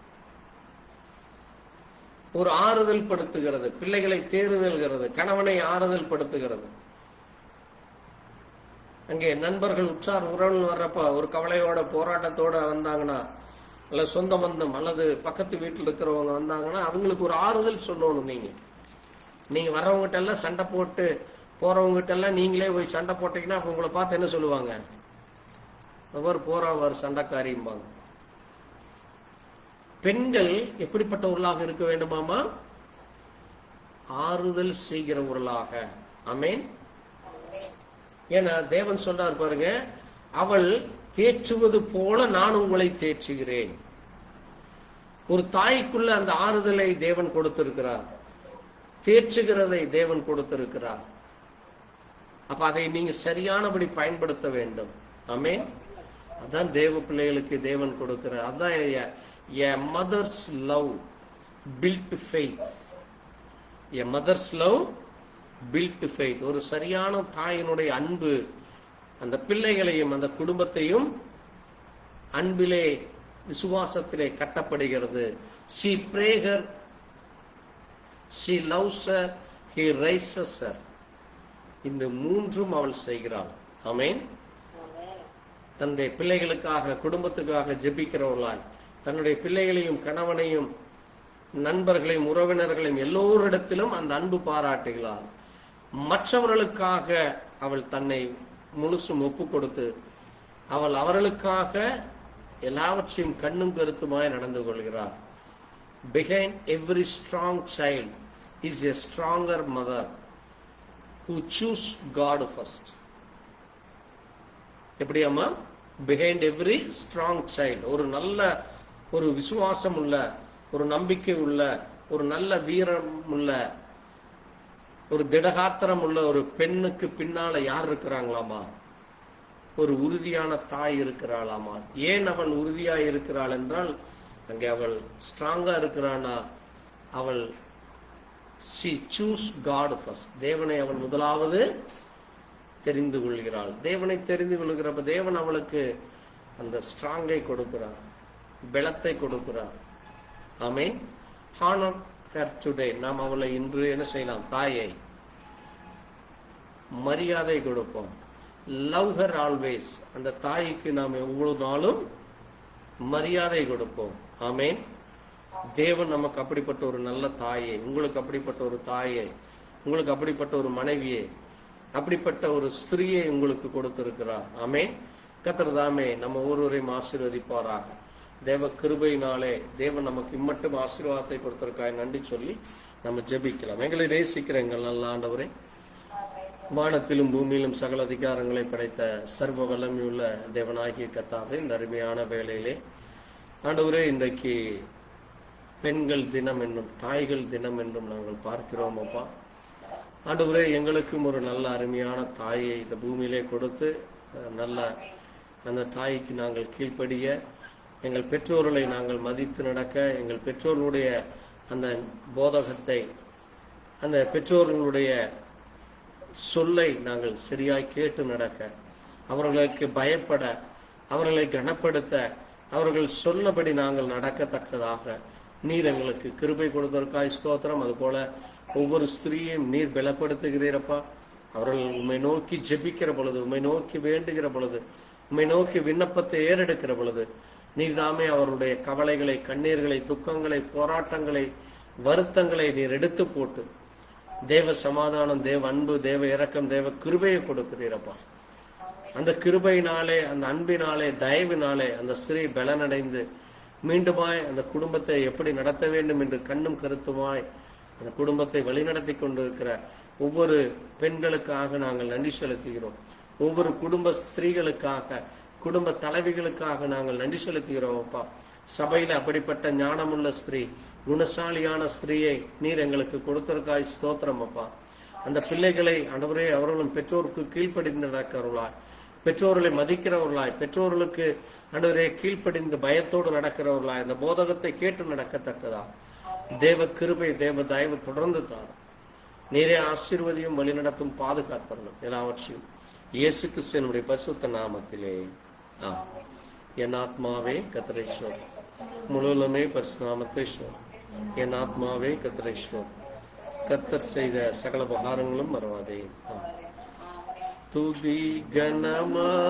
S1: ஒரு ஆறுதல் படுத்துகிறது, பிள்ளைகளை தேறுதல்கிறது, கணவனை ஆறுதல் படுத்துகிறது. அங்கே நண்பர்கள் உற்றார் உறவுகள் வர்றப்ப ஒரு கவலையோட போராட்டத்தோட வந்தாங்கன்னா, அல்ல சொந்த பந்தம் அல்லது பக்கத்து வீட்டில் இருக்கிறவங்க வந்தாங்கன்னா அவங்களுக்கு ஒரு ஆறுதல் சொல்லணும். நீங்க வர்றவங்ககிட்ட எல்லாம் சண்டை போட்டு போறவங்ககிட்ட எல்லாம் நீங்களே போய் சண்டை போட்டீங்கன்னா அப்ப உங்களை பார்த்து என்ன சொல்லுவாங்க? அவர் போறவர் சண்டைக்காரிம்பாங்க. பெண்கள் எப்படிப்பட்டவர்களாக இருக்க வேண்டுமாமா? ஆறுதல் செய்கிறவர்களாக. ஆமென். ஏன்னா தேவன் சொன்னார் பாருங்க, அவள் தேற்றுவது போல நான் உங்களை தேற்றுகிறேன். ஒரு தாய்க்குள்ள அந்த ஆறுதலை தேவன் கொடுத்திருக்கிறார், தேற்றுகிறதை தேவன் கொடுத்திருக்கிறார். அப்ப அதை நீங்க சரியானபடி பயன்படுத்த வேண்டும். ஆமென். அதான் தேவ பிள்ளைகளுக்கு தேவன் கொடுக்கிறார். அதான் a mother's love built faith. a mother's love built faith. ஒரு சரியான தாயினுடைய அன்பு அந்த பிள்ளைகளையும் அந்த குடும்பத்தையும் அன்பிலே விசுவாசத்திலே கட்டப்படுகிறது. she pray her, she loves her, he raises her. இந்த மூன்றும் அவள் செய்கிறாள். ஆமென். தன்னுடைய பிள்ளைகளுக்காக குடும்பத்துக்காக ஜெபிக்கிறவர்களாய், தன்னுடைய பிள்ளைகளையும் கணவனையும் நண்பர்களையும் உறவினர்களையும் எல்லோரிடத்திலும் அந்த அன்பு பாராட்டுகிறாள். மற்றவர்களுக்காக அவள் தன்னை முழுசும் ஒப்பு கொடுத்து அவள் அவர்களுக்காக எல்லாவற்றையும் கண்ணும் கருத்துமாய் நடந்து கொள்கிறார். Behind every strong child is a stronger mother who choose God first. எப்படியாமா? Behind every strong child, ஒரு நல்ல ஒரு விசுவாசம் உள்ள, ஒரு நம்பிக்கை உள்ள, ஒரு நல்ல வீரம் உள்ள, ஒரு திடகாத்திரம் உள்ள ஒரு பெண்ணுக்கு பின்னால யார் இருக்கிறாங்களாமா? ஒரு உறுதியான தாய் இருக்கிறாளாமா. ஏன் அவள் உறுதியாய் இருக்கிறாள் என்றால், அங்கே அவள் ஸ்ட்ராங்கா இருக்கிறானா, அவள் she choose God first. தேவனை அவள் முதலாவது தெரிந்து கொள்கிறாள். தேவனை தெரிந்து கொள்கிறப்ப தேவன் அவளுக்கு அந்த ஸ்ட்ராங்கை கொடுக்கிறார், பலத்தை கொடுக்கிறார். ஆமென். honor her today. நாம் அவளை இன்று என்ன செய்யலாம்? தாயை மரியாதை கொடுப்போம். love her always. அந்த தாய்க்கு நாம் ஒவ்வொரு நாளும் மரியாதை கொடுப்போம். ஆமென். தேவன் நமக்கு அப்படிப்பட்ட ஒரு நல்ல தாயை, உங்களுக்கு அப்படிப்பட்ட ஒரு தாயை, உங்களுக்கு அப்படிப்பட்ட ஒரு மனைவியை, அப்படிப்பட்ட ஒரு ஸ்திரியை உங்களுக்கு கொடுத்திருக்கிறார். ஆமென். கர்த்தர் தாமே நம்ம ஒவ்வொருவரையும் ஆசீர்வதிப்பாராக. தேவ கிருபையினாலே தேவன் நமக்கு இம்மட்டும் ஆசீர்வாதத்தை கொடுத்திருக்காய் நன்றி சொல்லி நம்ம ஜெபிக்கலாம். எங்களை நேசிக்கிற எங்கள் நல்ல ஆண்டவரே, வானத்திலும் பூமியிலும் சகல அதிகாரங்களை படைத்த சர்வ வல்லமையுள்ள தேவனாகிய கர்த்தாவே, இந்த அருமையான வேளையிலே ஆண்டவரே, இன்றைக்கு பெண்கள் தினம் என்றும் தாய்கள் தினம் என்றும் நாங்கள் பார்க்கிறோம். அப்பா ஆண்டவரே, எங்களுக்கும் ஒரு நல்ல அருமையான தாயை இந்த பூமியிலே கொடுத்து நல்ல அந்த தாய்க்கு நாங்கள் கீழ்ப்படிய, எங்கள் பெற்றோர்களை நாங்கள் மதித்து நடக்க, எங்கள் பெற்றோர்களுடைய அந்த போதகத்தை, அந்த பெற்றோர்களுடைய சொல்லை நாங்கள் சரியாய் கேட்டு நடக்க, அவர்களுக்கு பயப்பட, அவர்களை கனப்படுத்த, அவர்கள் சொன்னபடி நாங்கள் நடக்கத்தக்கதாக நீர் எங்களுக்கு கிருபை கொடுத்ததற்காய் ஸ்தோத்திரம். அதுபோல ஒவ்வொரு ஸ்திரீயையும் நீர் பலப்படுத்துகிறீரப்பா. அவர்கள் உம்மை நோக்கி ஜெபிக்கிற பொழுது, உம்மை நோக்கி வேண்டுகிற பொழுது, உம்மை நோக்கி விண்ணப்பத்தை ஏறெடுக்கிற பொழுது நீர் தாமே அவருடைய கவலைகளை, கண்ணீர்களை, துக்கங்களை, போராட்டங்களை, வருத்தங்களை நீர் எடுத்து போட்டு தேவ சமாதானம், தேவ அன்பு, தேவ இரக்கம், தேவ கிருபையை கொடுக்கிறீரப்பா. அந்த கிருபையினாலே, அந்த அன்பினாலே, தயவினாலே அந்த ஸ்திரீ பலனடைந்து மீண்டுமாய் அந்த குடும்பத்தை எப்படி நடத்த வேண்டும் என்று கண்ணும் கருத்துமாய் அந்த குடும்பத்தை வழிநடத்தி கொண்டிருக்கிற ஒவ்வொரு பெண்களுக்காக நாங்கள் நன்றி செலுத்துகிறோம். ஒவ்வொரு குடும்ப ஸ்திரீகளுக்காக, குடும்ப தலைவிகளுக்காக நாங்கள் நன்றி செலுத்துகிறோம் அப்பா. சபையில அப்படிப்பட்ட ஞானமுள்ள ஸ்திரீ, குணசாலியான ஸ்திரீயை நீர் எங்களுக்கு கொடுத்திருக்காய். ஸ்தோத்திரம் அப்பா. அந்த பிள்ளைகளை ஆண்டவரே அவர்களும் பெற்றோருக்கு கீழ்ப்படிந்து நடக்கிறவர்களாய், பெற்றோர்களை மதிக்கிறவர்களாய், பெற்றோர்களுக்கு ஆண்டவரே கீழ்ப்படிந்து பயத்தோடு நடக்கிறவர்களாய், அந்த போதகத்தை கேட்டு நடக்கத்தக்கதா தேவ கிருபை, தேவ தயவு தொடர்ந்து தாரும். நீரே ஆசீர்வதியும், வழிநடத்தும், பாதுகாத்தரணும் எல்லாவற்றையும் இயேசு கிறிஸ்துவினுடைய பரிசுத்த நாமத்திலே. என் ஆத்மாவே கர்த்தரை ஸ்தோத்திரி, முழுவதுமே பரிசுத்த நாமத்தை ஸ்தோத்திரி. என் ஆத்மாவே கர்த்தரை ஸ்தோத்திரி, கர்த்தர் செய்த சகல உபகாரங்களும் மறவாதே. துதி கனமகிமையும்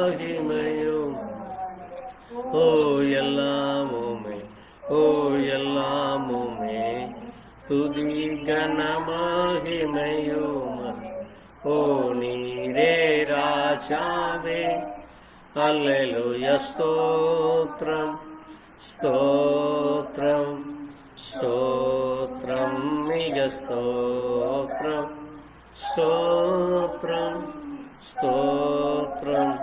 S1: ஓ எல்லாமுமே, ஓ எல்லாமுமே, துதி கனமகிமையும் ஓ நீரே ராஜாவே. அல்லேலூயா. ஸ்தோத்ரம் ஸ்தோத்ரம் ஸ்தோத்ரம், மிக ஸ்தோத்ரம் ஸ்தோத்ரம் ஸ்தோத்ரம்,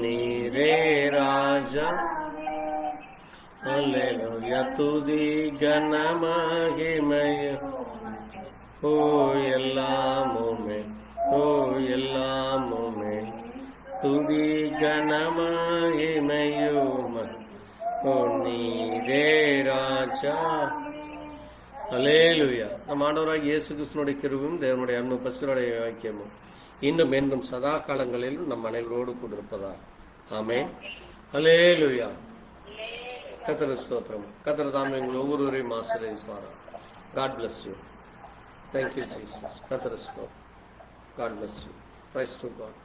S1: நீரே ராஜா. அல்லேலூயா. துதி கனமகிமையும் ஓ எல்லாமுமே, ஓ எல்லாமுமே, துதி கனமகிமையும் ஓ நீரே ராஜா. அல்லேலூயா. நம் ஆண்டவராகிய இயேசு கிறிஸ்துவினுடைய கிருபையும் தேவனுடைய அன்பு பரிசுத்தருடைய ஐக்கியமும் இன்னும் என்றும் சதா காலங்களிலும் நம் அனைவரோடு கூட இருப்பதா. ஆமென். அல்லேலூயா. கர்த்தர் ஸ்தோத்திரம். கர்த்தர் தாமே உங்கள் ஒவ்வொருவரையும் ஆசீர்வதிப்பாரா. God bless you. Thank you, Jesus. கர்த்தர் ஸ்தோத்திரம். God bless you. Praise to God.